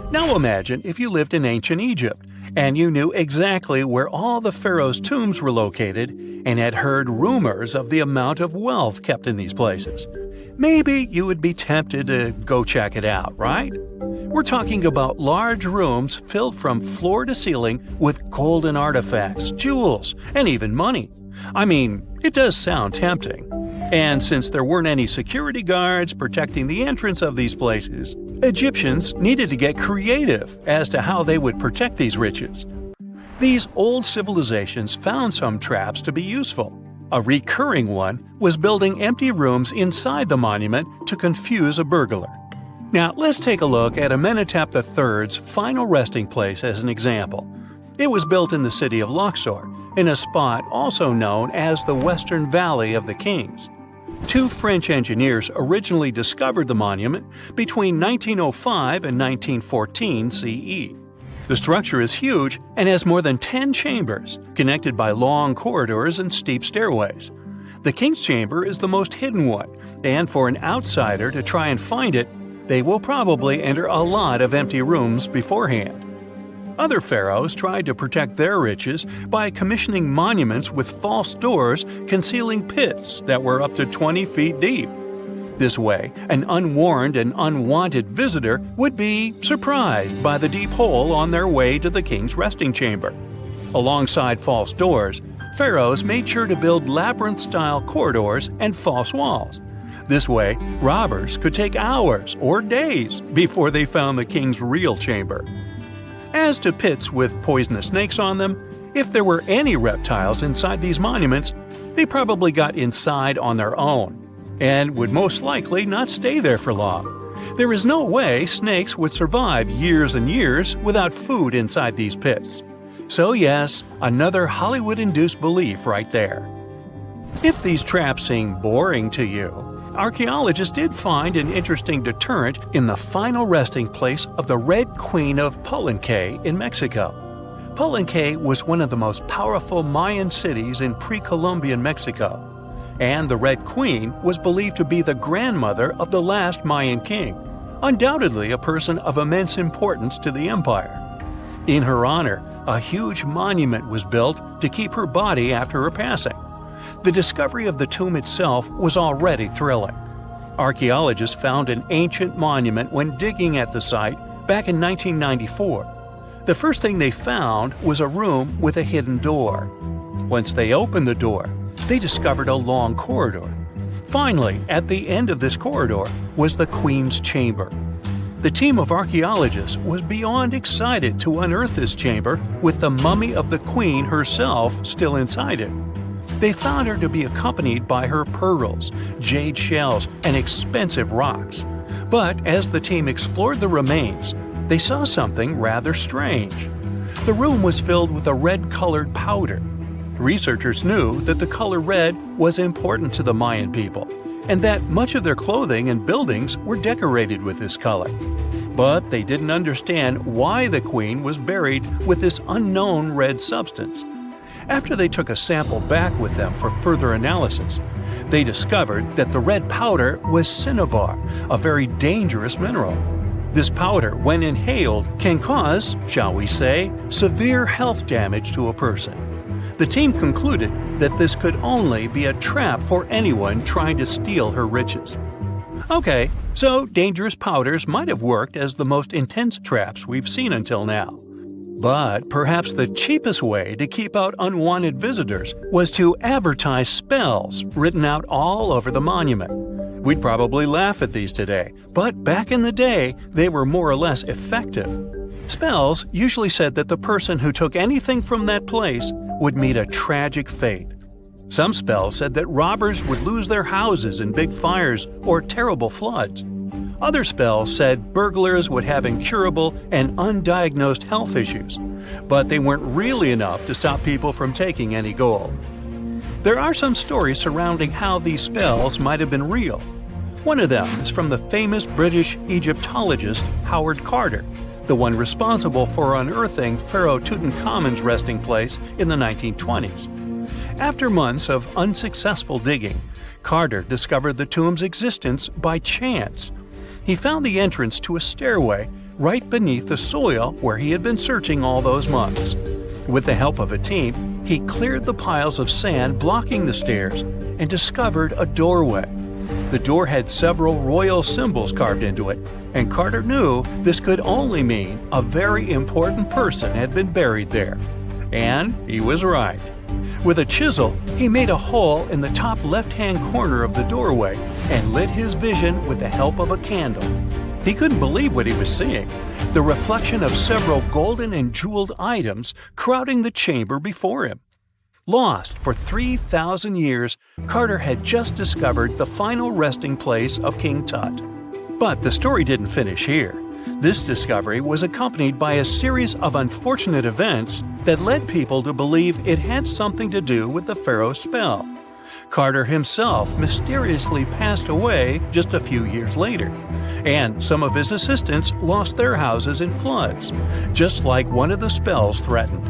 Now imagine if you lived in ancient Egypt and you knew exactly where all the pharaohs' tombs were located and had heard rumors of the amount of wealth kept in these places. Maybe you would be tempted to go check it out, right? We're talking about large rooms filled from floor to ceiling with golden artifacts, jewels, and even money. I mean, it does sound tempting. And since there weren't any security guards protecting the entrance of these places, Egyptians needed to get creative as to how they would protect these riches. These old civilizations found some traps to be useful. A recurring one was building empty rooms inside the monument to confuse a burglar. Now, let's take a look at Amenhotep III's final resting place as an example. It was built in the city of Luxor, in a spot also known as the Western Valley of the Kings. 2 French engineers originally discovered the monument between 1905 and 1914 CE. The structure is huge and has more than 10 chambers, connected by long corridors and steep stairways. The King's Chamber is the most hidden one, and for an outsider to try and find it, they will probably enter a lot of empty rooms beforehand. Other pharaohs tried to protect their riches by commissioning monuments with false doors concealing pits that were up to 20 feet deep. This way, an unwarned and unwanted visitor would be surprised by the deep hole on their way to the king's resting chamber. Alongside false doors, pharaohs made sure to build labyrinth-style corridors and false walls. This way, robbers could take hours or days before they found the king's real chamber. As to pits with poisonous snakes on them, if there were any reptiles inside these monuments, they probably got inside on their own and would most likely not stay there for long. There is no way snakes would survive years and years without food inside these pits. So yes, another Hollywood-induced belief right there. If these traps seem boring to you, archaeologists did find an interesting deterrent in the final resting place of the Red Queen of Palenque in Mexico. Palenque was one of the most powerful Mayan cities in pre-Columbian Mexico, and the Red Queen was believed to be the grandmother of the last Mayan king, undoubtedly a person of immense importance to the empire. In her honor, a huge monument was built to keep her body after her passing. The discovery of the tomb itself was already thrilling. Archaeologists found an ancient monument when digging at the site back in 1994. The first thing they found was a room with a hidden door. Once they opened the door, they discovered a long corridor. Finally, at the end of this corridor was the Queen's chamber. The team of archaeologists was beyond excited to unearth this chamber with the mummy of the Queen herself still inside it. They found her to be accompanied by her pearls, jade shells, and expensive rocks. But as the team explored the remains, they saw something rather strange. The room was filled with a red-colored powder. Researchers knew that the color red was important to the Mayan people, and that much of their clothing and buildings were decorated with this color. But they didn't understand why the queen was buried with this unknown red substance. After they took a sample back with them for further analysis, they discovered that the red powder was cinnabar, a very dangerous mineral. This powder, when inhaled, can cause, shall we say, severe health damage to a person. The team concluded that this could only be a trap for anyone trying to steal her riches. Okay, so dangerous powders might have worked as the most intense traps we've seen until now. But perhaps the cheapest way to keep out unwanted visitors was to advertise spells written out all over the monument. We'd probably laugh at these today, but back in the day, they were more or less effective. Spells usually said that the person who took anything from that place would meet a tragic fate. Some spells said that robbers would lose their houses in big fires or terrible floods. Other spells said burglars would have incurable and undiagnosed health issues, but they weren't really enough to stop people from taking any gold. There are some stories surrounding how these spells might have been real. One of them is from the famous British Egyptologist Howard Carter, the one responsible for unearthing Pharaoh Tutankhamen's resting place in the 1920s. After months of unsuccessful digging, Carter discovered the tomb's existence by chance. He found the entrance to a stairway right beneath the soil where he had been searching all those months. With the help of a team, he cleared the piles of sand blocking the stairs and discovered a doorway. The door had several royal symbols carved into it, and Carter knew this could only mean a very important person had been buried there. And he was right. With a chisel, he made a hole in the top left-hand corner of the doorway and lit his vision with the help of a candle. He couldn't believe what he was seeing, the reflection of several golden and jeweled items crowding the chamber before him. Lost for 3,000 years, Carter had just discovered the final resting place of King Tut. But the story didn't finish here. This discovery was accompanied by a series of unfortunate events that led people to believe it had something to do with the pharaoh's spell. Carter himself mysteriously passed away just a few years later, and some of his assistants lost their houses in floods, just like one of the spells threatened.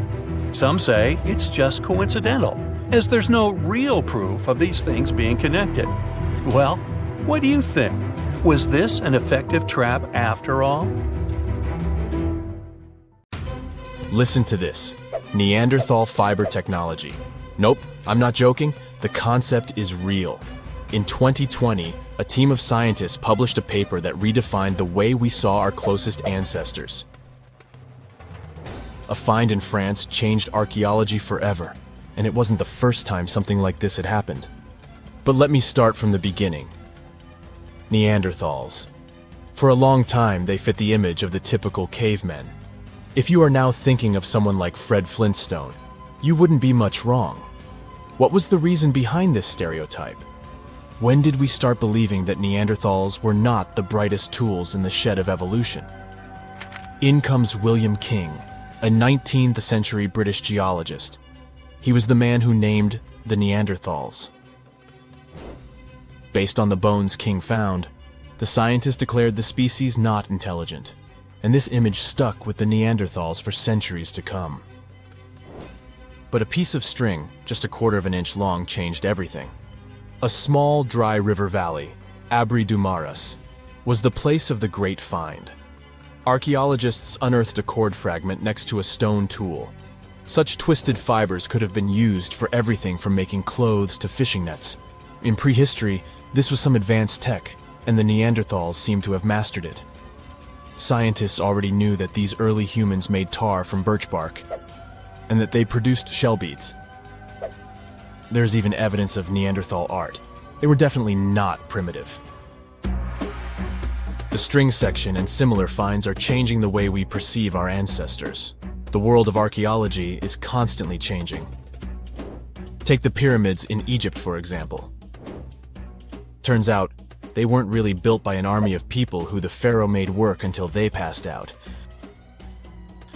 Some say it's just coincidental, as there's no real proof of these things being connected. Well, what do you think? Was this an effective trap after all? Listen to this. Neanderthal fiber technology. Nope, I'm not joking. The concept is real. In 2020, a team of scientists published a paper that redefined the way we saw our closest ancestors. A find in France changed archaeology forever, and it wasn't the first time something like this had happened. But let me start from the beginning. Neanderthals. For a long time, they fit the image of the typical cavemen. If you are now thinking of someone like Fred Flintstone, you wouldn't be much wrong. What was the reason behind this stereotype? When did we start believing that Neanderthals were not the brightest tools in the shed of evolution? In comes William King, a 19th century British geologist. He was the man who named the Neanderthals. Based on the bones King found, the scientist declared the species not intelligent, and this image stuck with the Neanderthals for centuries to come. But a piece of string, just 1/4 of an inch long, changed everything. A small, dry river valley, Abri du Maras, was the place of the great find. Archaeologists unearthed a cord fragment next to a stone tool. Such twisted fibers could have been used for everything from making clothes to fishing nets. In prehistory, this was some advanced tech, and the Neanderthals seemed to have mastered it. Scientists already knew that these early humans made tar from birch bark, and that they produced shell beads. There's even evidence of Neanderthal art. They were definitely not primitive. The string section and similar finds are changing the way we perceive our ancestors. The world of archaeology is constantly changing. Take the pyramids in Egypt, for example. Turns out, they weren't really built by an army of people who the pharaoh made work until they passed out.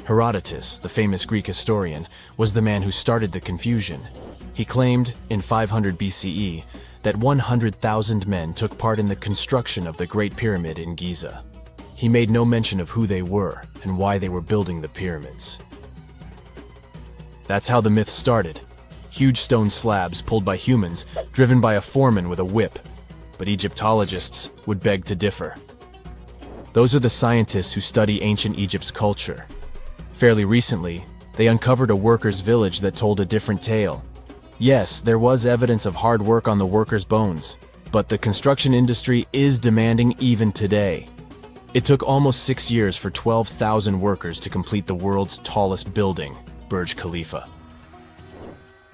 Herodotus, the famous Greek historian, was the man who started the confusion. He claimed, in 500 BCE, that 100,000 men took part in the construction of the Great Pyramid in Giza. He made no mention of who they were and why they were building the pyramids. That's how the myth started. Huge stone slabs pulled by humans, driven by a foreman with a whip. But Egyptologists would beg to differ. Those are the scientists who study ancient Egypt's culture. Fairly recently, they uncovered a workers' village that told a different tale. Yes, there was evidence of hard work on the workers' bones, but the construction industry is demanding even today. It took almost 6 years for 12,000 workers to complete the world's tallest building, Burj Khalifa.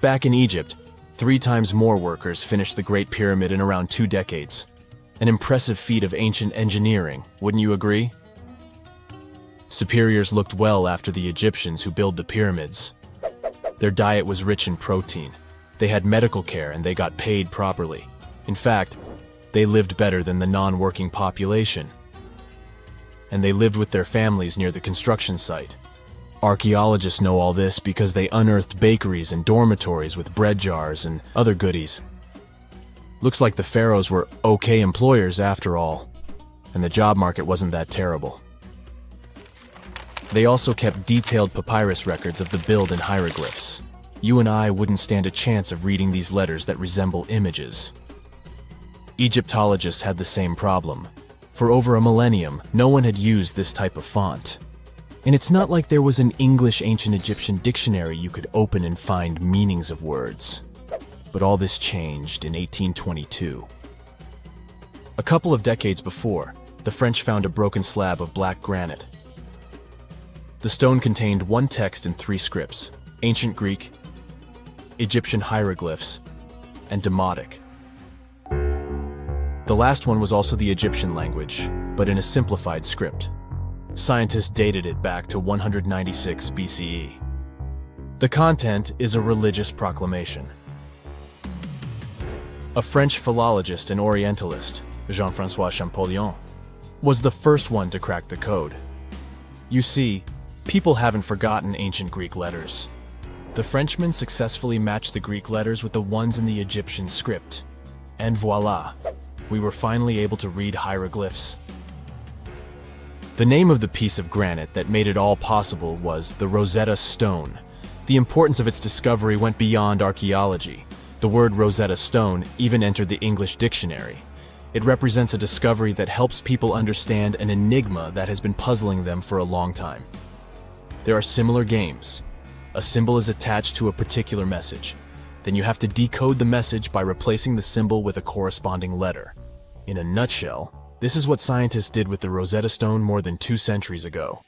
Back in Egypt, 3 times more workers finished the Great Pyramid in around 2 decades. An impressive feat of ancient engineering, wouldn't you agree? Superiors looked well after the Egyptians who built the pyramids. Their diet was rich in protein. They had medical care and they got paid properly. In fact, they lived better than the non-working population. And they lived with their families near the construction site. Archaeologists know all this because they unearthed bakeries and dormitories with bread jars and other goodies. Looks like the pharaohs were okay employers after all, and the job market wasn't that terrible. They also kept detailed papyrus records of the build and hieroglyphs. You and I wouldn't stand a chance of reading these letters that resemble images. Egyptologists had the same problem. For over a millennium, no one had used this type of font. And it's not like there was an English ancient Egyptian dictionary you could open and find meanings of words. But all this changed in 1822. A couple of decades before, the French found a broken slab of black granite. The stone contained one text in 3 scripts: Ancient Greek, Egyptian hieroglyphs, and Demotic. The last one was also the Egyptian language, but in a simplified script. Scientists dated it back to 196 BCE. The content is a religious proclamation. A French philologist and Orientalist, Jean-François Champollion, was the first one to crack the code. You see, people haven't forgotten ancient Greek letters. The Frenchman successfully matched the Greek letters with the ones in the Egyptian script. And voila, we were finally able to read hieroglyphs. The name of the piece of granite that made it all possible was the Rosetta Stone. The importance of its discovery went beyond archaeology. The word Rosetta Stone even entered the English dictionary. It represents a discovery that helps people understand an enigma that has been puzzling them for a long time. There are similar games. A symbol is attached to a particular message. Then you have to decode the message by replacing the symbol with a corresponding letter. In a nutshell, this is what scientists did with the Rosetta Stone more than 2 centuries ago.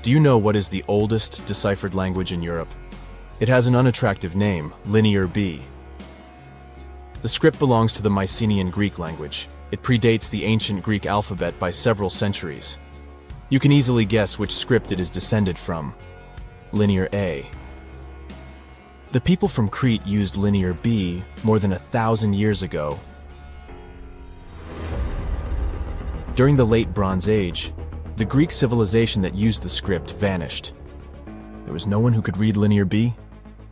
Do you know what is the oldest deciphered language in Europe? It has an unattractive name, Linear B. The script belongs to the Mycenaean Greek language. It predates the ancient Greek alphabet by several centuries. You can easily guess which script it is descended from. Linear A. The people from Crete used Linear B more than 1,000 years ago. During the Late Bronze Age, the Greek civilization that used the script vanished. There was no one who could read Linear B,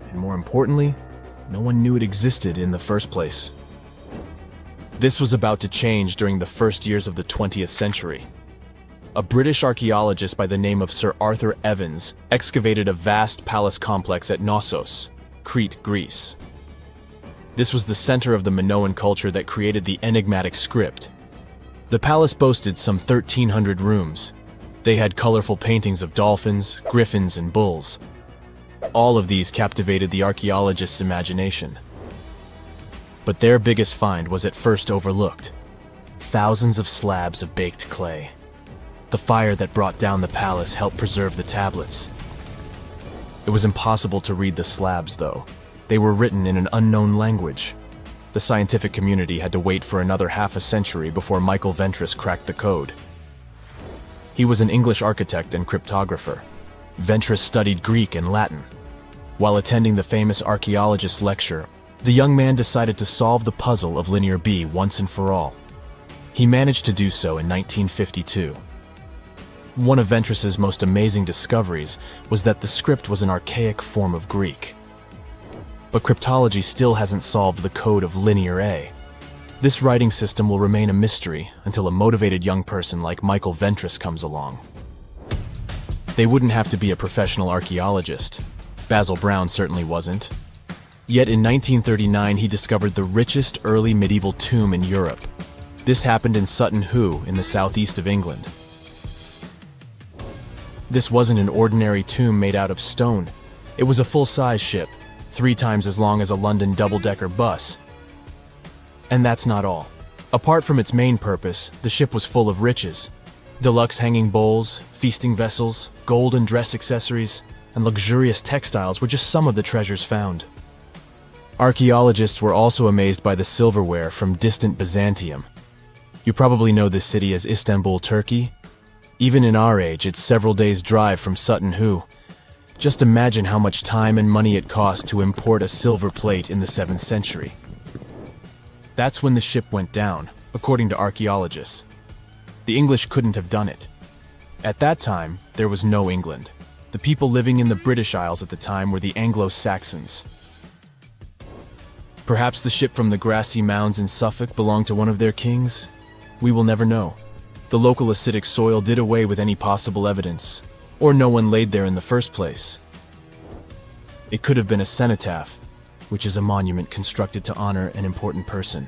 and more importantly, no one knew it existed in the first place. This was about to change during the first years of the 20th century. A British archaeologist by the name of Sir Arthur Evans excavated a vast palace complex at Knossos, Crete, Greece. This was the center of the Minoan culture that created the enigmatic script. The palace boasted some 1,300 rooms. They had colorful paintings of dolphins, griffins, and bulls. All of these captivated the archaeologist's imagination. But their biggest find was at first overlooked. Thousands of slabs of baked clay. The fire that brought down the palace helped preserve the tablets. It was impossible to read the slabs, though. They were written in an unknown language. The scientific community had to wait for another half a century before Michael Ventris cracked the code. He was an English architect and cryptographer. Ventris studied Greek and Latin. While attending the famous archaeologist's lecture, the young man decided to solve the puzzle of Linear B once and for all. He managed to do so in 1952. One of Ventris's most amazing discoveries was that the script was an archaic form of Greek. But cryptology still hasn't solved the code of Linear A. This writing system will remain a mystery until a motivated young person like Michael Ventris comes along. They wouldn't have to be a professional archaeologist. Basil Brown certainly wasn't. Yet in 1939 he discovered the richest early medieval tomb in Europe. This happened in Sutton Hoo in the southeast of England. This wasn't an ordinary tomb made out of stone. It was a full-size ship, 3 times as long as a London double-decker bus. And that's not all. Apart from its main purpose, the ship was full of riches. Deluxe hanging bowls, feasting vessels, gold and dress accessories, and luxurious textiles were just some of the treasures found. Archaeologists were also amazed by the silverware from distant Byzantium. You probably know this city as Istanbul, Turkey. Even in our age, it's several days' drive from Sutton Hoo. Just imagine how much time and money it cost to import a silver plate in the 7th century. That's when the ship went down, according to archaeologists. The English couldn't have done it. At that time, there was no England. The people living in the British Isles at the time were the Anglo-Saxons. Perhaps the ship from the grassy mounds in Suffolk belonged to one of their kings? We will never know. The local acidic soil did away with any possible evidence, or no one laid there in the first place. It could have been a cenotaph, which is a monument constructed to honor an important person.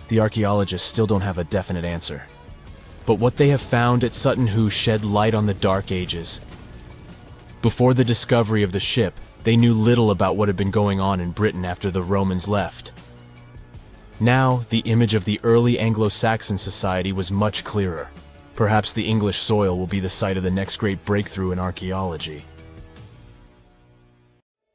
The archaeologists still don't have a definite answer. But what they have found at Sutton Hoo shed light on the Dark Ages. Before the discovery of the ship, they knew little about what had been going on in Britain after the Romans left. Now, the image of the early Anglo-Saxon society was much clearer. Perhaps the English soil will be the site of the next great breakthrough in archaeology.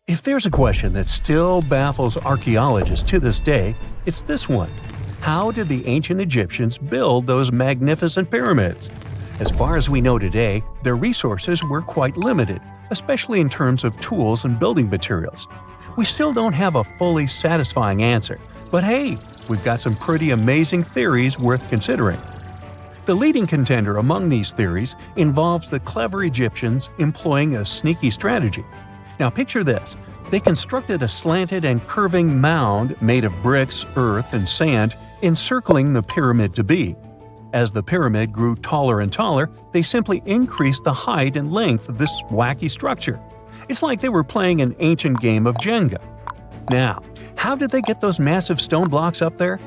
If there's a question that still baffles archaeologists to this day, it's this one. How did the ancient Egyptians build those magnificent pyramids? As far as we know today, their resources were quite limited, especially in terms of tools and building materials. We still don't have a fully satisfying answer, but hey, we've got some pretty amazing theories worth considering. The leading contender among these theories involves the clever Egyptians employing a sneaky strategy. Now picture this. They constructed a slanted and curving mound made of bricks, earth, and sand encircling the pyramid to be. As the pyramid grew taller and taller, they simply increased the height and length of this wacky structure. It's like they were playing an ancient game of Jenga. Now, how did they get those massive stone blocks up there?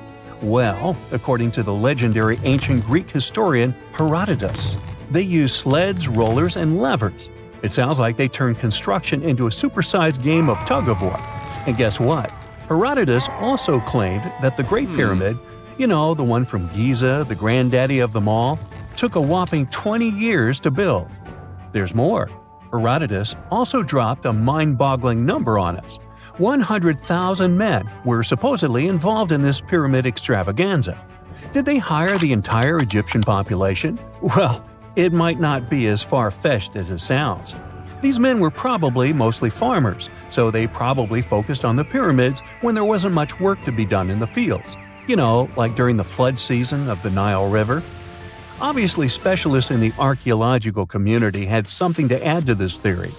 Well, according to the legendary ancient Greek historian Herodotus, they used sleds, rollers, and levers. It sounds like they turned construction into a supersized game of tug-of-war. And guess what? Herodotus also claimed that the Great Pyramid, the one from Giza, the granddaddy of them all, took a whopping 20 years to build. There's more. Herodotus also dropped a mind-boggling number on us. 100,000 men were supposedly involved in this pyramid extravaganza. Did they hire the entire Egyptian population? Well, it might not be as far-fetched as it sounds. These men were probably mostly farmers, so they probably focused on the pyramids when there wasn't much work to be done in the fields. Like during the flood season of the Nile River. Obviously, specialists in the archaeological community had something to add to this theory.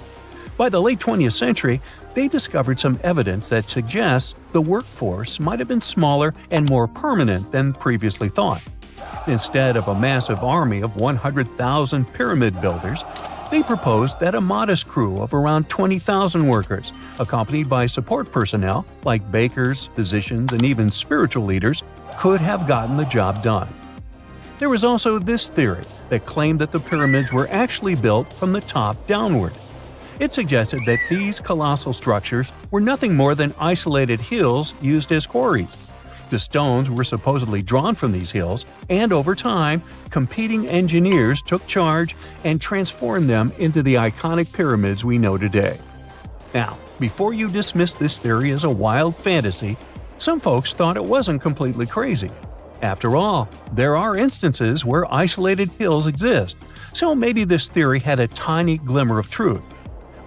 By the late 20th century, they discovered some evidence that suggests the workforce might have been smaller and more permanent than previously thought. Instead of a massive army of 100,000 pyramid builders, they proposed that a modest crew of around 20,000 workers, accompanied by support personnel like bakers, physicians, and even spiritual leaders, could have gotten the job done. There was also this theory that claimed that the pyramids were actually built from the top downward. It suggested that these colossal structures were nothing more than isolated hills used as quarries. The stones were supposedly drawn from these hills, and over time, competing engineers took charge and transformed them into the iconic pyramids we know today. Now, before you dismiss this theory as a wild fantasy, some folks thought it wasn't completely crazy. After all, there are instances where isolated hills exist, so maybe this theory had a tiny glimmer of truth.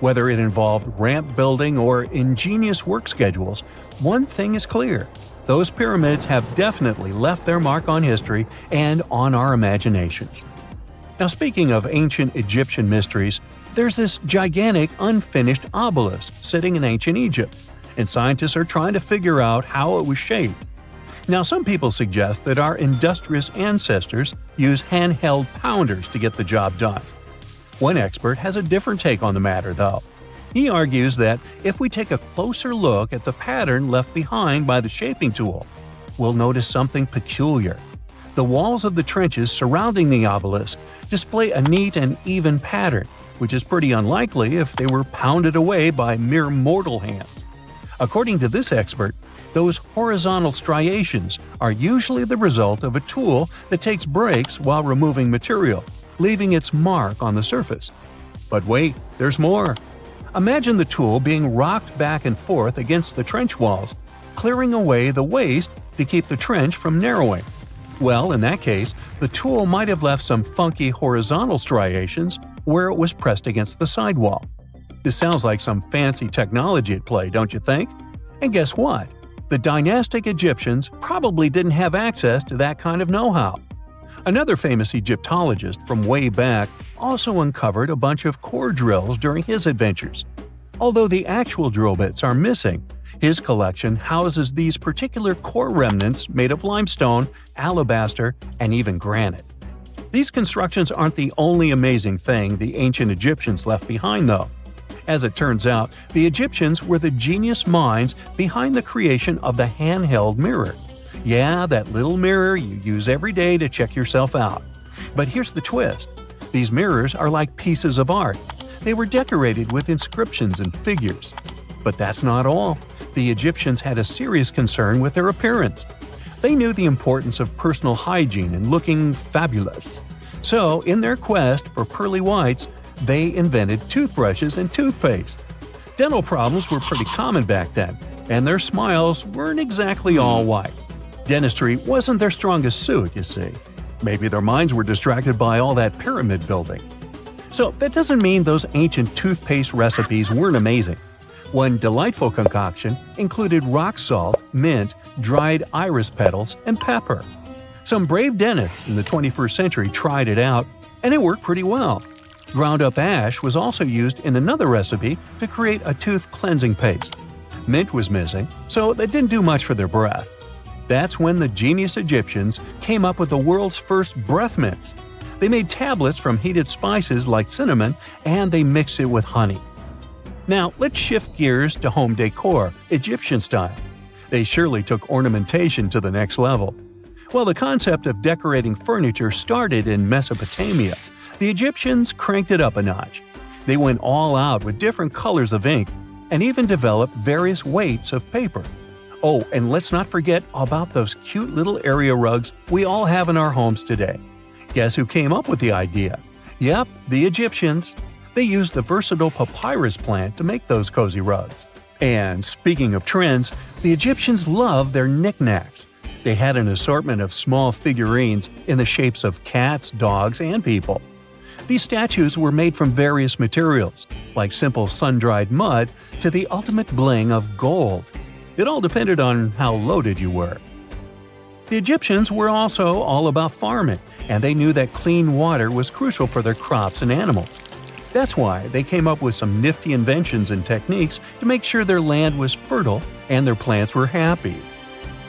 Whether it involved ramp building or ingenious work schedules, one thing is clear. Those pyramids have definitely left their mark on history and on our imaginations. Now, speaking of ancient Egyptian mysteries, there's this gigantic unfinished obelisk sitting in ancient Egypt, and scientists are trying to figure out how it was shaped. Now, some people suggest that our industrious ancestors used handheld pounders to get the job done. One expert has a different take on the matter, though. He argues that if we take a closer look at the pattern left behind by the shaping tool, we'll notice something peculiar. The walls of the trenches surrounding the obelisk display a neat and even pattern, which is pretty unlikely if they were pounded away by mere mortal hands. According to this expert, those horizontal striations are usually the result of a tool that takes breaks while removing material, leaving its mark on the surface. But wait, there's more. Imagine the tool being rocked back and forth against the trench walls, clearing away the waste to keep the trench from narrowing. Well, in that case, the tool might have left some funky horizontal striations where it was pressed against the sidewall. This sounds like some fancy technology at play, don't you think? And guess what? The dynastic Egyptians probably didn't have access to that kind of know-how. Another famous Egyptologist from way back also uncovered a bunch of core drills during his adventures. Although the actual drill bits are missing, his collection houses these particular core remnants made of limestone, alabaster, and even granite. These constructions aren't the only amazing thing the ancient Egyptians left behind, though. As it turns out, the Egyptians were the genius minds behind the creation of the handheld mirror. Yeah, that little mirror you use every day to check yourself out. But here's the twist. These mirrors are like pieces of art. They were decorated with inscriptions and figures. But that's not all. The Egyptians had a serious concern with their appearance. They knew the importance of personal hygiene and looking fabulous. So, in their quest for pearly whites, they invented toothbrushes and toothpaste. Dental problems were pretty common back then, and their smiles weren't exactly all white. Dentistry wasn't their strongest suit, you see. Maybe their minds were distracted by all that pyramid building. So that doesn't mean those ancient toothpaste recipes weren't amazing. One delightful concoction included rock salt, mint, dried iris petals, and pepper. Some brave dentists in the 21st century tried it out, and it worked pretty well. Ground-up ash was also used in another recipe to create a tooth cleansing paste. Mint was missing, so that didn't do much for their breath. That's when the genius Egyptians came up with the world's first breath mints. They made tablets from heated spices like cinnamon, and they mixed it with honey. Now, let's shift gears to home decor, Egyptian style. They surely took ornamentation to the next level. While the concept of decorating furniture started in Mesopotamia, the Egyptians cranked it up a notch. They went all out with different colors of ink and even developed various weights of paper. Oh, and let's not forget about those cute little area rugs we all have in our homes today. Guess who came up with the idea? Yep, the Egyptians. They used the versatile papyrus plant to make those cozy rugs. And speaking of trends, the Egyptians loved their knickknacks. They had an assortment of small figurines in the shapes of cats, dogs, and people. These statues were made from various materials, like simple sun-dried mud to the ultimate bling of gold. It all depended on how loaded you were. The Egyptians were also all about farming, and they knew that clean water was crucial for their crops and animals. That's why they came up with some nifty inventions and techniques to make sure their land was fertile and their plants were happy.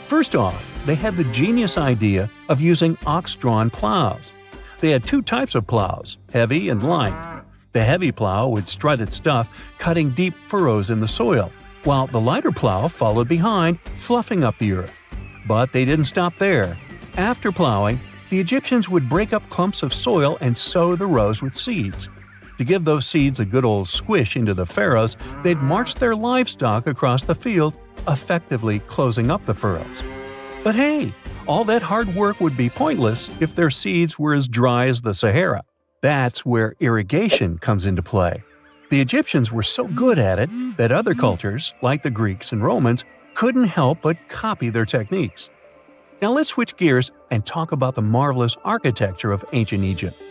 First off, they had the genius idea of using ox-drawn plows. They had two types of plows, heavy and light. The heavy plow would strut its stuff, cutting deep furrows in the soil, while the lighter plow followed behind, fluffing up the earth. But they didn't stop there. After plowing, the Egyptians would break up clumps of soil and sow the rows with seeds. To give those seeds a good old squish into the furrows, they'd march their livestock across the field, effectively closing up the furrows. But hey, all that hard work would be pointless if their seeds were as dry as the Sahara. That's where irrigation comes into play. The Egyptians were so good at it that other cultures, like the Greeks and Romans, couldn't help but copy their techniques. Now let's switch gears and talk about the marvelous architecture of ancient Egypt.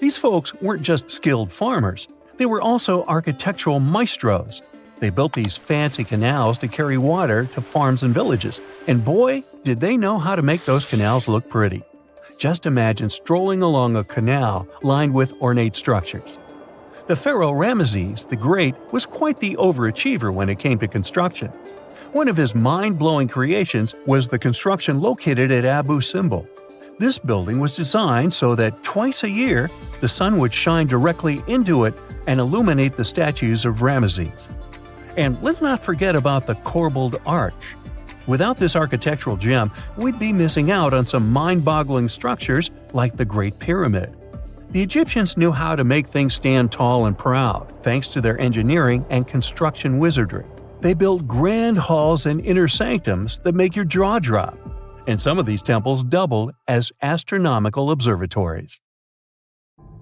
These folks weren't just skilled farmers, they were also architectural maestros. They built these fancy canals to carry water to farms and villages, and boy, did they know how to make those canals look pretty. Just imagine strolling along a canal lined with ornate structures. The Pharaoh Ramesses the Great was quite the overachiever when it came to construction. One of his mind-blowing creations was the construction located at Abu Simbel. This building was designed so that twice a year, the sun would shine directly into it and illuminate the statues of Ramesses. And let's not forget about the corbelled arch. Without this architectural gem, we'd be missing out on some mind-boggling structures like the Great Pyramid. The Egyptians knew how to make things stand tall and proud, thanks to their engineering and construction wizardry. They built grand halls and inner sanctums that make your jaw drop. And some of these temples doubled as astronomical observatories.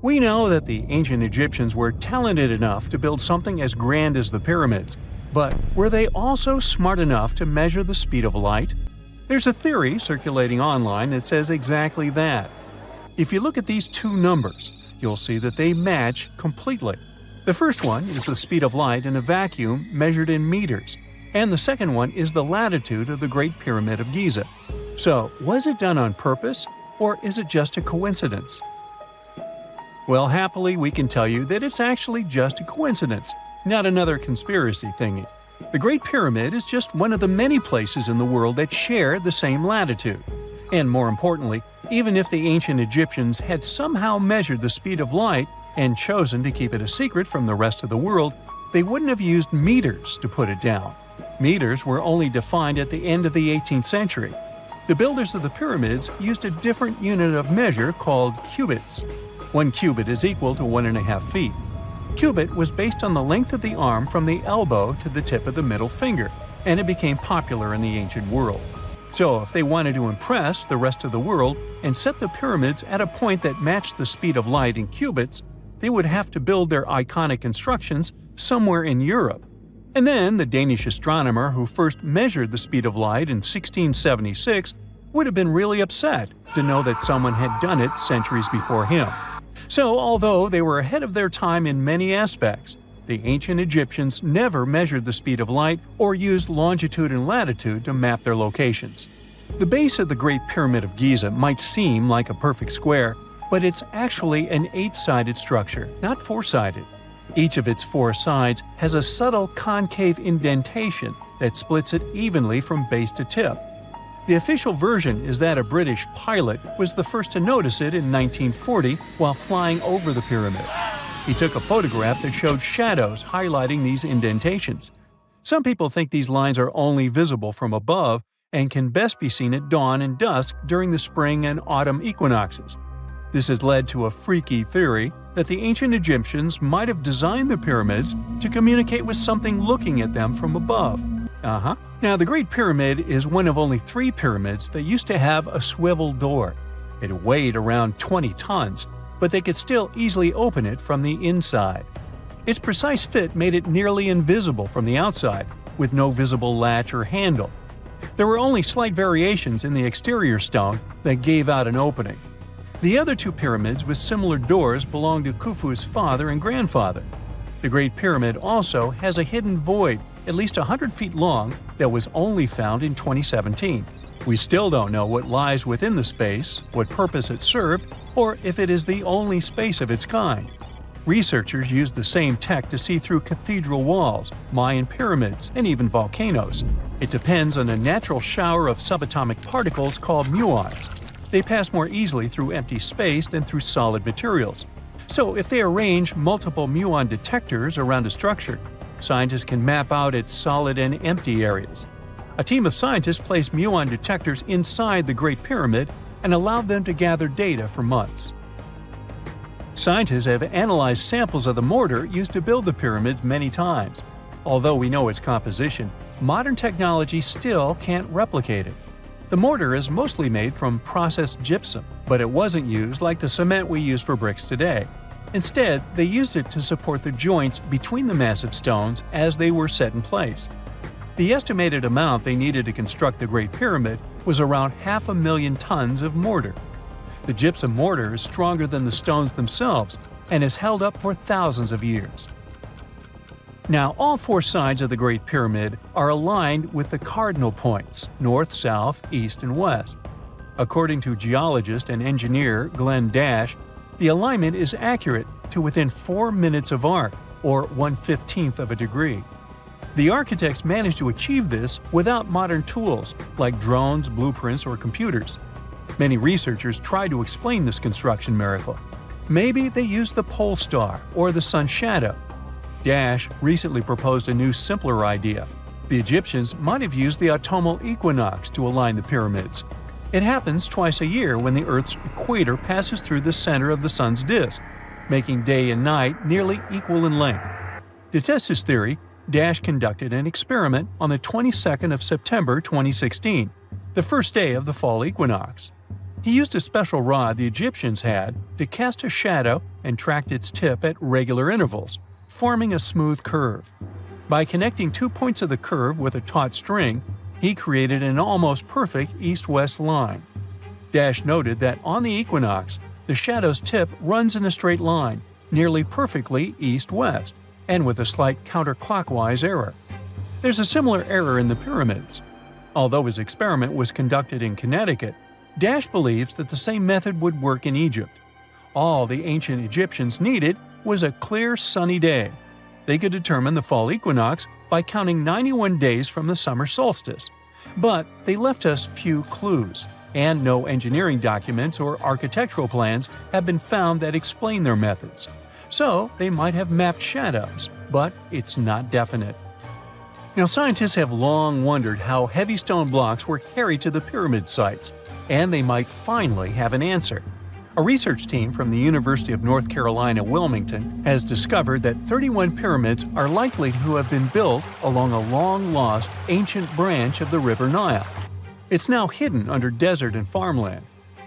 We know that the ancient Egyptians were talented enough to build something as grand as the pyramids, but were they also smart enough to measure the speed of light? There's a theory circulating online that says exactly that. If you look at these two numbers, you'll see that they match completely. The first one is the speed of light in a vacuum measured in meters, and the second one is the latitude of the Great Pyramid of Giza. So, was it done on purpose, or is it just a coincidence? Well, happily, we can tell you that it's actually just a coincidence, not another conspiracy thingy. The Great Pyramid is just one of the many places in the world that share the same latitude. And more importantly, even if the ancient Egyptians had somehow measured the speed of light and chosen to keep it a secret from the rest of the world, they wouldn't have used meters to put it down. Meters were only defined at the end of the 18th century. The builders of the pyramids used a different unit of measure called cubits. 1 cubit is equal to 1.5 feet. Cubit was based on the length of the arm from the elbow to the tip of the middle finger, and it became popular in the ancient world. So if they wanted to impress the rest of the world and set the pyramids at a point that matched the speed of light in cubits, they would have to build their iconic constructions somewhere in Europe. And then the Danish astronomer who first measured the speed of light in 1676 would have been really upset to know that someone had done it centuries before him. So, although they were ahead of their time in many aspects, the ancient Egyptians never measured the speed of light or used longitude and latitude to map their locations. The base of the Great Pyramid of Giza might seem like a perfect square, but it's actually an 8-sided structure, not 4-sided. Each of its 4 sides has a subtle concave indentation that splits it evenly from base to tip. The official version is that a British pilot was the first to notice it in 1940 while flying over the pyramid. He took a photograph that showed shadows highlighting these indentations. Some people think these lines are only visible from above and can best be seen at dawn and dusk during the spring and autumn equinoxes. This has led to a freaky theory that the ancient Egyptians might have designed the pyramids to communicate with something looking at them from above. Now, the Great Pyramid is one of only 3 pyramids that used to have a swivel door. It weighed around 20 tons, but they could still easily open it from the inside. Its precise fit made it nearly invisible from the outside, with no visible latch or handle. There were only slight variations in the exterior stone that gave out an opening. The other 2 pyramids with similar doors belonged to Khufu's father and grandfather. The Great Pyramid also has a hidden void at least 100 feet long that was only found in 2017. We still don't know what lies within the space, what purpose it served, or if it is the only space of its kind. Researchers used the same tech to see through cathedral walls, Mayan pyramids, and even volcanoes. It depends on a natural shower of subatomic particles called muons. They pass more easily through empty space than through solid materials. So if they arrange multiple muon detectors around a structure, scientists can map out its solid and empty areas. A team of scientists placed muon detectors inside the Great Pyramid and allowed them to gather data for months. Scientists have analyzed samples of the mortar used to build the pyramids many times. Although we know its composition, modern technology still can't replicate it. The mortar is mostly made from processed gypsum, but it wasn't used like the cement we use for bricks today. Instead, they used it to support the joints between the massive stones as they were set in place. The estimated amount they needed to construct the Great Pyramid was around 500,000 tons of mortar. The gypsum mortar is stronger than the stones themselves and has held up for thousands of years. Now, all 4 sides of the Great Pyramid are aligned with the cardinal points – north, south, east, and west. According to geologist and engineer Glenn Dash, the alignment is accurate to within 4 minutes of arc, or 1/15th of a degree. The architects managed to achieve this without modern tools like drones, blueprints, or computers. Many researchers try to explain this construction miracle. Maybe they used the pole star or the sun's shadow. Dash recently proposed a new, simpler idea. The Egyptians might have used the autumnal equinox to align the pyramids. It happens twice a year when the Earth's equator passes through the center of the sun's disk, making day and night nearly equal in length. To test his theory, Dash conducted an experiment on the 22nd of September 2016, the first day of the fall equinox. He used a special rod the Egyptians had to cast a shadow and tracked its tip at regular intervals, forming a smooth curve. By connecting 2 points of the curve with a taut string, he created an almost perfect east-west line. Dash noted that on the equinox, the shadow's tip runs in a straight line, nearly perfectly east-west, and with a slight counterclockwise error. There's a similar error in the pyramids. Although his experiment was conducted in Connecticut, Dash believes that the same method would work in Egypt. All the ancient Egyptians needed was a clear, sunny day. They could determine the fall equinox by counting 91 days from the summer solstice. But they left us few clues, and no engineering documents or architectural plans have been found that explain their methods. So they might have mapped shadows, but it's not definite. Now, scientists have long wondered how heavy stone blocks were carried to the pyramid sites, and they might finally have an answer. A research team from the University of North Carolina, Wilmington, has discovered that 31 pyramids are likely to have been built along a long-lost ancient branch of the River Nile. It's now hidden under desert and farmland.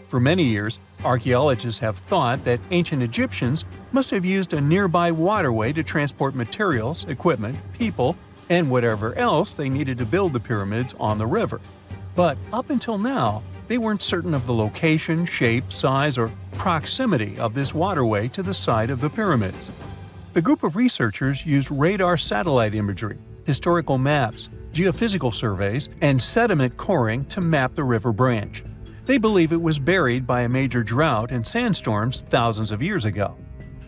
For many years, archaeologists have thought that ancient Egyptians must have used a nearby waterway to transport materials, equipment, people, and whatever else they needed to build the pyramids on the river. But up until now, they weren't certain of the location, shape, size, or proximity of this waterway to the site of the pyramids. The group of researchers used radar satellite imagery, historical maps, geophysical surveys, and sediment coring to map the river branch. They believe it was buried by a major drought and sandstorms thousands of years ago.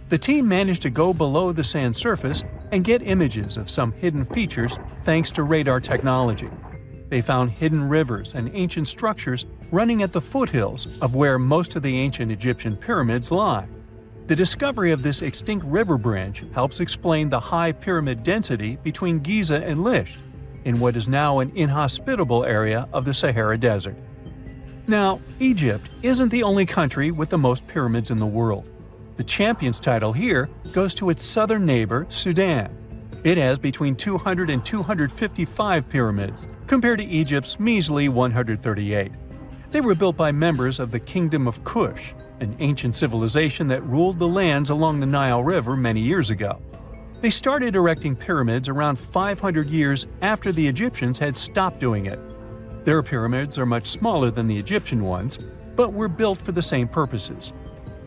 The team managed to go below the sand surface and get images of some hidden features thanks to radar technology. They found hidden rivers and ancient structures running at the foothills of where most of the ancient Egyptian pyramids lie. The discovery of this extinct river branch helps explain the high pyramid density between Giza and Lisht, in what is now an inhospitable area of the Sahara Desert. Now, Egypt isn't the only country with the most pyramids in the world. The champion's title here goes to its southern neighbor, Sudan. It has between 200 and 255 pyramids, compared to Egypt's measly 138. They were built by members of the Kingdom of Kush, an ancient civilization that ruled the lands along the Nile River many years ago. They started erecting pyramids around 500 years after the Egyptians had stopped doing it. Their pyramids are much smaller than the Egyptian ones, but were built for the same purposes.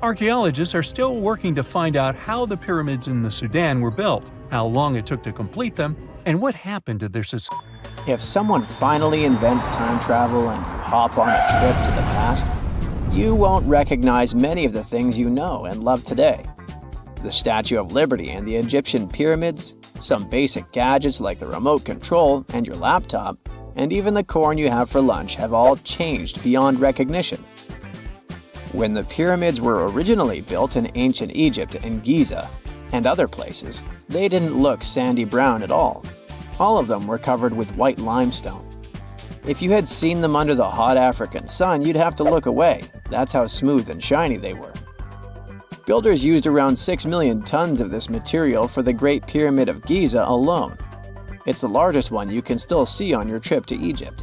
Archaeologists are still working to find out how the pyramids in the Sudan were built, how long it took to complete them, and what happened to their society. If someone finally invents time travel and you hop on a trip to the past, you won't recognize many of the things you know and love today. The Statue of Liberty and the Egyptian pyramids, some basic gadgets like the remote control and your laptop, and even the corn you have for lunch have all changed beyond recognition. When the pyramids were originally built in ancient Egypt and Giza and other places, they didn't look sandy brown at all. All of them were covered with white limestone. If you had seen them under the hot African sun, you'd have to look away. That's how smooth and shiny they were. Builders used around 6 million tons of this material for the Great Pyramid of Giza alone. It's the largest one you can still see on your trip to Egypt.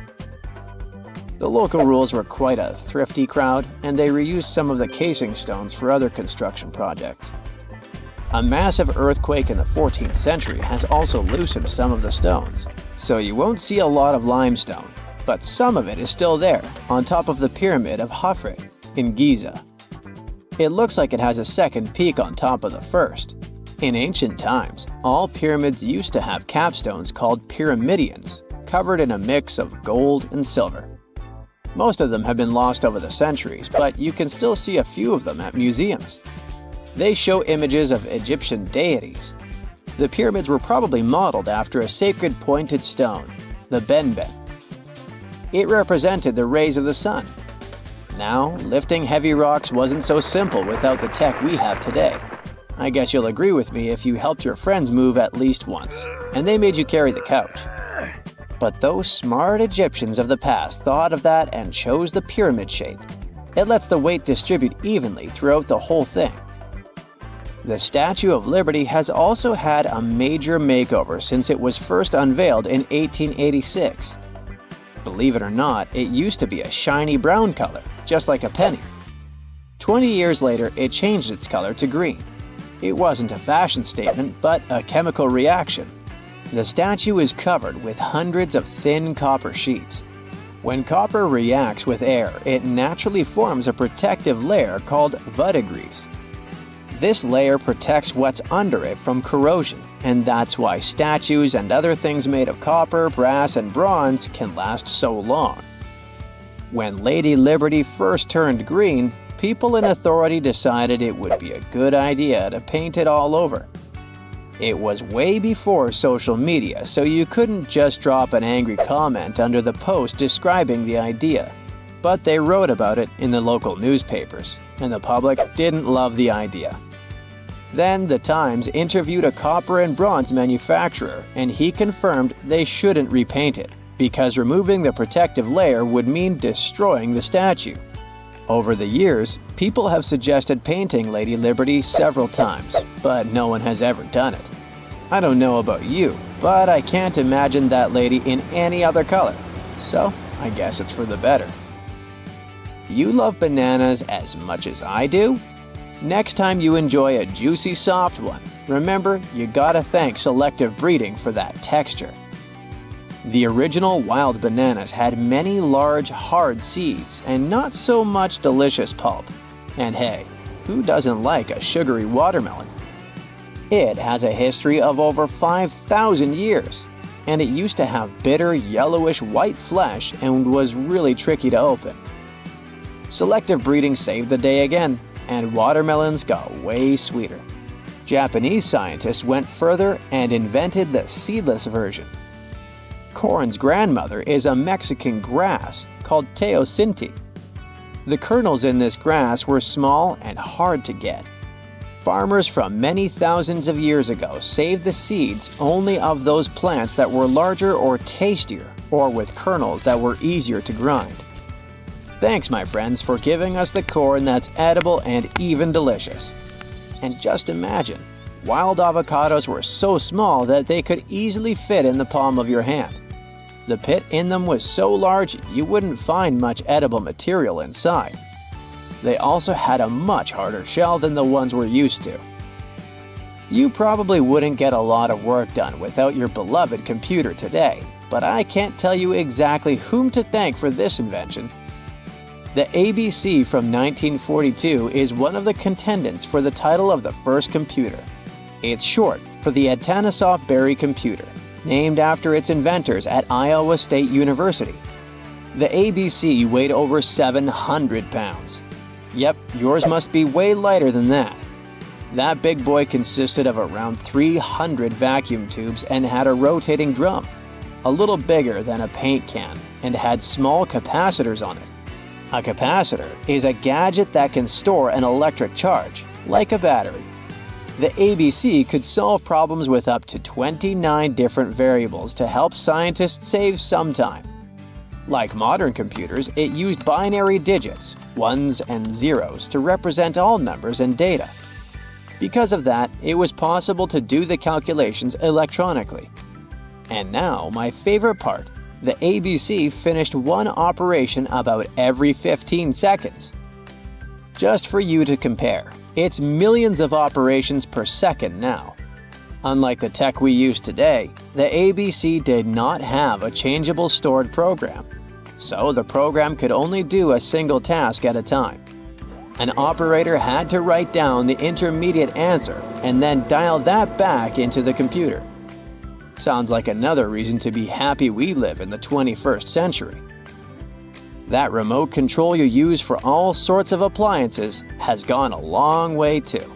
The local rules were quite a thrifty crowd, and they reused some of the casing stones for other construction projects. A massive earthquake in the 14th century has also loosened some of the stones, so you won't see a lot of limestone, but some of it is still there, on top of the Pyramid of Khafre in Giza. It looks like it has a second peak on top of the first. In ancient times, all pyramids used to have capstones called pyramidions, covered in a mix of gold and silver. Most of them have been lost over the centuries, but you can still see a few of them at museums. They show images of Egyptian deities. The pyramids were probably modeled after a sacred pointed stone, the benben. It represented the rays of the sun. Now, lifting heavy rocks wasn't so simple without the tech we have today. I guess you'll agree with me if you helped your friends move at least once, and they made you carry the couch. But those smart Egyptians of the past thought of that and chose the pyramid shape. It lets the weight distribute evenly throughout the whole thing. The Statue of Liberty has also had a major makeover since it was first unveiled in 1886. Believe it or not, it used to be a shiny brown color, just like a penny. 20 years later, it changed its color to green. It wasn't a fashion statement, but a chemical reaction. The statue is covered with hundreds of thin copper sheets. When copper reacts with air, it naturally forms a protective layer called verdigris. This layer protects what's under it from corrosion, and that's why statues and other things made of copper, brass, and bronze can last so long. When Lady Liberty first turned green, people in authority decided it would be a good idea to paint it all over. It was way before social media, so you couldn't just drop an angry comment under the post describing the idea. But they wrote about it in the local newspapers, and the public didn't love the idea. Then the Times interviewed a copper and bronze manufacturer, and he confirmed they shouldn't repaint it, because removing the protective layer would mean destroying the statue. Over the years, people have suggested painting Lady Liberty several times, but no one has ever done it. I don't know about you, but I can't imagine that lady in any other color, so I guess it's for the better. You love bananas as much as I do? Next time you enjoy a juicy soft one, remember you gotta thank selective breeding for that texture. The original wild bananas had many large, hard seeds and not so much delicious pulp. And hey, who doesn't like a sugary watermelon? It has a history of over 5,000 years, and it used to have bitter, yellowish white flesh and was really tricky to open. Selective breeding saved the day again, and watermelons got way sweeter. Japanese scientists went further and invented the seedless version. Corn's grandmother is a Mexican grass called teosinte. The kernels in this grass were small and hard to get. Farmers from many thousands of years ago saved the seeds only of those plants that were larger or tastier, or with kernels that were easier to grind. Thanks, my friends, for giving us the corn that's edible and even delicious. And just imagine, Wild avocados were so small that they could easily fit in the palm of your hand. The pit in them was so large you wouldn't find much edible material inside. They also had a much harder shell than the ones we're used to. You probably wouldn't get a lot of work done without your beloved computer today, but I can't tell you exactly whom to thank for this invention. The ABC from 1942 is one of the contendants for the title of the first computer. It's short for the Atanasoff Berry computer, named after its inventors at Iowa State University. The ABC weighed over 700 pounds. Yep, yours must be way lighter than that. That big boy consisted of around 300 vacuum tubes and had a rotating drum, a little bigger than a paint can, and had small capacitors on it. A capacitor is a gadget that can store an electric charge, like a battery. The ABC could solve problems with up to 29 different variables to help scientists save some time. Like modern computers, it used binary digits, ones and zeros, to represent all numbers and data. Because of that, it was possible to do the calculations electronically. And now, my favorite part, the ABC finished one operation about every 15 seconds. Just for you to compare, it's millions of operations per second now. Unlike the tech we use today, the ABC did not have a changeable stored program, so the program could only do a single task at a time. An operator had to write down the intermediate answer and then dial that back into the computer. Sounds like another reason to be happy we live in the 21st century. That remote control you use for all sorts of appliances has gone a long way too.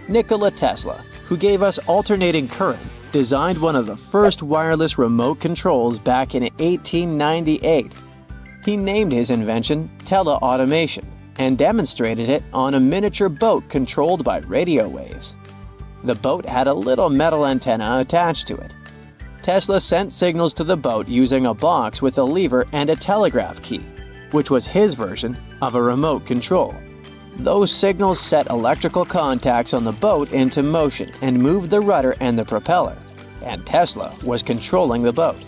Nikola Tesla, who gave us alternating current, designed one of the first wireless remote controls back in 1898. He named his invention teleautomation and demonstrated it on a miniature boat controlled by radio waves. The boat had a little metal antenna attached to it. Tesla sent signals to the boat using a box with a lever and a telegraph key, which was his version of a remote control. Those signals set electrical contacts on the boat into motion and moved the rudder and the propeller, and Tesla was controlling the boat.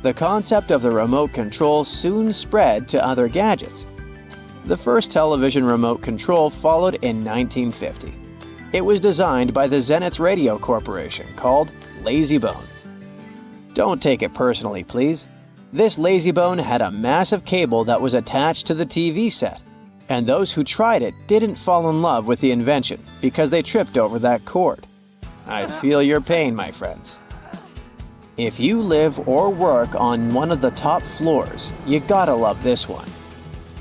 The concept of the remote control soon spread to other gadgets. The first television remote control followed in 1950. It was designed by the Zenith Radio Corporation called LazyBone. Don't take it personally, please. This LazyBone had a massive cable that was attached to the TV set, and those who tried it didn't fall in love with the invention because they tripped over that cord. I feel your pain, my friends. If you live or work on one of the top floors, you gotta love this one.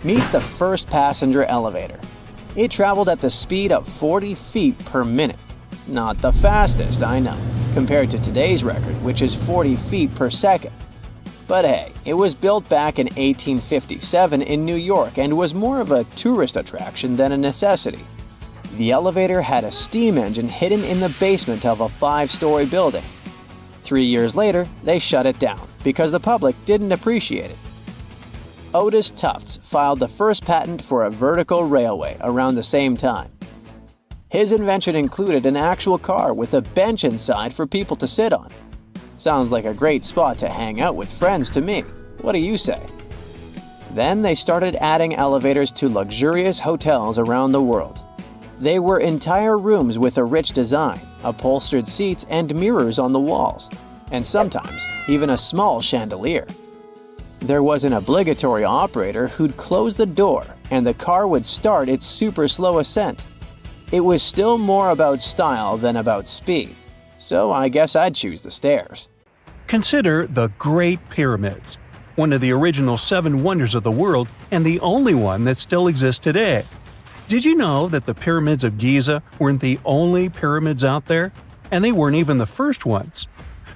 Meet the first passenger elevator. It traveled at the speed of 40 feet per minute. Not the fastest, I know, compared to today's record, which is 40 feet per second. But hey, it was built back in 1857 in New York and was more of a tourist attraction than a necessity. The elevator had a steam engine hidden in the basement of a 5-story building. 3 years later, they shut it down because the public didn't appreciate it. Otis Tufts filed the first patent for a vertical railway around the same time. His invention included an actual car with a bench inside for people to sit on. Sounds like a great spot to hang out with friends to me. What do you say? Then they started adding elevators to luxurious hotels around the world. They were entire rooms with a rich design, upholstered seats and mirrors on the walls, and sometimes even a small chandelier. There was an obligatory operator who'd close the door and the car would start its super slow ascent. It was still more about style than about speed, so I guess I'd choose the stairs. Consider the Great Pyramids, one of the original 7 wonders of the world and the only one that still exists today. Did you know that the pyramids of Giza weren't the only pyramids out there? And they weren't even the first ones.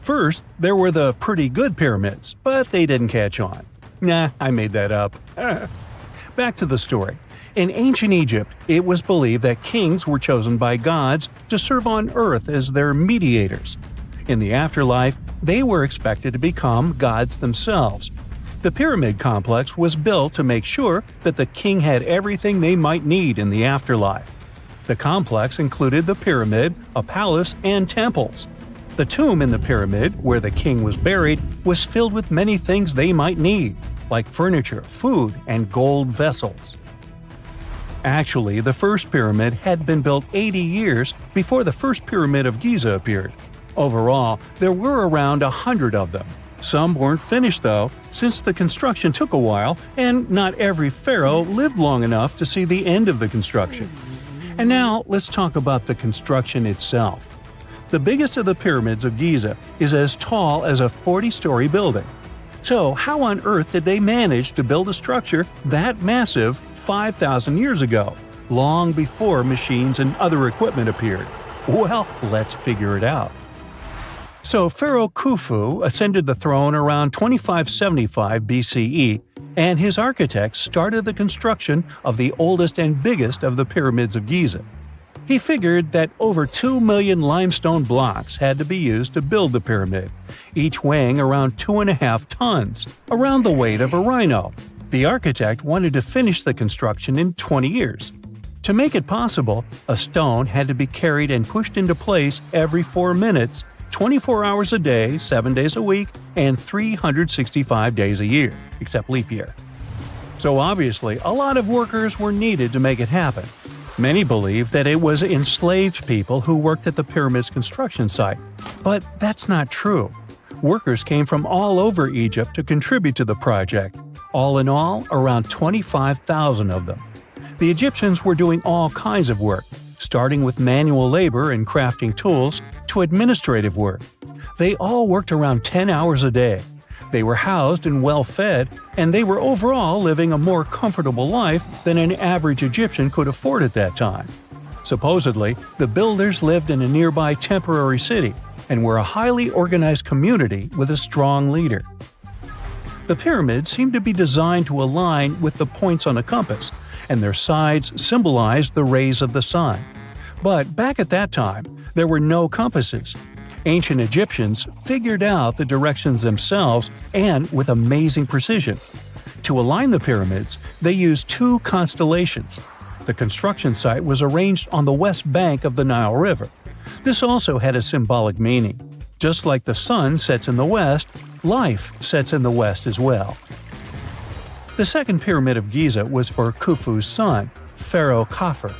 First, there were the pretty good pyramids, but they didn't catch on. Nah, I made that up. Back to the story. In ancient Egypt, it was believed that kings were chosen by gods to serve on earth as their mediators. In the afterlife, they were expected to become gods themselves. The pyramid complex was built to make sure that the king had everything they might need in the afterlife. The complex included the pyramid, a palace, and temples. The tomb in the pyramid, where the king was buried, was filled with many things they might need, like furniture, food, and gold vessels. Actually, the first pyramid had been built 80 years before the first pyramid of Giza appeared. Overall, there were around 100 of them. Some weren't finished though, since the construction took a while and not every pharaoh lived long enough to see the end of the construction. And now let's talk about the construction itself. The biggest of the pyramids of Giza is as tall as a 40-story building. So how on earth did they manage to build a structure that massive 5,000 years ago, long before machines and other equipment appeared? Well, let's figure it out. So Pharaoh Khufu ascended the throne around 2575 BCE, and his architects started the construction of the oldest and biggest of the pyramids of Giza. He figured that over 2 million limestone blocks had to be used to build the pyramid, each weighing around 2.5 tons, around the weight of a rhino. The architect wanted to finish the construction in 20 years. To make it possible, a stone had to be carried and pushed into place every 4 minutes, 24 hours a day, 7 days a week, and 365 days a year, except leap year. So obviously, a lot of workers were needed to make it happen. Many believe that it was enslaved people who worked at the pyramid's construction site, but that's not true. Workers came from all over Egypt to contribute to the project. All in all, around 25,000 of them. The Egyptians were doing all kinds of work, starting with manual labor and crafting tools to administrative work. They all worked around 10 hours a day. They were housed and well fed, and they were overall living a more comfortable life than an average Egyptian could afford at that time. Supposedly, the builders lived in a nearby temporary city and were a highly organized community with a strong leader. The pyramids seemed to be designed to align with the points on a compass, and their sides symbolized the rays of the sun. But back at that time, there were no compasses. Ancient Egyptians figured out the directions themselves and with amazing precision. To align the pyramids, they used 2 constellations. The construction site was arranged on the west bank of the Nile River. This also had a symbolic meaning. Just like the sun sets in the west, life sets in the west as well. The second pyramid of Giza was for Khufu's son, Pharaoh Khafre.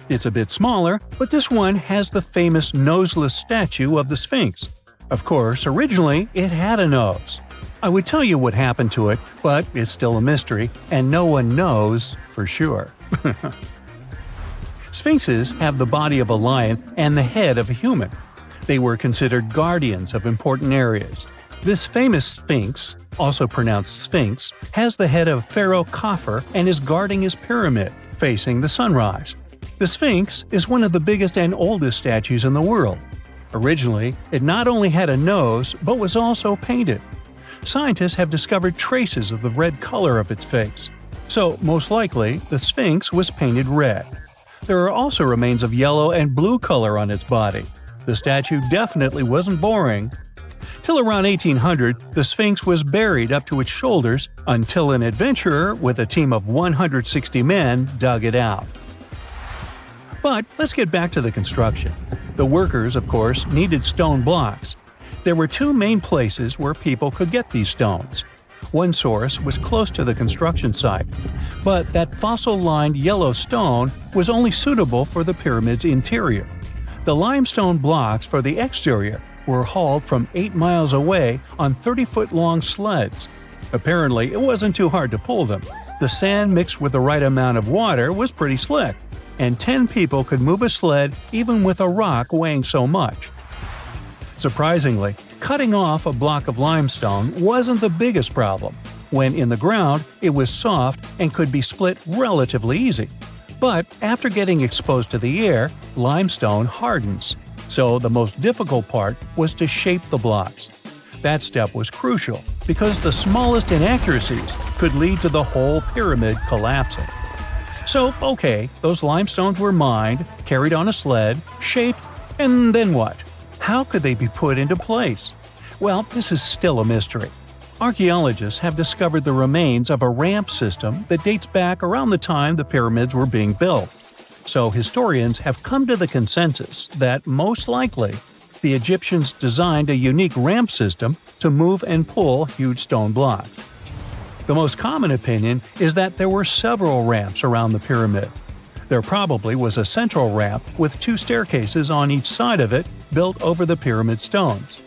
It's a bit smaller, but this one has the famous noseless statue of the Sphinx. Of course, originally it had a nose. I would tell you what happened to it, but it's still a mystery, and no one knows for sure. Sphinxes have the body of a lion and the head of a human. They were considered guardians of important areas. This famous Sphinx, also pronounced Sphinx, has the head of Pharaoh Khafre and is guarding his pyramid, facing the sunrise. The Sphinx is one of the biggest and oldest statues in the world. Originally, it not only had a nose, but was also painted. Scientists have discovered traces of the red color of its face. So, most likely, the Sphinx was painted red. There are also remains of yellow and blue color on its body. The statue definitely wasn't boring. Till around 1800, the Sphinx was buried up to its shoulders until an adventurer with a team of 160 men dug it out. But let's get back to the construction. The workers, of course, needed stone blocks. There were 2 main places where people could get these stones. One source was close to the construction site, but that fossil-lined yellow stone was only suitable for the pyramid's interior. The limestone blocks for the exterior were hauled from 8 miles away on 30-foot-long sleds. Apparently, it wasn't too hard to pull them. The sand mixed with the right amount of water was pretty slick, and 10 people could move a sled even with a rock weighing so much. Surprisingly, cutting off a block of limestone wasn't the biggest problem. When in the ground, it was soft and could be split relatively easy. But after getting exposed to the air, limestone hardens. So the most difficult part was to shape the blocks. That step was crucial because the smallest inaccuracies could lead to the whole pyramid collapsing. So, okay, those limestones were mined, carried on a sled, shaped, and then what? How could they be put into place? Well, this is still a mystery. Archaeologists have discovered the remains of a ramp system that dates back around the time the pyramids were being built. So historians have come to the consensus that most likely the Egyptians designed a unique ramp system to move and pull huge stone blocks. The most common opinion is that there were several ramps around the pyramid. There probably was a central ramp with 2 staircases on each side of it built over the pyramid stones.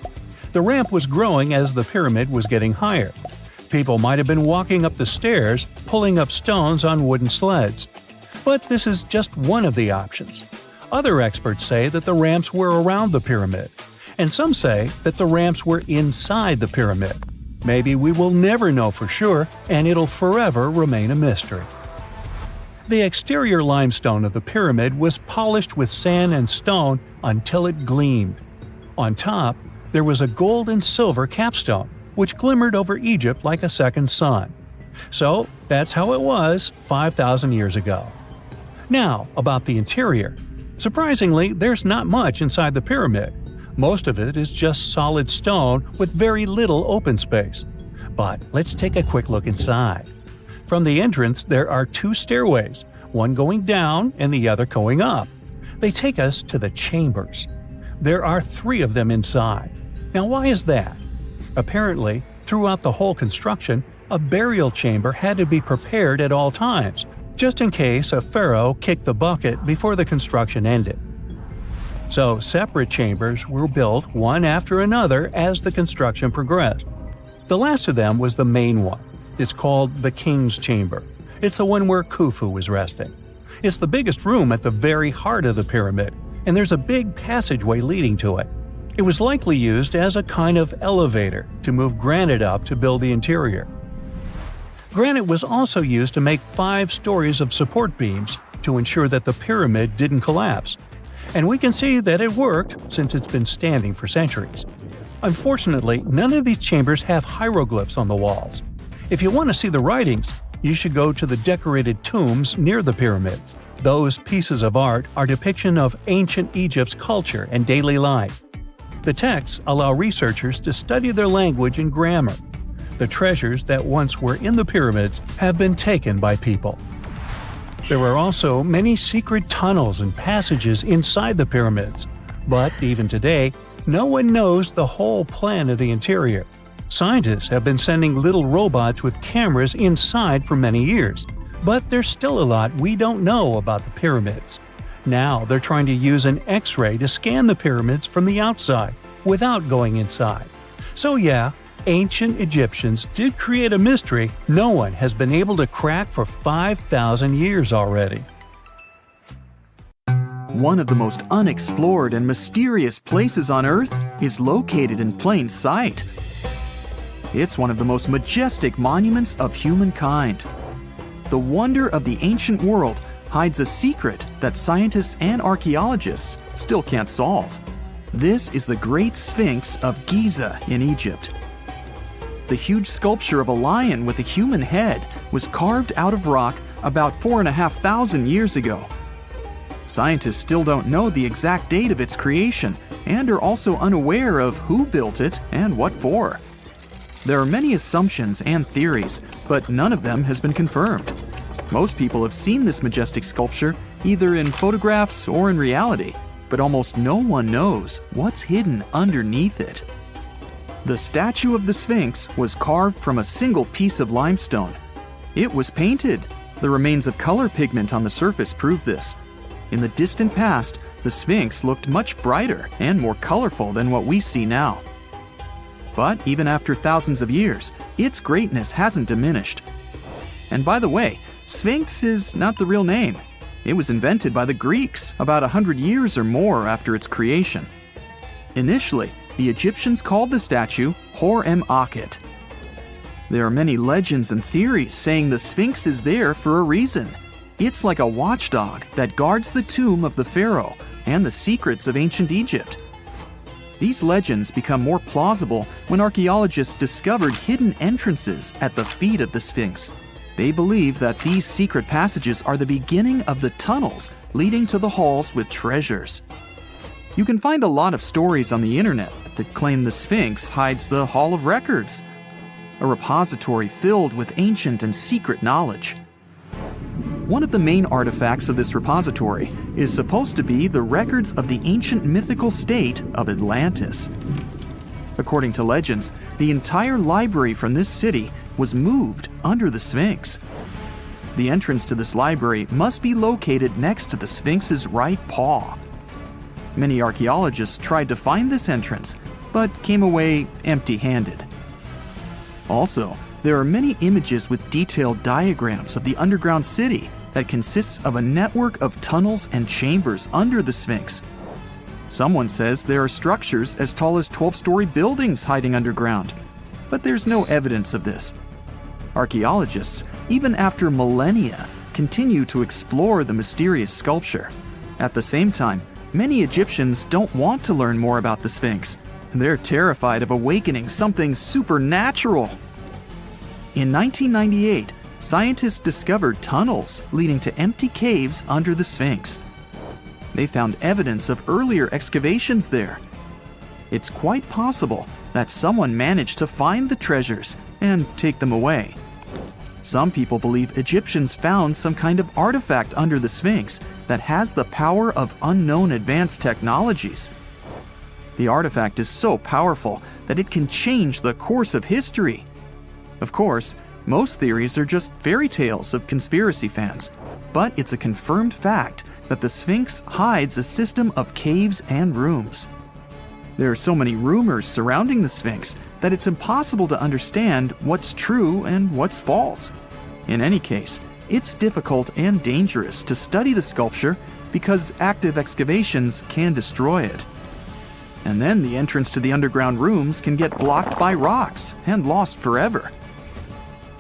The ramp was growing as the pyramid was getting higher. People might have been walking up the stairs, pulling up stones on wooden sleds. But this is just one of the options. Other experts say that the ramps were around the pyramid, and some say that the ramps were inside the pyramid. Maybe we will never know for sure, and it'll forever remain a mystery. The exterior limestone of the pyramid was polished with sand and stone until it gleamed. On top, there was a gold and silver capstone, which glimmered over Egypt like a second sun. So that's how it was 5,000 years ago. Now, about the interior. Surprisingly, there's not much inside the pyramid. Most of it is just solid stone with very little open space. But let's take a quick look inside. From the entrance, there are 2 stairways, one going down and the other going up. They take us to the chambers. There are 3 of them inside. Now, why is that? Apparently, throughout the whole construction, a burial chamber had to be prepared at all times, just in case a pharaoh kicked the bucket before the construction ended. So separate chambers were built one after another as the construction progressed. The last of them was the main one. It's called the King's Chamber. It's the one where Khufu is resting. It's the biggest room at the very heart of the pyramid, and there's a big passageway leading to it. It was likely used as a kind of elevator to move granite up to build the interior. Granite was also used to make 5 stories of support beams to ensure that the pyramid didn't collapse. And we can see that it worked since it's been standing for centuries. Unfortunately, none of these chambers have hieroglyphs on the walls. If you want to see the writings, you should go to the decorated tombs near the pyramids. Those pieces of art are depiction of ancient Egypt's culture and daily life. The texts allow researchers to study their language and grammar. The treasures that once were in the pyramids have been taken by people. There were also many secret tunnels and passages inside the pyramids, but even today, no one knows the whole plan of the interior. Scientists have been sending little robots with cameras inside for many years, but there's still a lot we don't know about the pyramids. Now they're trying to use an X-ray to scan the pyramids from the outside without going inside. So yeah, ancient Egyptians did create a mystery no one has been able to crack for 5,000 years already. One of the most unexplored and mysterious places on Earth is located in plain sight. It's one of the most majestic monuments of humankind. The wonder of the ancient world hides a secret that scientists and archaeologists still can't solve. This is the Great Sphinx of Giza in Egypt. The huge sculpture of a lion with a human head was carved out of rock about 4,500 years ago. Scientists still don't know the exact date of its creation and are also unaware of who built it and what for. There are many assumptions and theories, but none of them has been confirmed. Most people have seen this majestic sculpture either in photographs or in reality, but almost no one knows what's hidden underneath it. The statue of the Sphinx was carved from a single piece of limestone. It was painted. The remains of color pigment on the surface prove this. In the distant past, the Sphinx looked much brighter and more colorful than what we see now. But even after thousands of years, its greatness hasn't diminished. And by the way, Sphinx is not the real name. It was invented by the Greeks about 100 years or more after its creation. Initially, the Egyptians called the statue Hor-em-Akhet. There are many legends and theories saying the Sphinx is there for a reason. It's like a watchdog that guards the tomb of the pharaoh and the secrets of ancient Egypt. These legends become more plausible when archaeologists discovered hidden entrances at the feet of the Sphinx. They believe that these secret passages are the beginning of the tunnels leading to the halls with treasures. You can find a lot of stories on the internet that claim the Sphinx hides the Hall of Records, a repository filled with ancient and secret knowledge. One of the main artifacts of this repository is supposed to be the records of the ancient mythical state of Atlantis. According to legends, the entire library from this city was moved under the Sphinx. The entrance to this library must be located next to the Sphinx's right paw. Many archaeologists tried to find this entrance, but came away empty-handed. Also, there are many images with detailed diagrams of the underground city that consists of a network of tunnels and chambers under the Sphinx. Someone says there are structures as tall as 12-story buildings hiding underground, but there's no evidence of this. Archaeologists, even after millennia, continue to explore the mysterious sculpture. At the same time, many Egyptians don't want to learn more about the Sphinx. They're terrified of awakening something supernatural. In 1998, scientists discovered tunnels leading to empty caves under the Sphinx. They found evidence of earlier excavations there. It's quite possible that someone managed to find the treasures and take them away. Some people believe Egyptians found some kind of artifact under the Sphinx that has the power of unknown advanced technologies. The artifact is so powerful that it can change the course of history. Of course, most theories are just fairy tales of conspiracy fans, but it's a confirmed fact that the Sphinx hides a system of caves and rooms. There are so many rumors surrounding the Sphinx that it's impossible to understand what's true and what's false. In any case, it's difficult and dangerous to study the sculpture because active excavations can destroy it. And then the entrance to the underground rooms can get blocked by rocks and lost forever.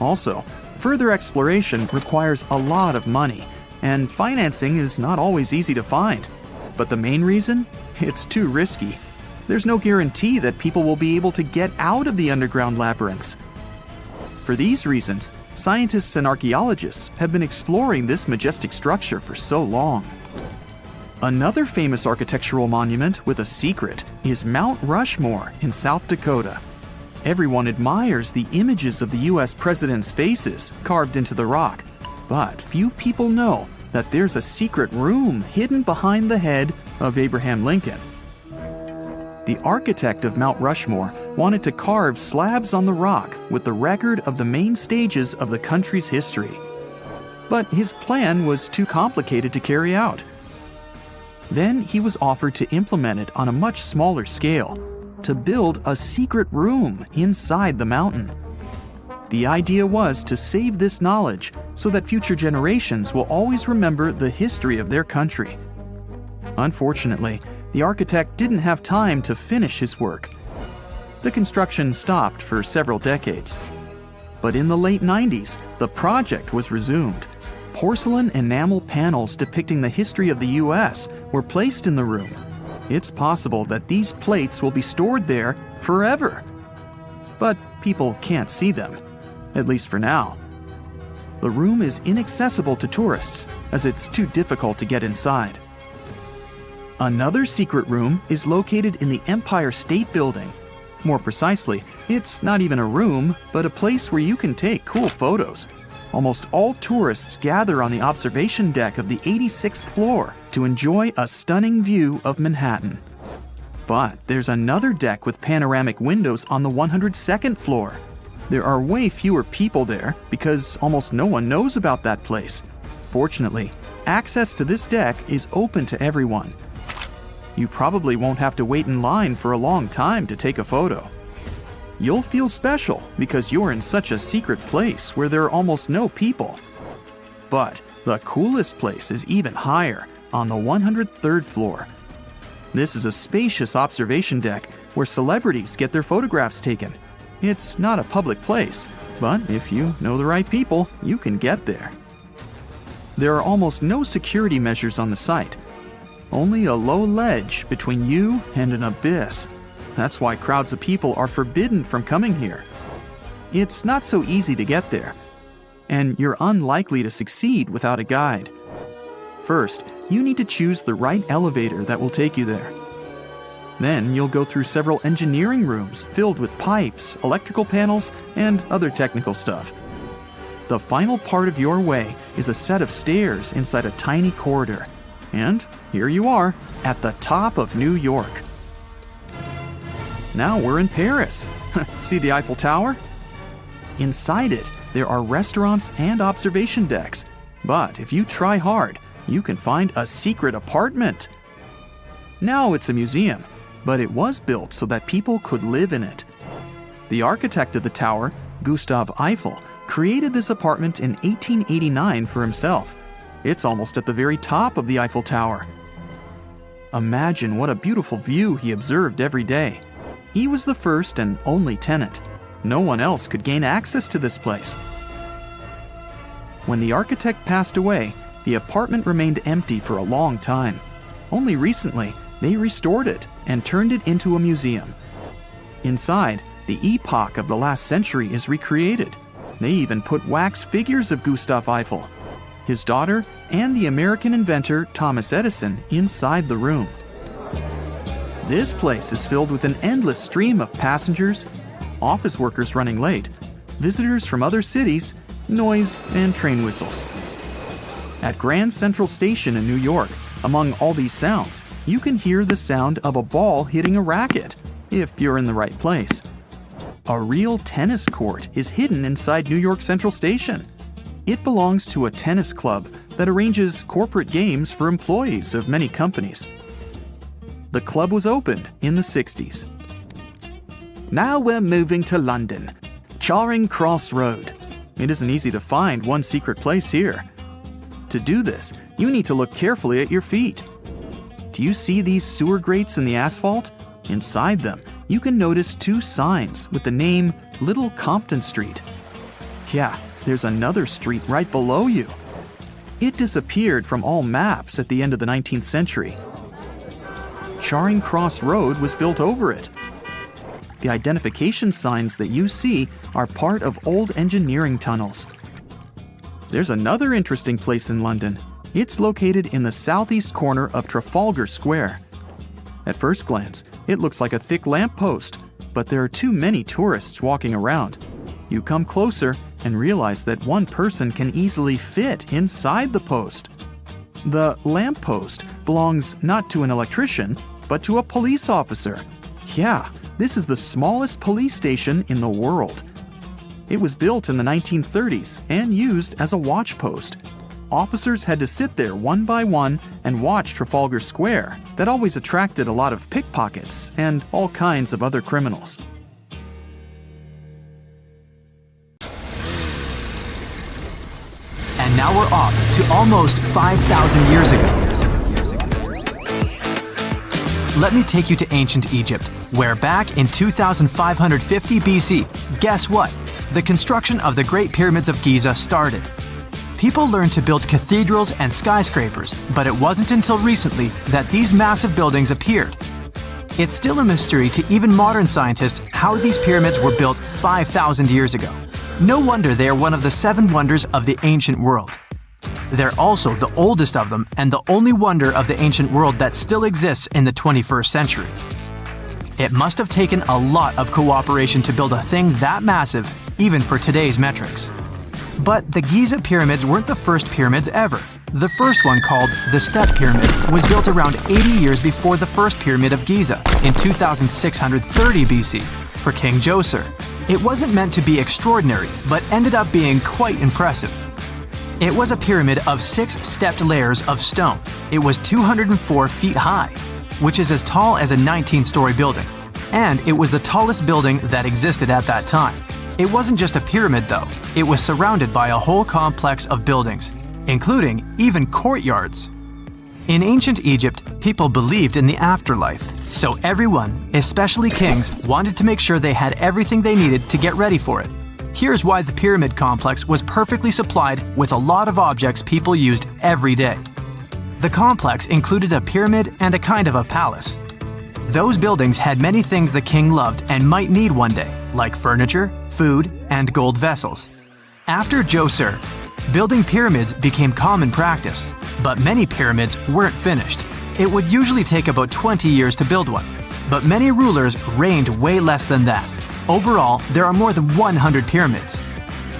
Also, further exploration requires a lot of money, and financing is not always easy to find. But the main reason? It's too risky. There's no guarantee that people will be able to get out of the underground labyrinths. For these reasons, scientists and archaeologists have been exploring this majestic structure for so long. Another famous architectural monument with a secret is Mount Rushmore in South Dakota. Everyone admires the images of the U.S. presidents' faces carved into the rock, but few people know that there's a secret room hidden behind the head of Abraham Lincoln. The architect of Mount Rushmore wanted to carve slabs on the rock with the record of the main stages of the country's history. But his plan was too complicated to carry out. Then he was offered to implement it on a much smaller scale, to build a secret room inside the mountain. The idea was to save this knowledge so that future generations will always remember the history of their country. Unfortunately, the architect didn't have time to finish his work. The construction stopped for several decades. But in the late 90s, the project was resumed. Porcelain enamel panels depicting the history of the U.S. were placed in the room. It's possible that these plates will be stored there forever. But people can't see them, at least for now. The room is inaccessible to tourists as it's too difficult to get inside. Another secret room is located in the Empire State Building. More precisely, it's not even a room, but a place where you can take cool photos. Almost all tourists gather on the observation deck of the 86th floor to enjoy a stunning view of Manhattan. But there's another deck with panoramic windows on the 102nd floor. There are way fewer people there because almost no one knows about that place. Fortunately, access to this deck is open to everyone. You probably won't have to wait in line for a long time to take a photo. You'll feel special because you're in such a secret place where there are almost no people. But the coolest place is even higher, on the 103rd floor. This is a spacious observation deck where celebrities get their photographs taken. It's not a public place, but if you know the right people, you can get there. There are almost no security measures on the site. Only a low ledge between you and an abyss. That's why crowds of people are forbidden from coming here. It's not so easy to get there, and you're unlikely to succeed without a guide. First, you need to choose the right elevator that will take you there. Then you'll go through several engineering rooms filled with pipes, electrical panels, and other technical stuff. The final part of your way is a set of stairs inside a tiny corridor. And here you are, at the top of New York. Now we're in Paris. See the Eiffel Tower? Inside it, there are restaurants and observation decks. But if you try hard, you can find a secret apartment. Now it's a museum, but it was built so that people could live in it. The architect of the tower, Gustav Eiffel, created this apartment in 1889 for himself. It's almost at the very top of the Eiffel Tower. Imagine what a beautiful view he observed every day. He was the first and only tenant. No one else could gain access to this place. When the architect passed away, the apartment remained empty for a long time. Only recently, they restored it and turned it into a museum. Inside, the epoch of the last century is recreated. They even put wax figures of Gustav Eiffel, his daughter, and the American inventor Thomas Edison inside the room. This place is filled with an endless stream of passengers, office workers running late, visitors from other cities, noise, and train whistles. At Grand Central Station in New York, among all these sounds, you can hear the sound of a ball hitting a racket, if you're in the right place. A real tennis court is hidden inside New York Central Station. It belongs to a tennis club that arranges corporate games for employees of many companies. The club was opened in the 60s. Now we're moving to London, Charing Cross Road. It isn't easy to find one secret place here. To do this, you need to look carefully at your feet. Do you see these sewer grates in the asphalt? Inside them, you can notice two signs with the name Little Compton Street. Yeah, there's another street right below you. It disappeared from all maps at the end of the 19th century. Charing Cross Road was built over it. The identification signs that you see are part of old engineering tunnels. There's another interesting place in London. It's located in the southeast corner of Trafalgar Square. At first glance, it looks like a thick lamppost, but there are too many tourists walking around. You come closer and realize that one person can easily fit inside the post. The lamppost belongs not to an electrician, but to a police officer. Yeah, this is the smallest police station in the world. It was built in the 1930s and used as a watch post. Officers had to sit there one by one and watch Trafalgar Square. That always attracted a lot of pickpockets and all kinds of other criminals. And now we're off to almost 5,000 years ago. Let me take you to ancient Egypt, where back in 2550 BC, guess what? The construction of the Great Pyramids of Giza started. People learned to build cathedrals and skyscrapers, but it wasn't until recently that these massive buildings appeared. It's still a mystery to even modern scientists how these pyramids were built 5,000 years ago. No wonder they are one of the 7 wonders of the ancient world. They're also the oldest of them and the only wonder of the ancient world that still exists in the 21st century. It must have taken a lot of cooperation to build a thing that massive, even for today's metrics. But the Giza pyramids weren't the first pyramids ever. The first one, called the Step Pyramid, was built around 80 years before the first pyramid of Giza in 2630 BC for King Djoser. It wasn't meant to be extraordinary, but ended up being quite impressive. It was a pyramid of 6 stepped layers of stone. It was 204 feet high, which is as tall as a 19-story building. And it was the tallest building that existed at that time. It wasn't just a pyramid though, it was surrounded by a whole complex of buildings, including even courtyards. In ancient Egypt, people believed in the afterlife, so everyone, especially kings, wanted to make sure they had everything they needed to get ready for it. Here's why the pyramid complex was perfectly supplied with a lot of objects people used every day. The complex included a pyramid and a kind of a palace. Those buildings had many things the king loved and might need one day, like furniture, food, and gold vessels. After Djoser, building pyramids became common practice, but many pyramids weren't finished. It would usually take about 20 years to build one, but many rulers reigned way less than that. Overall, there are more than 100 pyramids.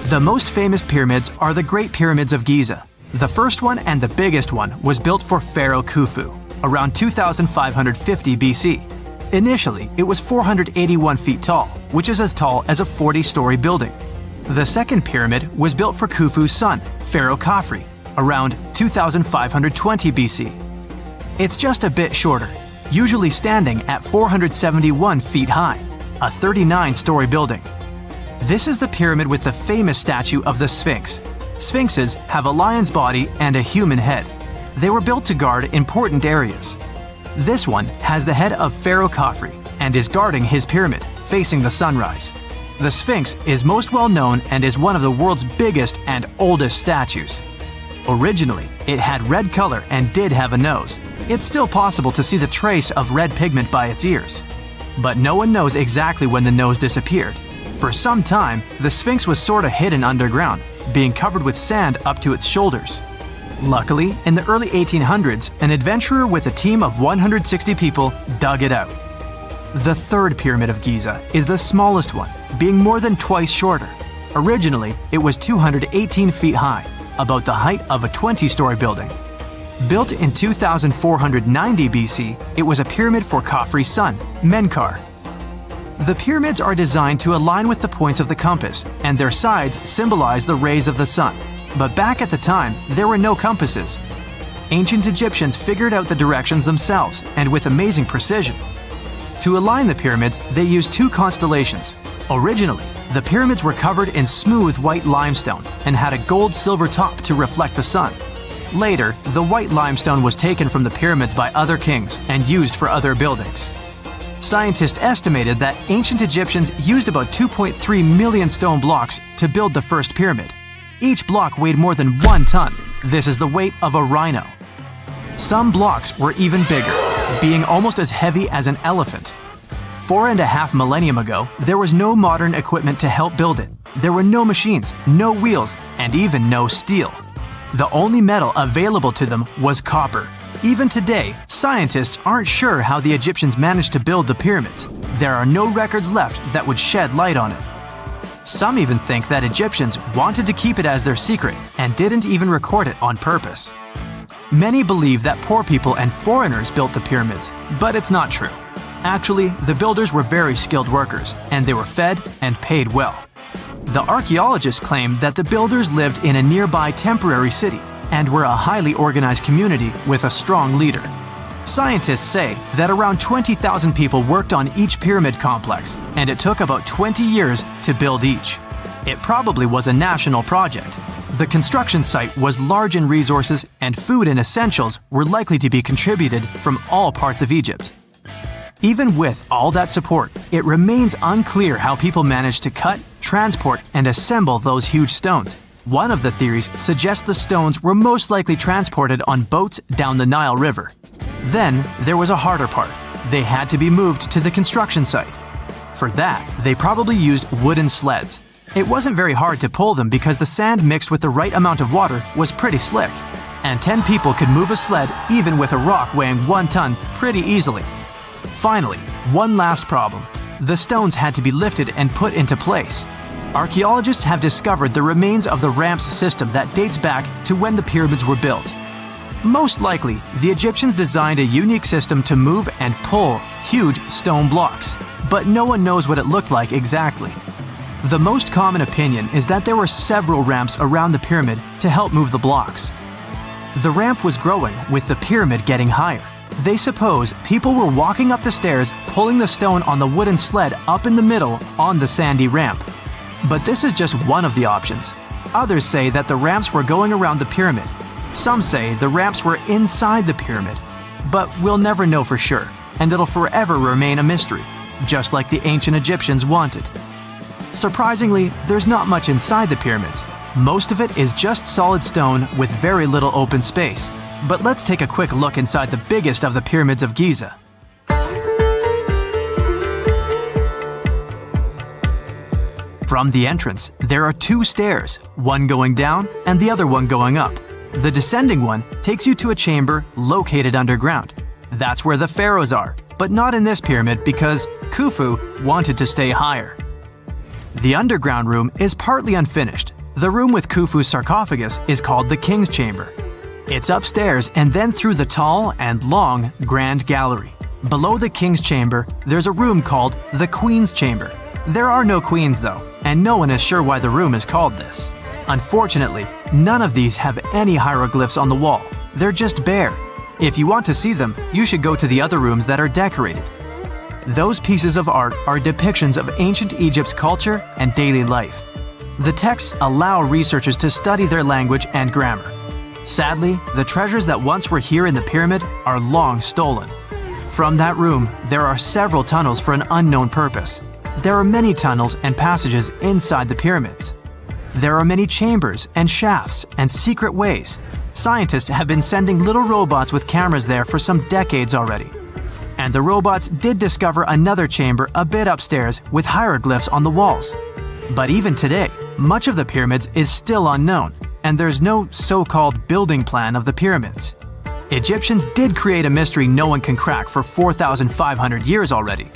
The most famous pyramids are the Great Pyramids of Giza. The first one and the biggest one was built for Pharaoh Khufu, around 2550 BC. Initially, it was 481 feet tall, which is as tall as a 40-story building. The second pyramid was built for Khufu's son, Pharaoh Khafre, around 2520 BC. It's just a bit shorter, usually standing at 471 feet high, a 39-story building. This is the pyramid with the famous statue of the Sphinx. Sphinxes have a lion's body and a human head. They were built to guard important areas. This one has the head of Pharaoh Khafre and is guarding his pyramid, facing the sunrise. The Sphinx is most well known and is one of the world's biggest and oldest statues. Originally, it had red color and did have a nose. It's still possible to see the trace of red pigment by its ears. But no one knows exactly when the nose disappeared. For some time, the Sphinx was sort of hidden underground, being covered with sand up to its shoulders. Luckily, in the early 1800s, an adventurer with a team of 160 people dug it out. The third pyramid of Giza is the smallest one, being more than twice shorter. Originally, it was 218 feet high, about the height of a 20-story building. Built in 2490 BC, it was a pyramid for Khafre's son, Menkaure. The pyramids are designed to align with the points of the compass, and their sides symbolize the rays of the sun. But back at the time, there were no compasses. Ancient Egyptians figured out the directions themselves, and with amazing precision. To align the pyramids, they used two constellations. Originally, the pyramids were covered in smooth white limestone and had a gold-silver top to reflect the sun. Later, the white limestone was taken from the pyramids by other kings and used for other buildings. Scientists estimated that ancient Egyptians used about 2.3 million stone blocks to build the first pyramid. Each block weighed more than 1 ton. This is the weight of a rhino. Some blocks were even bigger, being almost as heavy as an elephant. 4.5 millennia ago, there was no modern equipment to help build it. There were no machines, no wheels, and even no steel. The only metal available to them was copper. Even today, scientists aren't sure how the Egyptians managed to build the pyramids. There are no records left that would shed light on it. Some even think that Egyptians wanted to keep it as their secret and didn't even record it on purpose. Many believe that poor people and foreigners built the pyramids, but it's not true. Actually, the builders were very skilled workers, and they were fed and paid well. The archaeologists claim that the builders lived in a nearby temporary city and were a highly organized community with a strong leader. Scientists say that around 20,000 people worked on each pyramid complex, and it took about 20 years to build each. It probably was a national project. The construction site was large in resources, and food and essentials were likely to be contributed from all parts of Egypt. Even with all that support, it remains unclear how people managed to cut, transport, and assemble those huge stones. One of the theories suggests the stones were most likely transported on boats down the Nile River. Then, there was a harder part. They had to be moved to the construction site. For that, they probably used wooden sleds. It wasn't very hard to pull them because the sand mixed with the right amount of water was pretty slick. And 10 people could move a sled even with a rock weighing 1 ton pretty easily. Finally, one last problem. The stones had to be lifted and put into place. Archaeologists have discovered the remains of the ramps system that dates back to when the pyramids were built. Most likely, the Egyptians designed a unique system to move and pull huge stone blocks, but no one knows what it looked like exactly. The most common opinion is that there were several ramps around the pyramid to help move the blocks. The ramp was growing with the pyramid getting higher. They suppose people were walking up the stairs, pulling the stone on the wooden sled up in the middle on the sandy ramp. But this is just one of the options. Others say that the ramps were going around the pyramid. Some say the ramps were inside the pyramid. But we'll never know for sure, and it'll forever remain a mystery, just like the ancient Egyptians wanted. Surprisingly, there's not much inside the pyramids. Most of it is just solid stone with very little open space. But let's take a quick look inside the biggest of the pyramids of Giza. From the entrance, there are 2 stairs, one going down and the other one going up. The descending one takes you to a chamber located underground. That's where the pharaohs are, but not in this pyramid because Khufu wanted to stay higher. The underground room is partly unfinished, The room with Khufu's sarcophagus is called the King's Chamber. It's upstairs and then through the tall and long Grand Gallery. Below the King's Chamber, there's a room called the Queen's Chamber. There are no queens though, and no one is sure why the room is called this. Unfortunately, none of these have any hieroglyphs on the wall. They're just bare. If you want to see them, you should go to the other rooms that are decorated. Those pieces of art are depictions of ancient Egypt's culture and daily life. The texts allow researchers to study their language and grammar. Sadly, the treasures that once were here in the pyramid are long stolen. From that room, there are several tunnels for an unknown purpose. There are many tunnels and passages inside the pyramids. There are many chambers and shafts and secret ways. Scientists have been sending little robots with cameras there for some decades already. And the robots did discover another chamber a bit upstairs with hieroglyphs on the walls. But even today, much of the pyramids is still unknown, and there's no so-called building plan of the pyramids. Egyptians did create a mystery no one can crack for 4,500 years already.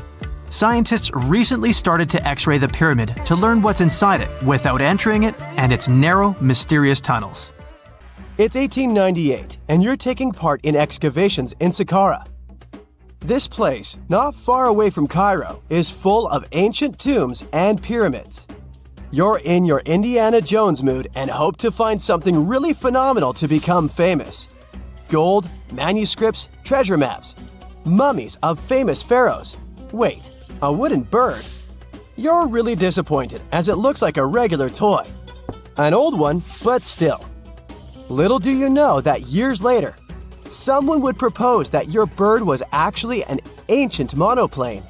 Scientists recently started to X-ray the pyramid to learn what's inside it without entering it and its narrow, mysterious tunnels. It's 1898, and you're taking part in excavations in Saqqara. This place, not far away from Cairo, is full of ancient tombs and pyramids. You're in your Indiana Jones mood and hope to find something really phenomenal to become famous. Gold, manuscripts, treasure maps, mummies of famous pharaohs. Wait, a wooden bird? You're really disappointed as it looks like a regular toy. An old one, but still. Little do you know that years later, someone would propose that your bird was actually an ancient monoplane.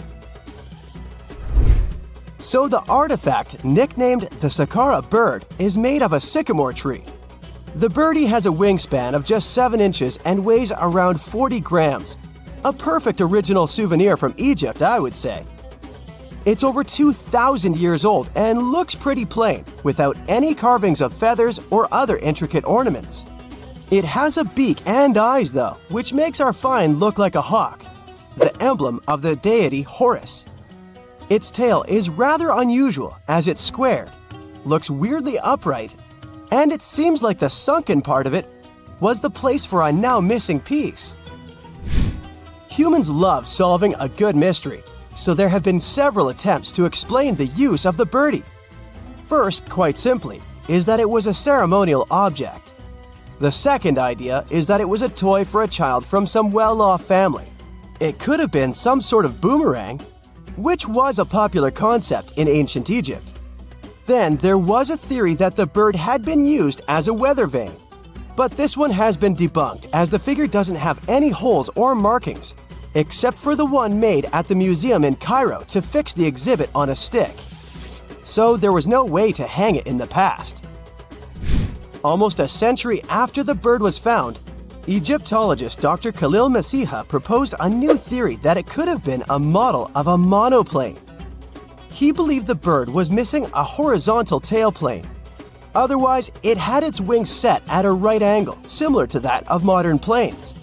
So the artifact, nicknamed the Saqqara bird, is made of a sycamore tree. The birdie has a wingspan of just 7 inches and weighs around 40 grams. A perfect original souvenir from Egypt, I would say. It's over 2,000 years old and looks pretty plain, without any carvings of feathers or other intricate ornaments. It has a beak and eyes though, which makes our find look like a hawk, the emblem of the deity Horus. Its tail is rather unusual as it's squared, looks weirdly upright, and it seems like the sunken part of it was the place for a now missing piece. Humans love solving a good mystery, so there have been several attempts to explain the use of the birdie. First, quite simply, is that it was a ceremonial object. The second idea is that it was a toy for a child from some well-off family. It could have been some sort of boomerang, which was a popular concept in ancient Egypt. Then there was a theory that the bird had been used as a weather vane. But this one has been debunked as the figure doesn't have any holes or markings, except for the one made at the museum in Cairo to fix the exhibit on a stick. So there was no way to hang it in the past. Almost a century after the bird was found, Egyptologist Dr. Khalil Masiha proposed a new theory that it could have been a model of a monoplane. He believed the bird was missing a horizontal tailplane. Otherwise, it had its wings set at a right angle, similar to that of modern planes.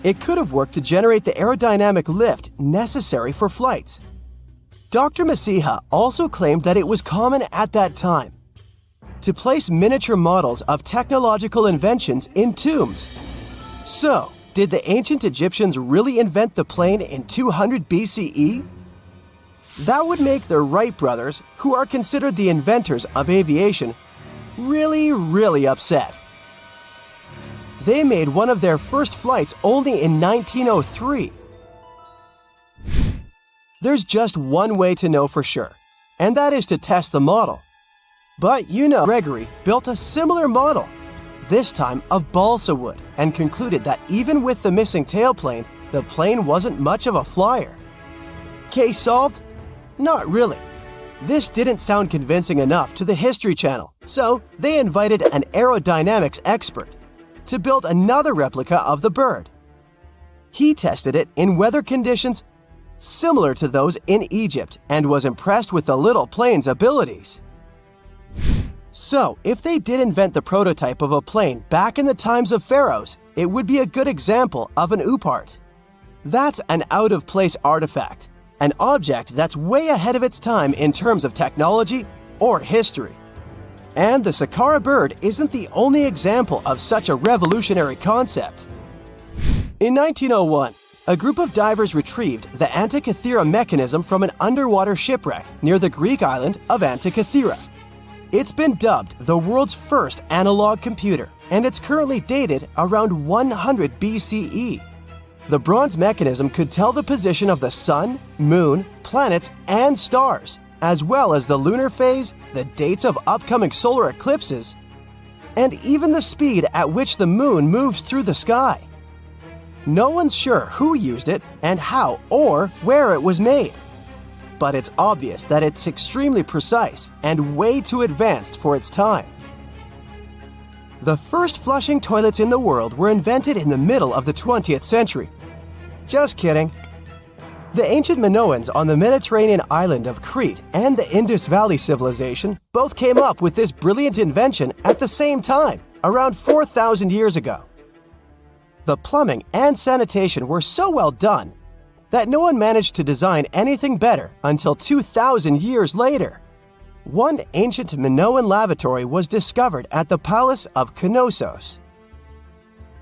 It could have worked to generate the aerodynamic lift necessary for flights. Dr. Masiha also claimed that it was common at that time to place miniature models of technological inventions in tombs. So, did the ancient Egyptians really invent the plane in 200 BCE? That would make the Wright brothers, who are considered the inventors of aviation, really upset. They made one of their first flights only in 1903. There's just one way to know for sure, and that is to test the model. But Gregory built a similar model, this time of balsa wood, and concluded that even with the missing tailplane, the plane wasn't much of a flyer. Case solved? Not really. This didn't sound convincing enough to the History Channel, so they invited an aerodynamics expert to build another replica of the bird. He tested it in weather conditions similar to those in Egypt and was impressed with the little plane's abilities. So, if they did invent the prototype of a plane back in the times of pharaohs, it would be a good example of an oupart. That's an out-of-place artifact, an object that's way ahead of its time in terms of technology or history. And the Saqqara bird isn't the only example of such a revolutionary concept. In 1901, a group of divers retrieved the Antikythera mechanism from an underwater shipwreck near the Greek island of Antikythera. It's been dubbed the world's first analog computer, and it's currently dated around 100 BCE. The bronze mechanism could tell the position of the sun, moon, planets, and stars, as well as the lunar phase, the dates of upcoming solar eclipses, and even the speed at which the moon moves through the sky. No one's sure who used it and how or where it was made. But it's obvious that it's extremely precise and way too advanced for its time. The first flushing toilets in the world were invented in the middle of the 20th century. Just kidding. The ancient Minoans on the Mediterranean island of Crete and the Indus Valley civilization both came up with this brilliant invention at the same time, around 4,000 years ago. The plumbing and sanitation were so well done that no one managed to design anything better until 2,000 years later. One ancient Minoan lavatory was discovered at the Palace of Knossos.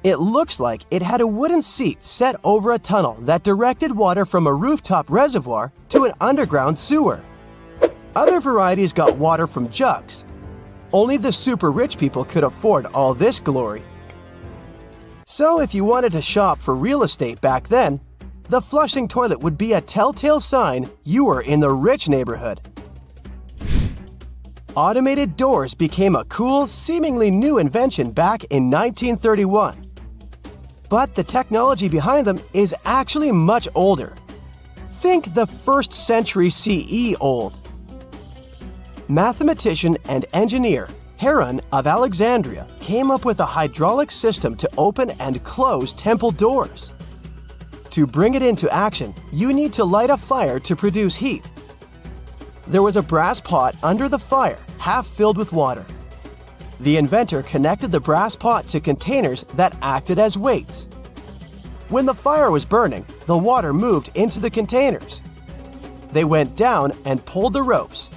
It looks like it had a wooden seat set over a tunnel that directed water from a rooftop reservoir to an underground sewer. Other varieties got water from jugs. Only the super rich people could afford all this glory. So if you wanted to shop for real estate back then, the flushing toilet would be a telltale sign you were in the rich neighborhood. Automated doors became a cool, seemingly new invention back in 1931. But the technology behind them is actually much older. Think the 1st century CE old. Mathematician and engineer Heron of Alexandria came up with a hydraulic system to open and close temple doors. To bring it into action, you need to light a fire to produce heat. There was a brass pot under the fire, half filled with water. The inventor connected the brass pot to containers that acted as weights. When the fire was burning, the water moved into the containers. They went down and pulled the ropes.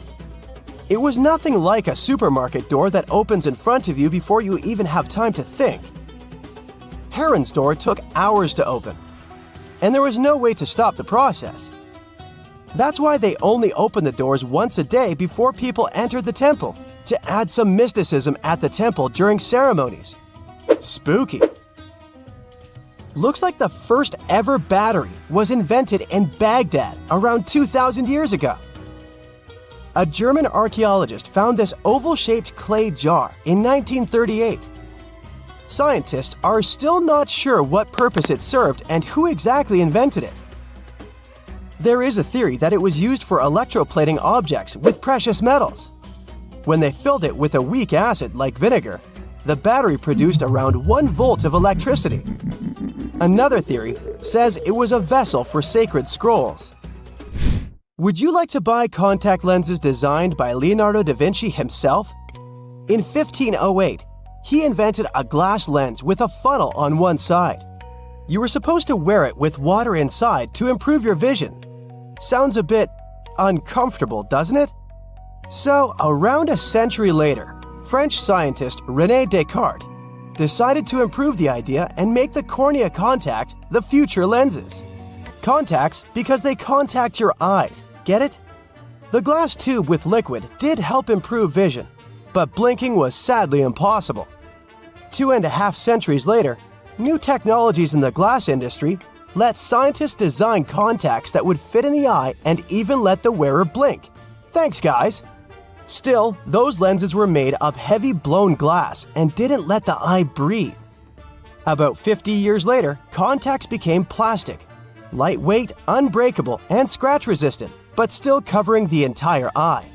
It was nothing like a supermarket door that opens in front of you before you even have time to think. Heron's door took hours to open, and there was no way to stop the process. That's why they only opened the doors once a day before people entered the temple, to add some mysticism at the temple during ceremonies. Spooky. Looks like the first ever battery was invented in Baghdad around 2,000 years ago. A German archaeologist found this oval-shaped clay jar in 1938. Scientists are still not sure what purpose it served and who exactly invented it. There is a theory that it was used for electroplating objects with precious metals. When they filled it with a weak acid like vinegar, the battery produced around 1 volt of electricity. Another theory says it was a vessel for sacred scrolls. Would you like to buy contact lenses designed by Leonardo da Vinci himself? In 1508, he invented a glass lens with a funnel on one side. You were supposed to wear it with water inside to improve your vision. Sounds a bit uncomfortable, doesn't it? So, around a century later, French scientist René Descartes decided to improve the idea and make the cornea contact the future lenses. Contacts because they contact your eyes, get it? The glass tube with liquid did help improve vision, but blinking was sadly impossible. 2.5 centuries later, new technologies in the glass industry let scientists design contacts that would fit in the eye and even let the wearer blink. Thanks, guys! Still, those lenses were made of heavy blown glass and didn't let the eye breathe. About 50 years later, contacts became plastic, lightweight, unbreakable, and scratch-resistant, but still covering the entire eye.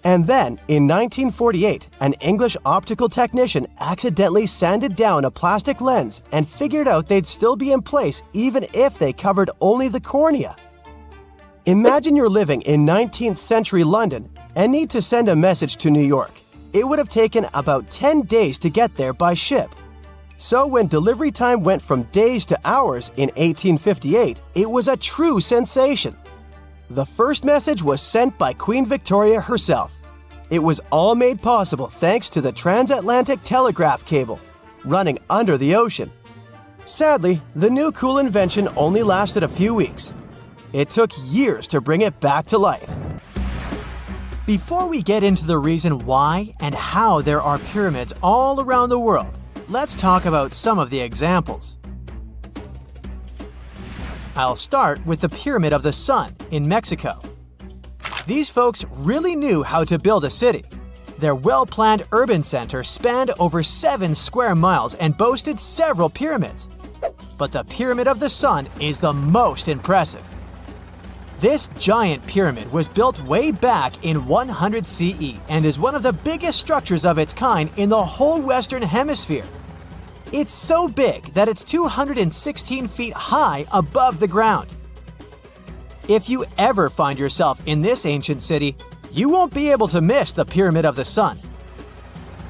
And then, in 1948, an English optical technician accidentally sanded down a plastic lens and figured out they'd still be in place even if they covered only the cornea. Imagine you're living in 19th century London and need to send a message to New York. It would have taken about 10 days to get there by ship. So when delivery time went from days to hours in 1858, it was a true sensation. The first message was sent by Queen Victoria herself. It was all made possible thanks to the transatlantic telegraph cable, running under the ocean. Sadly, the new cool invention only lasted a few weeks. It took years to bring it back to life. Before we get into the reason why and how there are pyramids all around the world, let's talk about some of the examples. I'll start with the Pyramid of the Sun in Mexico. These folks really knew how to build a city. Their well-planned urban center spanned over 7 square miles and boasted several pyramids. But the Pyramid of the Sun is the most impressive. This giant pyramid was built way back in 100 CE and is one of the biggest structures of its kind in the whole Western Hemisphere. It's so big that it's 216 feet high above the ground. If you ever find yourself in this ancient city, you won't be able to miss the Pyramid of the Sun.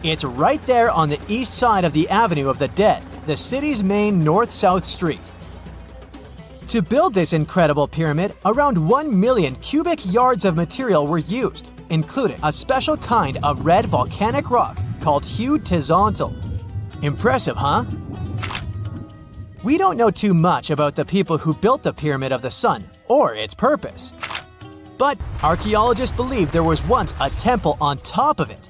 It's right there on the east side of the Avenue of the Dead, the city's main north-south street. To build this incredible pyramid, around 1 million cubic yards of material were used, including a special kind of red volcanic rock called hued tizontal. Impressive, huh? We don't know too much about the people who built the Pyramid of the Sun or its purpose. But archaeologists believe there was once a temple on top of it.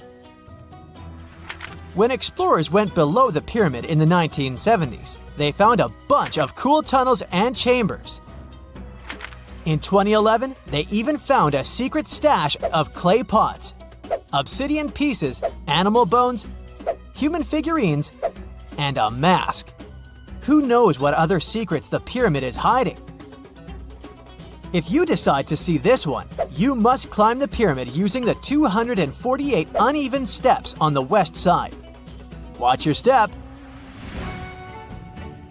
When explorers went below the pyramid in the 1970s, they found a bunch of cool tunnels and chambers. In 2011, they even found a secret stash of clay pots, obsidian pieces, animal bones, human figurines, and a mask. Who knows what other secrets the pyramid is hiding? If you decide to see this one, you must climb the pyramid using the 248 uneven steps on the west side. Watch your step.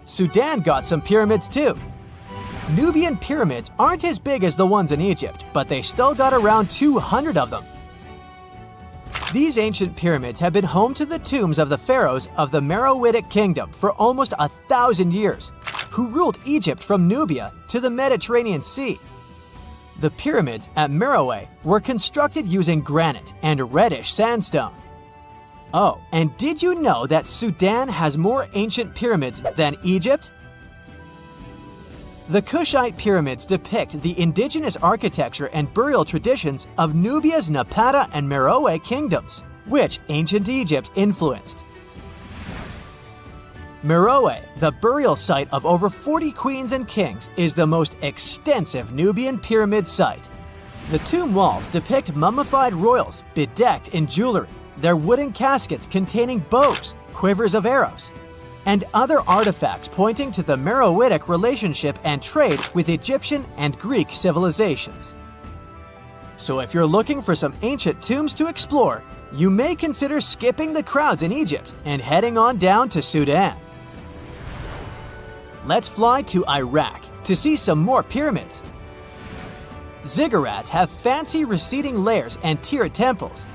Sudan got some pyramids too. Nubian pyramids aren't as big as the ones in Egypt, but they still got around 200 of them. These ancient pyramids have been home to the tombs of the pharaohs of the Meroitic Kingdom for almost 1,000 years, who ruled Egypt from Nubia to the Mediterranean Sea. The pyramids at Meroe were constructed using granite and reddish sandstone. Oh, and did you know that Sudan has more ancient pyramids than Egypt? The Kushite pyramids depict the indigenous architecture and burial traditions of Nubia's Napata and Meroe kingdoms, which ancient Egypt influenced. Meroe, the burial site of over 40 queens and kings, is the most extensive Nubian pyramid site. The tomb walls depict mummified royals bedecked in jewelry, their wooden caskets containing bows, quivers of arrows, and other artifacts pointing to the Meroitic relationship and trade with Egyptian and Greek civilizations. So if you're looking for some ancient tombs to explore, you may consider skipping the crowds in Egypt and heading on down to Sudan. Let's fly to Iraq to see some more pyramids. Ziggurats have fancy receding layers and tiered temples.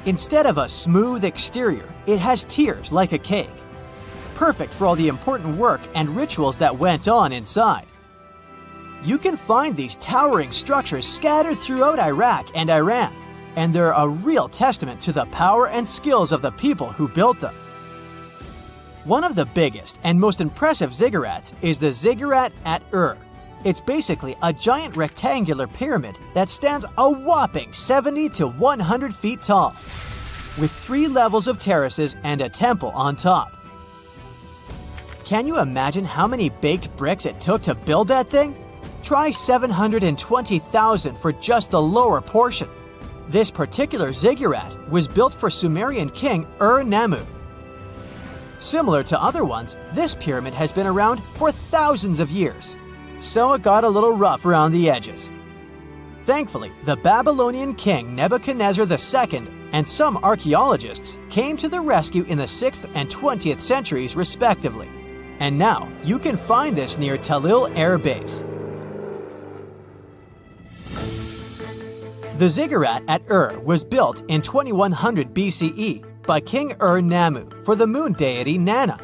Instead of a smooth exterior, it has tiers like a cake. Perfect for all the important work and rituals that went on inside. You can find these towering structures scattered throughout Iraq and Iran, and they're a real testament to the power and skills of the people who built them. One of the biggest and most impressive ziggurats is the ziggurat at Ur. It's basically a giant rectangular pyramid that stands a whopping 70 to 100 feet tall, with 3 levels of terraces and a temple on top. Can you imagine how many baked bricks it took to build that thing? Try 720,000 for just the lower portion. This particular ziggurat was built for Sumerian king Ur-Nammu. Similar to other ones, this pyramid has been around for thousands of years, so it got a little rough around the edges. Thankfully, the Babylonian king Nebuchadnezzar II and some archaeologists came to the rescue in the 6th and 20th centuries respectively. And now, you can find this near Talil Air Base. The ziggurat at Ur was built in 2100 BCE by King Ur-Nammu for the moon deity Nana.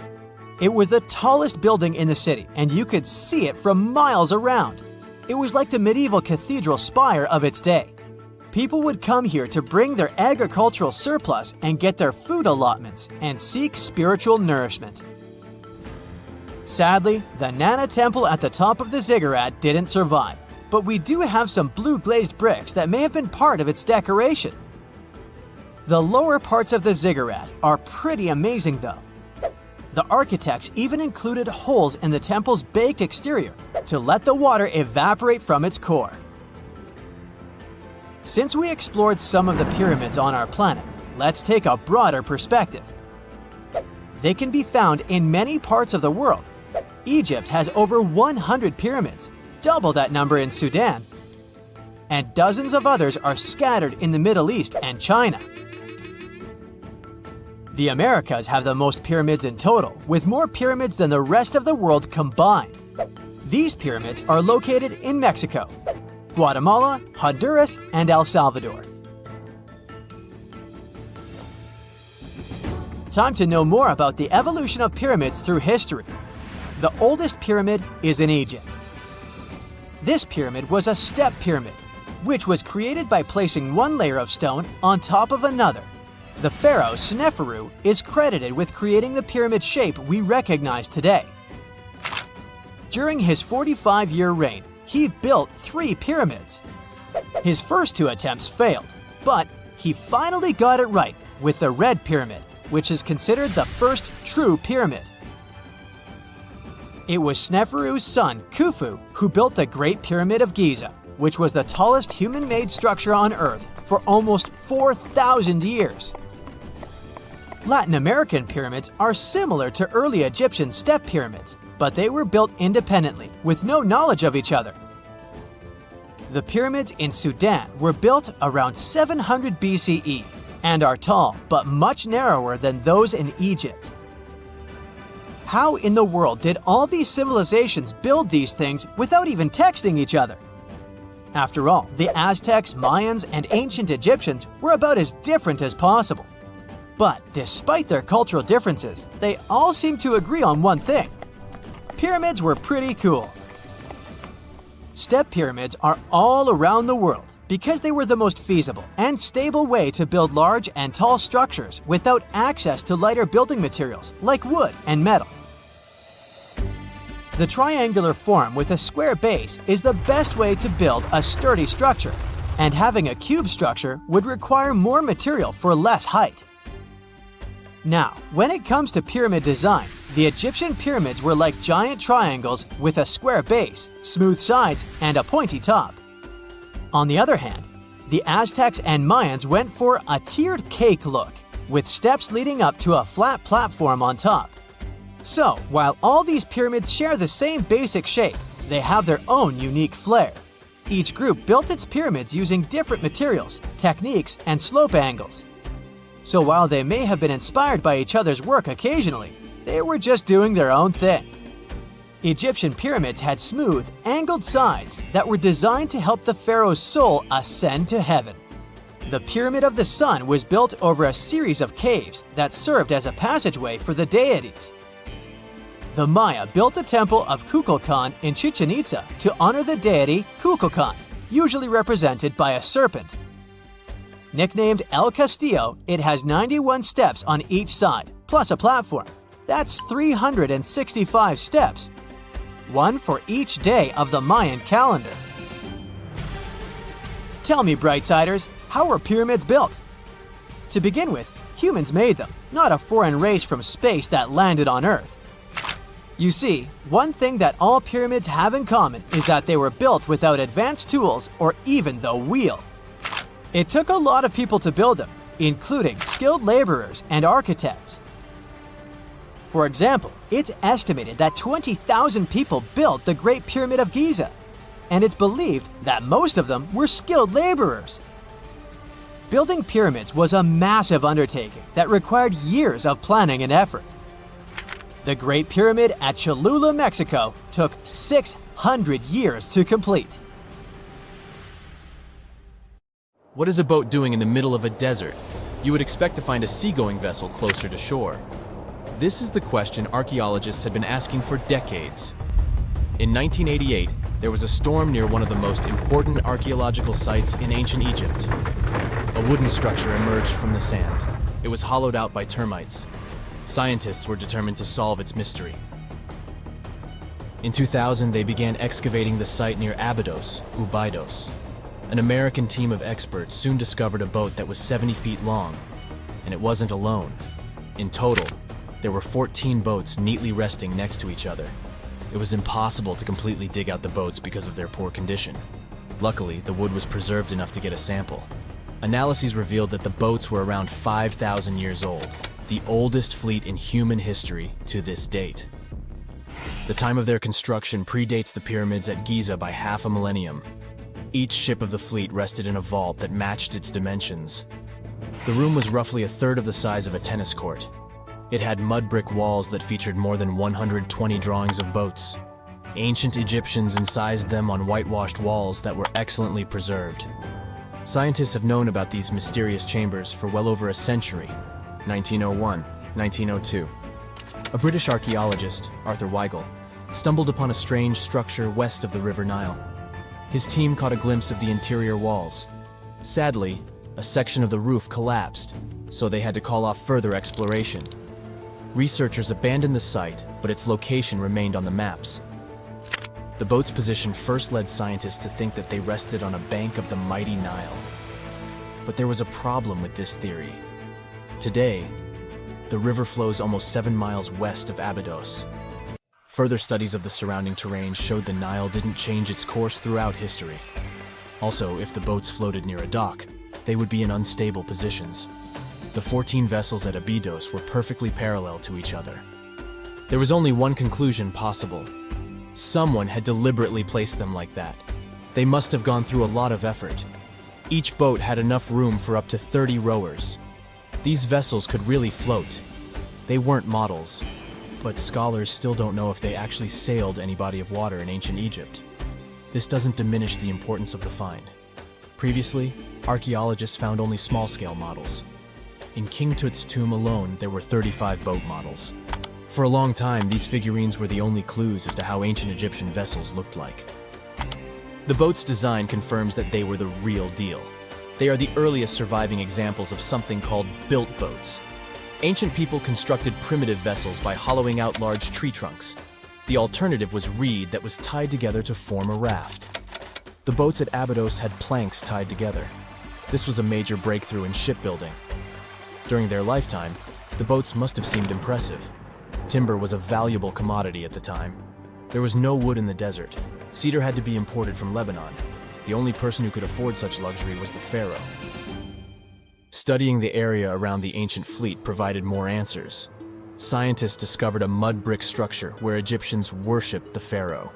It was the tallest building in the city, and you could see it from miles around. It was like the medieval cathedral spire of its day. People would come here to bring their agricultural surplus and get their food allotments and seek spiritual nourishment. Sadly, the Nana temple at the top of the ziggurat didn't survive, but we do have some blue glazed bricks that may have been part of its decoration. The lower parts of the ziggurat are pretty amazing though. The architects even included holes in the temple's baked exterior to let the water evaporate from its core. Since we explored some of the pyramids on our planet, let's take a broader perspective. They can be found in many parts of the world. Egypt has over 100 pyramids, double that number in Sudan, and dozens of others are scattered in the Middle East and China. The Americas have the most pyramids in total, with more pyramids than the rest of the world combined. These pyramids are located in Mexico, Guatemala, Honduras, and El Salvador. Time to know more about the evolution of pyramids through history. The oldest pyramid is in Egypt. This pyramid was a step pyramid, which was created by placing one layer of stone on top of another. The pharaoh Sneferu is credited with creating the pyramid shape we recognize today. During his 45-year reign, he built 3 pyramids. His first 2 attempts failed, but he finally got it right with the Red Pyramid, which is considered the first true pyramid. It was Sneferu's son, Khufu, who built the Great Pyramid of Giza, which was the tallest human-made structure on Earth for almost 4,000 years. Latin American pyramids are similar to early Egyptian step pyramids, but they were built independently, with no knowledge of each other. The pyramids in Sudan were built around 700 BCE and are tall, but much narrower than those in Egypt. How in the world did all these civilizations build these things without even texting each other? After all, the Aztecs, Mayans, and ancient Egyptians were about as different as possible. But despite their cultural differences, they all seem to agree on one thing. Pyramids were pretty cool. Step pyramids are all around the world because they were the most feasible and stable way to build large and tall structures without access to lighter building materials like wood and metal. The triangular form with a square base is the best way to build a sturdy structure, and having a cube structure would require more material for less height. Now, when it comes to pyramid design, the Egyptian pyramids were like giant triangles with a square base, smooth sides, and a pointy top. On the other hand, the Aztecs and Mayans went for a tiered cake look, with steps leading up to a flat platform on top. So, while all these pyramids share the same basic shape, they have their own unique flair. Each group built its pyramids using different materials, techniques, and slope angles. So while they may have been inspired by each other's work occasionally, they were just doing their own thing. Egyptian pyramids had smooth, angled sides that were designed to help the pharaoh's soul ascend to heaven. The Pyramid of the Sun was built over a series of caves that served as a passageway for the deities. The Maya built the temple of Kukulkan in Chichen Itza to honor the deity Kukulkan, usually represented by a serpent. Nicknamed El Castillo, it has 91 steps on each side, plus a platform. That's 365 steps, one for each day of the Mayan calendar. Tell me, Brightsiders, how were pyramids built? To begin with, humans made them, not a foreign race from space that landed on Earth. You see, one thing that all pyramids have in common is that they were built without advanced tools or even the wheel. It took a lot of people to build them, including skilled laborers and architects. For example, it's estimated that 20,000 people built the Great Pyramid of Giza, and it's believed that most of them were skilled laborers. Building pyramids was a massive undertaking that required years of planning and effort. The Great Pyramid at Cholula, Mexico, took 600 years to complete. What is a boat doing in the middle of a desert? You would expect to find a seagoing vessel closer to shore. This is the question archaeologists have been asking for decades. In 1988, There was a storm near one of the most important archaeological sites in ancient Egypt. A wooden structure emerged from the sand. It was hollowed out by termites. Scientists were determined to solve its mystery. In 2000, they began excavating the site near Abydos, Ubidos. An American team of experts soon discovered a boat that was 70 feet long, and it wasn't alone. In total, there were 14 boats neatly resting next to each other. It was impossible to completely dig out the boats because of their poor condition. Luckily, the wood was preserved enough to get a sample. Analyses revealed that the boats were around 5,000 years old, the oldest fleet in human history to this date. The time of their construction predates the pyramids at Giza by half a millennium. Each ship of the fleet rested in a vault that matched its dimensions. The room was roughly a third of the size of a tennis court. It had mud brick walls that featured more than 120 drawings of boats. Ancient Egyptians incised them on whitewashed walls that were excellently preserved. Scientists have known about these mysterious chambers for well over a century. 1901, 1902. A British archaeologist, Arthur Weigel, stumbled upon a strange structure west of the River Nile. His team caught a glimpse of the interior walls. Sadly, a section of the roof collapsed, so they had to call off further exploration. Researchers abandoned the site, but its location remained on the maps. The boat's position first led scientists to think that they rested on a bank of the mighty Nile. But there was a problem with this theory. Today, the river flows almost 7 miles west of Abydos. Further studies of the surrounding terrain showed the Nile didn't change its course throughout history. Also, if the boats floated near a dock, they would be in unstable positions. The 14 vessels at Abydos were perfectly parallel to each other. There was only one conclusion possible. Someone had deliberately placed them like that. They must have gone through a lot of effort. Each boat had enough room for up to 30 rowers. These vessels could really float. They weren't models, but scholars still don't know if they actually sailed any body of water in ancient Egypt. This doesn't diminish the importance of the find. Previously, archaeologists found only small-scale models. In King Tut's tomb alone, there were 35 boat models. For a long time, these figurines were the only clues as to how ancient Egyptian vessels looked like. The boat's design confirms that they were the real deal. They are the earliest surviving examples of something called built boats. Ancient people constructed primitive vessels by hollowing out large tree trunks. The alternative was reed that was tied together to form a raft. The boats at Abydos had planks tied together. This was a major breakthrough in shipbuilding. During their lifetime, the boats must have seemed impressive. Timber was a valuable commodity at the time. There was no wood in the desert. Cedar had to be imported from Lebanon. The only person who could afford such luxury was the pharaoh. Studying the area around the ancient fleet provided more answers. Scientists discovered a mud brick structure where Egyptians worshipped the pharaoh.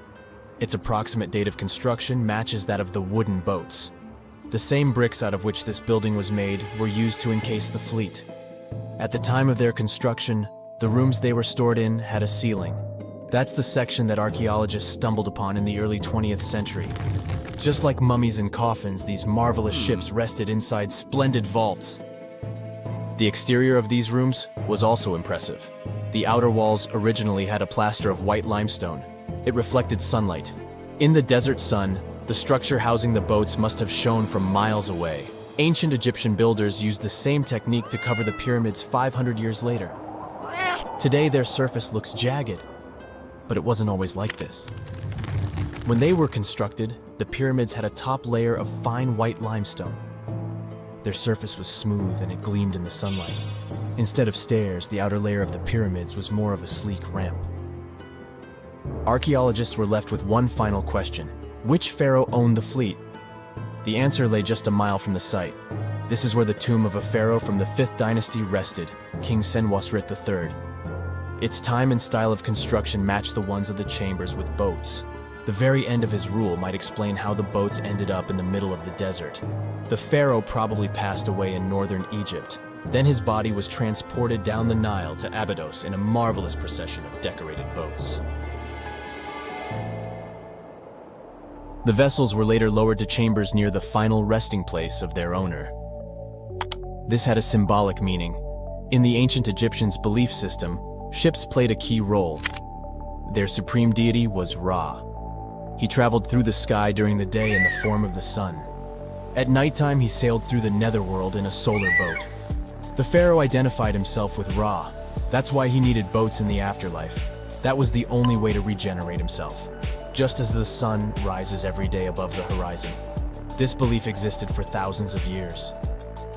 Its approximate date of construction matches that of the wooden boats. The same bricks out of which this building was made were used to encase the fleet. At the time of their construction, the rooms they were stored in had a ceiling. That's the section that archaeologists stumbled upon in the early 20th century. Just like mummies and coffins, these marvelous ships rested inside splendid vaults. The exterior of these rooms was also impressive. The outer walls originally had a plaster of white limestone. It reflected sunlight. In the desert sun, the structure housing the boats must have shone from miles away. Ancient Egyptian builders used the same technique to cover the pyramids 500 years later. Today, their surface looks jagged, but it wasn't always like this. When they were constructed, the pyramids had a top layer of fine white limestone. Their surface was smooth and it gleamed in the sunlight. Instead of stairs, the outer layer of the pyramids was more of a sleek ramp. Archaeologists were left with one final question. Which pharaoh owned the fleet? The answer lay just a mile from the site. This is where the tomb of a pharaoh from the 5th dynasty rested, King Senwosret III. Its time and style of construction matched the ones of the chambers with boats. The very end of his rule might explain how the boats ended up in the middle of the desert. The pharaoh probably passed away in northern Egypt. Then his body was transported down the Nile to Abydos in a marvelous procession of decorated boats. The vessels were later lowered to chambers near the final resting place of their owner. This had a symbolic meaning. In the ancient Egyptians' belief system, ships played a key role. Their supreme deity was Ra. He traveled through the sky during the day in the form of the sun. At nighttime, he sailed through the netherworld in a solar boat. The pharaoh identified himself with Ra. That's why he needed boats in the afterlife. That was the only way to regenerate himself. Just as the sun rises every day above the horizon. This belief existed for thousands of years.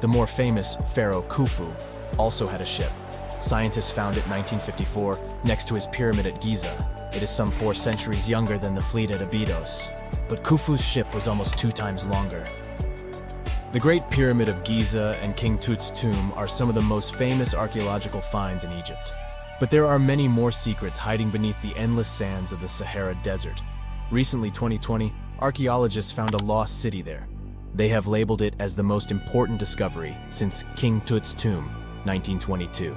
The more famous Pharaoh Khufu also had a ship. Scientists found it in 1954 next to his pyramid at Giza. It is some 4 centuries younger than the fleet at Abydos. But Khufu's ship was almost 2 times longer. The Great Pyramid of Giza and King Tut's tomb are some of the most famous archaeological finds in Egypt. But there are many more secrets hiding beneath the endless sands of the Sahara Desert. Recently, 2020, archaeologists found a lost city there. They have labeled it as the most important discovery since King Tut's tomb, 1922.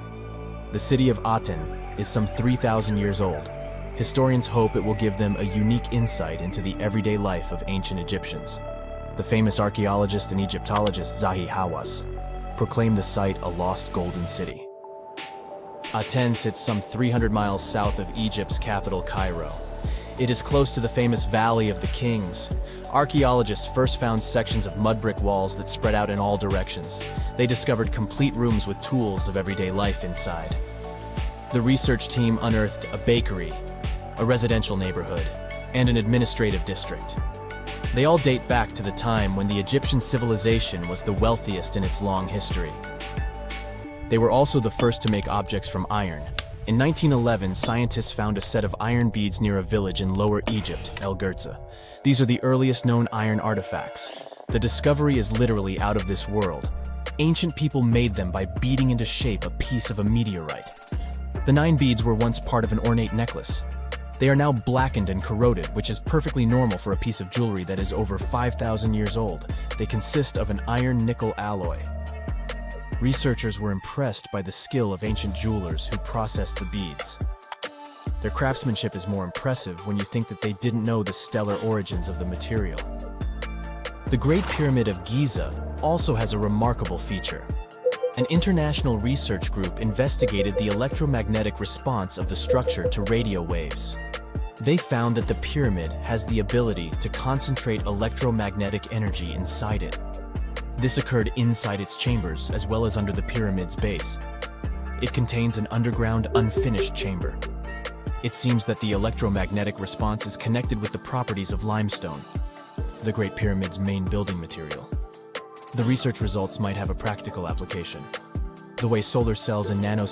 The city of Aten is some 3,000 years old. Historians hope it will give them a unique insight into the everyday life of ancient Egyptians. The famous archaeologist and Egyptologist Zahi Hawass proclaimed the site a lost golden city. Aten sits some 300 miles south of Egypt's capital, Cairo. It is close to the famous Valley of the Kings. Archaeologists first found sections of mud brick walls that spread out in all directions. They discovered complete rooms with tools of everyday life inside. The research team unearthed a bakery, a residential neighborhood, and an administrative district. They all date back to the time when the Egyptian civilization was the wealthiest in its long history. They were also the first to make objects from iron. In 1911, scientists found a set of iron beads near a village in Lower Egypt, El Girza. These are the earliest known iron artifacts. The discovery is literally out of this world. Ancient people made them by beating into shape a piece of a meteorite. The 9 beads were once part of an ornate necklace. They are now blackened and corroded, which is perfectly normal for a piece of jewelry that is over 5,000 years old. They consist of an iron-nickel alloy. Researchers were impressed by the skill of ancient jewelers who processed the beads. Their craftsmanship is more impressive when you think that they didn't know the stellar origins of the material. The Great Pyramid of Giza also has a remarkable feature. An international research group investigated the electromagnetic response of the structure to radio waves. They found that the pyramid has the ability to concentrate electromagnetic energy inside it. This occurred inside its chambers as well as under the pyramid's base. It contains an underground, unfinished chamber. It seems that the electromagnetic response is connected with the properties of limestone, the Great Pyramid's main building material. The research results might have a practical application. The way solar cells and nano